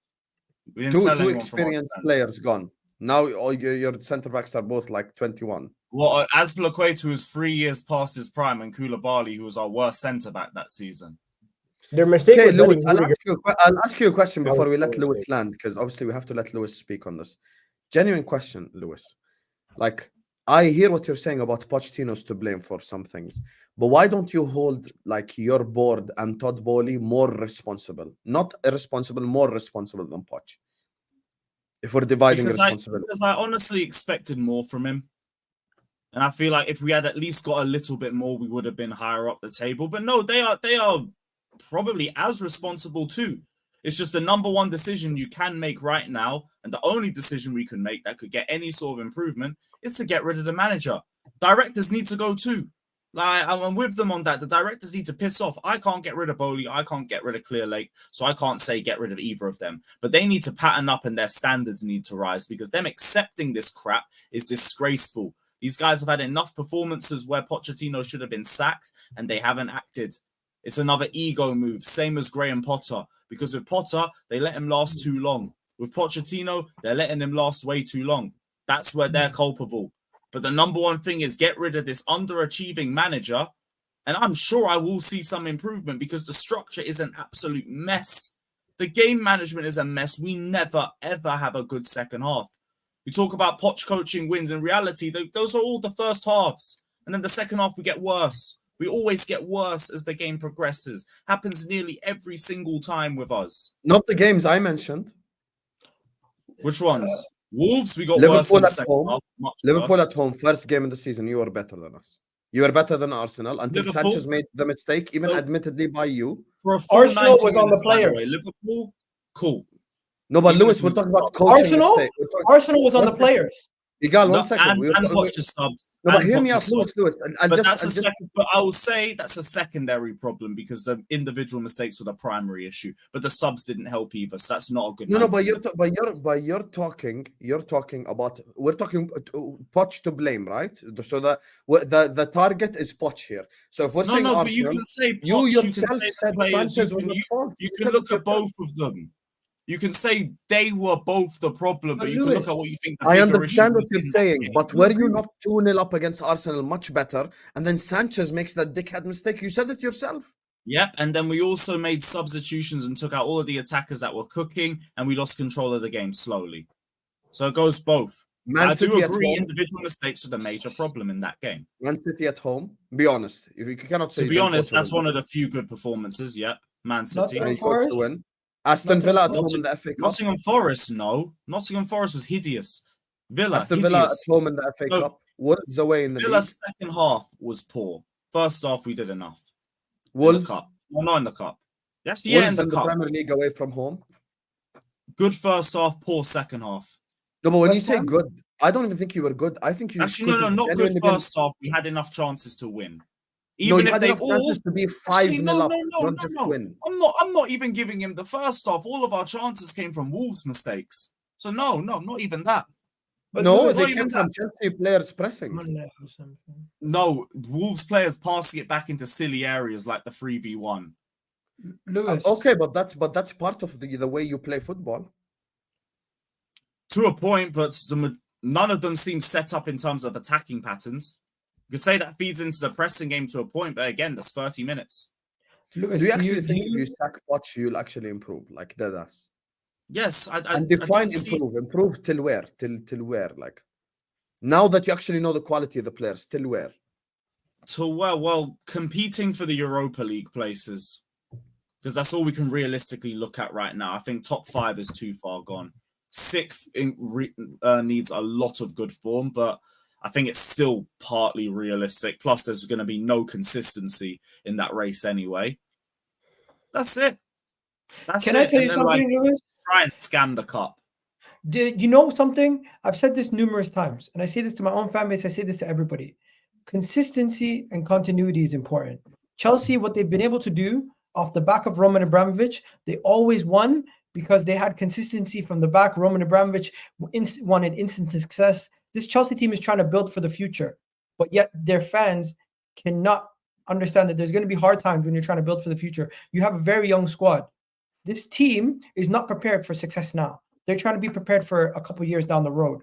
We didn't sell
Two
anyone from our
experienced
defense.
players gone. Now all your centre backs are both like 21.
Well, Azpilicueta, who was 3 years past his prime, and Koulibaly, who was our worst centre back that season.
Their mistake
Okay,
was
Lewis,
letting Rudiger.
I'll ask you a question
That
before
was
we let
their
Lewis
mistake.
land, because obviously we have to let Lewis speak on this. Genuine question, Lewis. Like, I hear what you're saying about Pochettino's to blame for some things, but why don't you hold like your board and Todd Bowley more responsible? Not irresponsible, more responsible than Poch. If we're dividing responsibility.
Because I honestly expected more from him. And I feel like if we had at least got a little bit more, we would have been higher up the table. But no, they are probably as responsible too. It's just the number one decision you can make right now, and the only decision we can make that could get any sort of improvement is to get rid of the manager. Directors need to go too. Like, I'm with them on that. The directors need to piss off. I can't get rid of Bowley. I can't get rid of Clear Lake. So I can't say get rid of either of them. But they need to pattern up and their standards need to rise, because them accepting this crap is disgraceful. These guys have had enough performances where Pochettino should have been sacked and they haven't acted. It's another ego move, same as Graham Potter. Because with Potter, they let him last too long. With Pochettino, they're letting him last way too long. That's where they're culpable. But the number one thing is get rid of this underachieving manager. And I'm sure I will see some improvement, because the structure is an absolute mess. The game management is a mess. We never, ever have a good second half. We talk about Poch coaching wins. In reality, those are all the first halves. And then the second half, we get worse. We always get worse as the game progresses. Happens nearly every single time with us.
Not the games I mentioned.
Which ones? Wolves, we got
Liverpool
worse in the
at
second
home.
half.
Liverpool
worse.
at home, first game of the season, you were better than us. You were better than Arsenal until
Liverpool.
Sanchez made the mistake, even admittedly by you.
For a full
Arsenal
90
was on the
minutes, by
player.
way. Liverpool, cool.
No, but
Even
Lewis,
if
we're
we
talking about
start-
coaching
Arsenal?
mistake. We're talking-
Arsenal was on the
One-
players.
Egal,
No,
one second.
and Poch's subs.
No, but
and
hear me out,
Poch's subs.
Lewis.
But that's a second. But I will say that's a secondary problem, because the individual mistakes were the primary issue. But the subs didn't help either, so that's not a good.
No, no,
90
but you're talking about, we're talking Poch to blame, right? So the target is Poch here. So if we're saying
but
Arsenal,
you can say Poch,
you
you can
yourself
say
said
the players,
Sanchez
you
was
can,
the fault.
you can look at both of them. You can say they were both the problem, but you can look at what you think the
I
bigger
understand
issue
what
was
you're
in that
saying,
game.
but were you not 2-0 up against Arsenal much better? And then Sanchez makes that dickhead mistake. You said it yourself.
Yep, and then we also made substitutions and took out all of the attackers that were cooking, and we lost control of the game slowly. So it goes both.
Man
I do
City at
agree
home.
individual mistakes were the major problem in that game.
Man City at home. Be honest. If you cannot say
To be
them
honest,
both
that's
were
one of the few good performances. Yep, Man
Not
City.
the-
and he got to win. Aston
Nottingham
Villa at
Forest.
home in the FA Cup.
Nottingham Forest, no. Nottingham Forest was hideous. Villa,
Aston
hideous.
Villa at home in the FA
No,
Cup. Wolves away in the league.
Villa's second half was poor. First half, we did enough. In the
Wolves.
cup. Well, not in the cup. Yes, yeah, in
Wolves
the
in the
cup.
Premier League away from home.
Good first half, poor second half.
No, but when you
West
say
Ham?
good, I don't even think you were good. I think you
Actually, no,
could have
not good
genuinely been-
first half. We had enough chances to win.
No,
Even
you
if
had
they
enough chances to be 5-0 up, not just win.
I'm not even giving him the first half. All of our chances came from Wolves' mistakes. So no, not even that.
But
No,
Lewis,
they
not
came
even
from Chelsea players pressing.
Monday or something.
No, Wolves players passing it back into silly areas like the 3v1.
Lewis.
Okay, but that's part of the way you play football.
To a point, but none of them seem set up in terms of attacking patterns. You could say that feeds into the pressing game to a point, but again, that's 30 minutes.
Lewis,
Do you actually think if you sack Poch, you'll actually improve, like dead ass?
Yes,
And define
don't see-
improve till where? Till where? Like now that you actually know the quality of the players, till where?
to well, competing for the Europa League places, because that's all we can realistically look at right now. I think top 5 is too far gone. 6th needs a lot of good form, but I think it's still partly realistic. Plus, there's going to be no consistency in that race anyway. That's it.
Can I tell you something, Lewis?
Try and scam the cup.
You know something? I've said this numerous times, and I say this to my own fan base. I say this to everybody. Consistency and continuity is important. Chelsea, what they've been able to do off the back of Roman Abramovich, they always won because they had consistency from the back. Roman Abramovich wanted instant success. This Chelsea team is trying to build for the future, but yet their fans cannot understand that there's going to be hard times when you're trying to build for the future. You have a very young squad. This team is not prepared for success now. They're trying to be prepared for a couple of years down the road.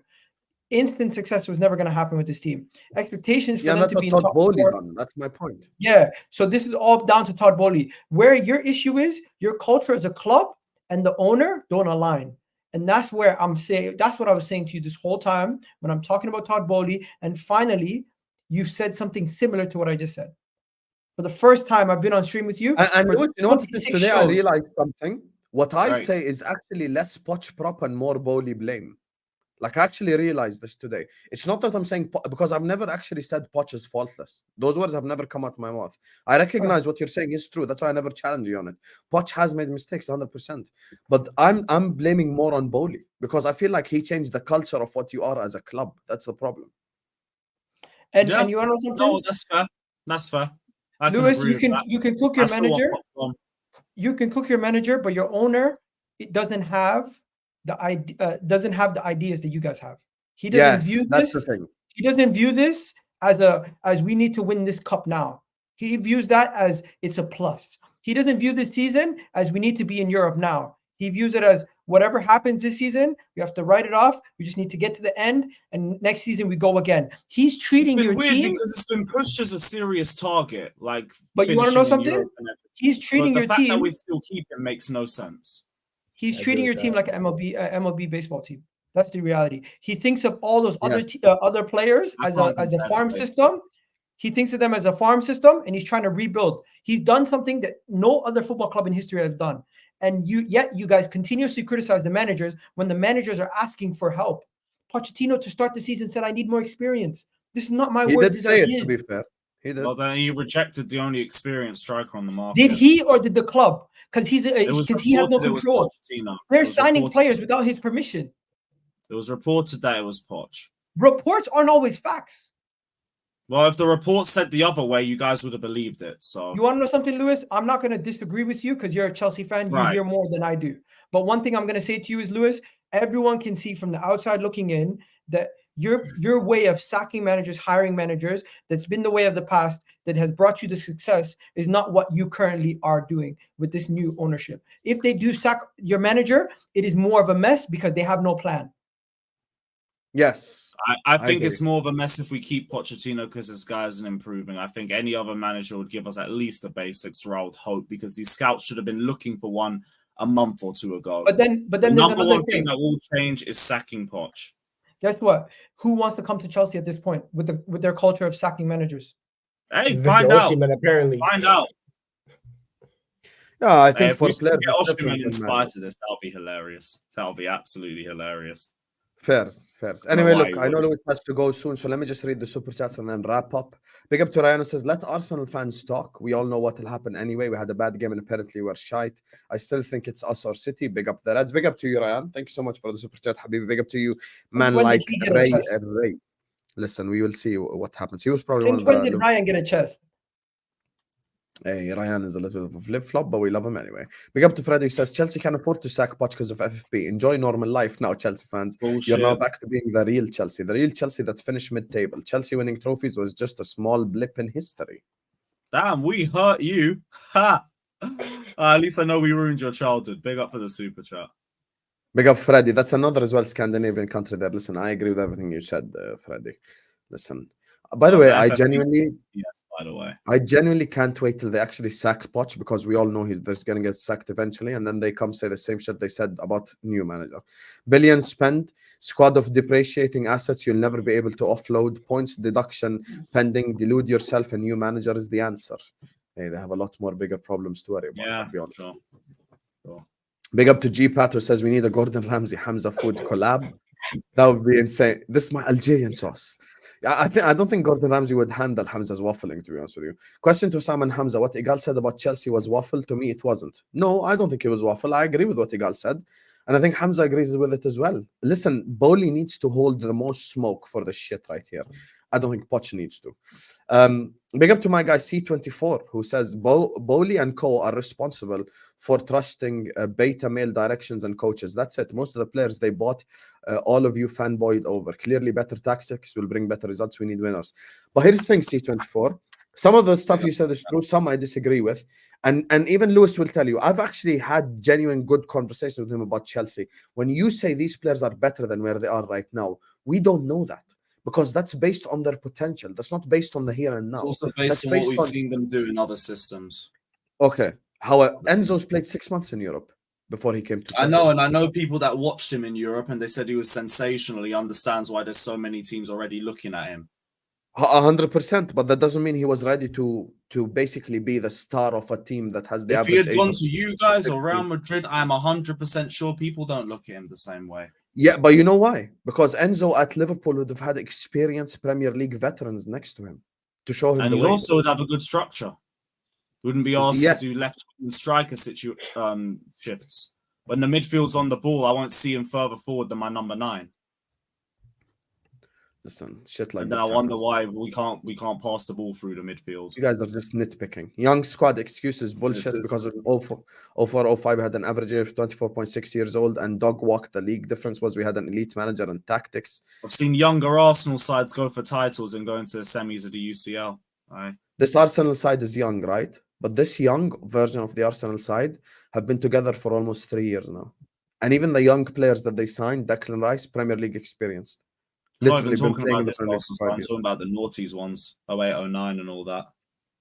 Instant success was never going to happen with this team. Expectations for them to be in top four.
That's my point.
Yeah. So this is all down to Todd Bowley. Where your issue is, your culture as a club and the owner don't align. And that's where I'm saying, that's what I was saying to you this whole time when I'm talking about Todd Bowley. And finally, you said something similar to what I just said. For the first time I've been on stream with you.
And you know what it is today?
shows.
I realized something. What I say is actually less Poch prop and more Bowley blame. Like, I actually realized this today. It's not that I'm saying because I've never actually said Poch is faultless. Those words have never come out of my mouth. I recognize what you're saying is true. That's why I never challenge you on it. Poch has made mistakes 100%. But I'm blaming more on Bowley because I feel like he changed the culture of what you are as a club. That's the problem.
And you want to know something?
No, that's fair. That's fair.
Lewis, you can cook your manager. You can cook your manager, but your owner doesn't have the ideas that you guys have. He doesn't view
that's
this.
the thing.
He doesn't view this as we need to win this cup now. He views that as it's a plus. He doesn't view this season as we need to be in Europe now. He views it as whatever happens this season, we have to write it off. We just need to get to the end, and next season we go again. He's treating your team
because it's been pushed as a serious target. Like,
but you want to know something? He's treating your team. The
fact that we still keep it makes no sense.
He's treating your team like an MLB baseball team. That's the reality. He thinks of all those other players as a farm system. He thinks of them as a farm system, and he's trying to rebuild. He's done something that no other football club in history has done. And yet you guys continuously criticize the managers when the managers are asking for help. Pochettino to start the season said, "I need more experience." This is not my words.
He did say it, to be fair. He did.
Well, then he rejected the only experienced striker on the market.
Did he or did the club? Because he has no control. They're signing players without his permission.
It was reported that it was Poch.
Reports aren't always facts.
Well, if the report said the other way, you guys would have believed it. So
you want to know something, Lewis? I'm not going to disagree with you because you're a Chelsea fan. You hear more than I do. But one thing I'm going to say to you is, Lewis, everyone can see from the outside looking in that your way of sacking managers, hiring managers, that's been the way of the past, that has brought you the success, is not what you currently are doing with this new ownership. If they do sack your manager, it is more of a mess because they have no plan.
Yes.
I think it's more of a mess if we keep Pochettino because this guy isn't improving. I think any other manager would give us at least a basics, or I would hope, because these scouts should have been looking for one a month or two ago.
But then
the number one thing that will change is sacking Poch.
Guess what? Who wants to come to Chelsea at this point with their culture of sacking managers?
Hey, find out.
Apparently.
Find out.
Yeah, I think
if
for
we
players,
get Osimhen inspired to this, that'll be hilarious. That'll be absolutely hilarious.
Fairs. Anyway, look, I know Lewis has to go soon, so let me just read the super chats and then wrap up. Big up to Ryan, who says, let Arsenal fans talk. We all know what will happen anyway. We had a bad game and apparently we're shite. I still think it's us or City. Big up the Reds. Big up to you, Ryan. Thank you so much for the super chat, Habibi. Big up to you, man. Like Ray. Listen, we will see what happens. He was probably one of the...
When did Ryan get a chest?
Hey, Ryan is a little bit of a flip-flop, but we love him anyway. Big up to Freddy, who says, Chelsea can afford to sack Poch because of FFP. Enjoy normal life now, Chelsea fans.
Bullshit.
You're now back to being the real Chelsea. The real Chelsea that finished mid-table. Chelsea winning trophies was just a small blip in history.
Damn, we hurt you. Ha! At least I know we ruined your childhood. Big up for the super chat.
Big up, Freddy. That's another as well Scandinavian country there. Listen, I agree with everything you said, Freddy. Listen. By the way, I genuinely can't wait till they actually sack Poch, because we all know he's going to get sacked eventually, and then they come say the same shit they said about new manager. Billions spent, squad of depreciating assets you'll never be able to offload, points deduction pending, delude yourself, and new manager is the answer. Hey, they have a lot more bigger problems to worry about.
Yeah,
to be honest.
Sure.
Big up to G-Pat, who says we need a Gordon Ramsay Hamza food collab. That would be insane. This is my Algerian sauce. I don't think Gordon Ramsay would handle Hamza's waffling, to be honest with you. Question to Sam and Hamza. What Egal said about Chelsea was waffle. To me, it wasn't. No, I don't think it was waffle. I agree with what Egal said. And I think Hamza agrees with it as well. Listen, Bowley needs to hold the most smoke for the shit right here. I don't think Poch needs to. Big up to my guy C24, who says Bowley and co are responsible for trusting beta male directions and coaches. That's it. Most of the players they bought, all of you fanboyed over. Clearly better tactics will bring better results. We need winners. But here's the thing, C24. Some of the stuff you said is true. Some I disagree with. And even Lewis will tell you, I've actually had genuine good conversations with him about Chelsea. When you say these players are better than where they are right now, we don't know that. Because that's based on their potential. That's not based on the here and now.
It's also based on what we've seen them do in other systems.
Okay. Enzo's played 6 months in Europe before he came to Chelsea.
I know, and I know people that watched him in Europe, and they said he was sensational. He understands why there's so many teams already looking at him.
100%, but that doesn't mean he was ready to basically be the star of a team that has the
If
average.
If he had gone to you guys or Real Madrid, I'm 100% sure people don't look at him the same way.
Yeah, but you know why? Because Enzo at Liverpool would have had experienced Premier League veterans next to him to show him
And
the
he
way.
also would have a good structure. Wouldn't be asked
Yes.
to do left striker shifts. When the midfield's on the ball, I won't see him further forward than my number 9.
Listen, shit like
And then
this
I wonder
happens.
why we can't pass the ball through the midfield.
You guys are just nitpicking. Young squad excuses bullshit because of 04-05 had an average age of 24.6 years old and dog walked the league. Difference was we had an elite manager and tactics.
I've seen younger Arsenal sides go for titles and go into the semis of the UCL. Right?
This Arsenal side is young, right? But this young version of the Arsenal side have been together for almost 3 years now. And even the young players that they signed, Declan Rice, Premier League experienced.
I'm not even
Literally been
talking
playing
about
in the
this
Premier League
Arsenal
for
side.
5
I'm
years.
talking about the naughties ones, 08, 09 and all that.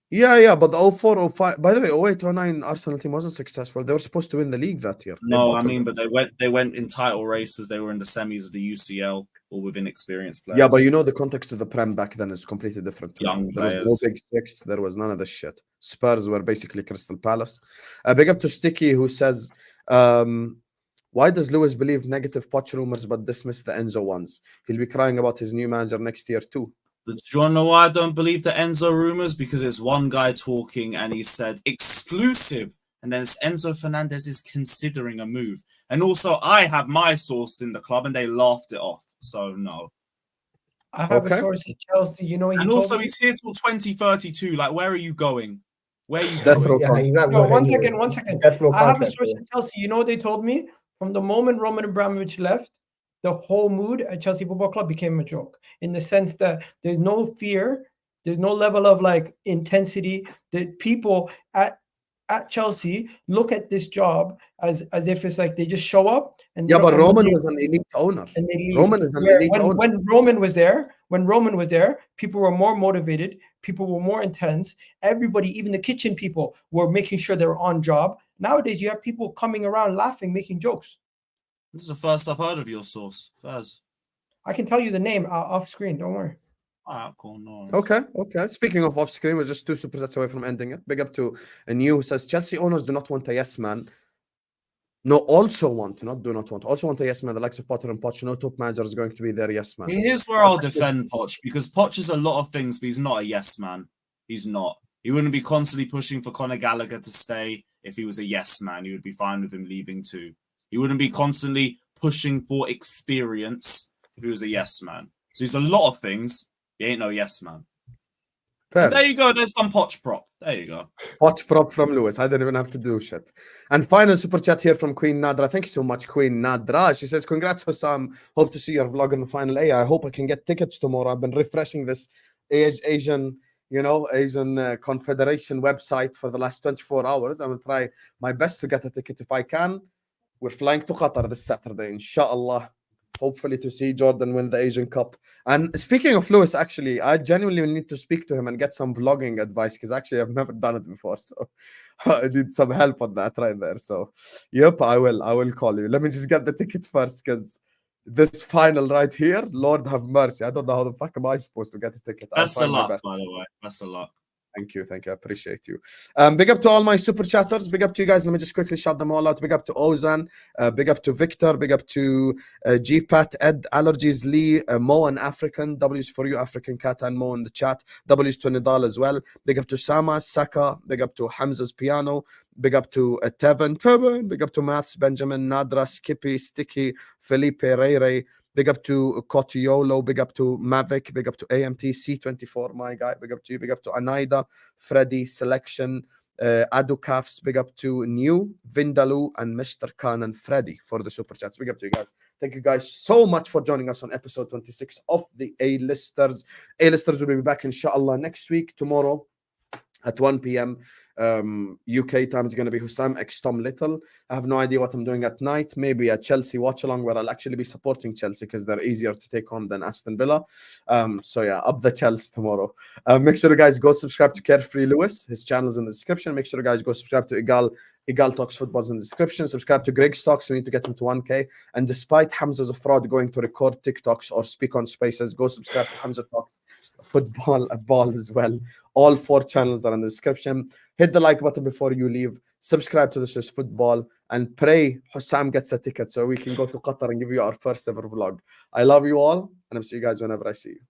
Yeah, but the 04-05. By the way, 08-09 Arsenal team wasn't successful. They were supposed to win the league that year.
No, I mean, but they went in title races. They were in the semis of the UCL, all with inexperienced players.
Yeah, but you know the context of the Prem back then is completely different.
Young
there was
players.
no Big Six. There was none of this shit. Spurs were basically Crystal Palace. Big up to Sticky who says, why does Lewis believe negative Poch rumors but dismiss the Enzo ones? He'll be crying about his new manager next year too.
But do you want to know why I don't believe the Enzo rumors? Because it's one guy talking and he said exclusive. And then it's Enzo Fernandez is considering a move. And also, I have my source in the club and they laughed it off. So, no.
I have a source at Chelsea. You know,
and also, he's here till 2032. Like, where are you going? Where are you going?
Yeah, he's not
no,
going
one
anywhere.
second.
That's no
I have a
contract,
source
bro.
at Chelsea. You know what they told me? From the moment Roman Abramovich left, the whole mood at Chelsea Football Club became a joke in the sense that there's no fear, there's no level of like intensity. That people at Chelsea look at this job as if it's like they just show up and
yeah, but Roman was an elite owner.
And they leave.
Roman is an elite owner.
When Roman was there, people were more motivated, people were more intense. Everybody, even the kitchen people, were making sure they were on job. Nowadays, you have people coming around laughing, making jokes.
This is the first I've heard of your source, Faz.
I can tell you the name off screen. Don't worry.
All right, cool. No
worries. Okay. Speaking of off screen, we're just 2 super chats away from ending it. Big up to a new who says Chelsea owners do not want a yes man. No, also want, also want a yes man. The likes of Potter and Poch. No top manager is going to be their yes man.
Here's where I'll defend Poch, because Poch is a lot of things, but he's not a yes man. He's not. He wouldn't be constantly pushing for Conor Gallagher to stay if he was a yes man. He would be fine with him leaving too. He wouldn't be constantly pushing for experience if he was a yes man. So he's a lot of things. He ain't no yes man. There you go. There's some Poch prop. There you go.
Poch prop from Lewis. I didn't even have to do shit. And final super chat here from Queen Nadra. Thank you so much, Queen Nadra. She says, congrats, Hussam. Hope to see your vlog in the final A. I hope I can get tickets tomorrow. I've been refreshing this Asian Confederation website for the last 24 hours. I will try my best to get a ticket if I can. We're flying to Qatar this Saturday, inshallah. Hopefully to see Jordan win the Asian Cup. And speaking of Lewis, actually, I genuinely need to speak to him and get some vlogging advice because actually I've never done it before. So I need some help on that right there. So, yep, I will call you. Let me just get the ticket first because this final right here, Lord have mercy. I don't know how the fuck am I supposed to get a ticket.
Best of luck, by the way. Best of luck.
Thank you. I appreciate you. Big up to all my super chatters. Big up to you guys. Let me just quickly shout them all out. Big up to Ozan. Big up to Victor. Big up to GPAT, Ed, Allergies, Lee, Mo and African. W's for you, African Cat and Mo in the chat. W's to Nidal as well. Big up to Sama, Saka. Big up to Hamza's Piano. Big up to Tevin. Big up to Maths, Benjamin, Nadra, Skippy, Sticky, Felipe, Ray. Big up to Cotiolo, big up to Mavic, big up to AMT, C24, my guy, big up to you, big up to Anaida, Freddy, Selection, Adukafs, big up to New, Vindaloo, and Mr. Khan and Freddy for the super chats. Big up to you guys. Thank you guys so much for joining us on episode 26 of the A-Listers. A-Listers will be back, inshallah, next week, tomorrow at 1 p.m. UK time is going to be Hussam x Tom Little. I have no idea what I'm doing at night. Maybe a Chelsea watch along where I'll actually be supporting Chelsea because they're easier to take on than Aston Villa. So yeah, up the Chelsea tomorrow. Make sure you guys go subscribe to Carefree Lewis. His channel's in the description. Make sure you guys go subscribe to Egal Talks Football's in the description. Subscribe to Grigs Talks. We need to get him to 1K. And despite Hamza's a fraud going to record TikToks or speak on spaces, go subscribe to Hamza Talks football ball as well. All 4 channels are in the description. Hit the like button before you leave. Subscribe to This Is Football and pray Hussam gets a ticket so we can go to Qatar and give you our first ever vlog. I love you all, and I'll see you guys whenever I see you.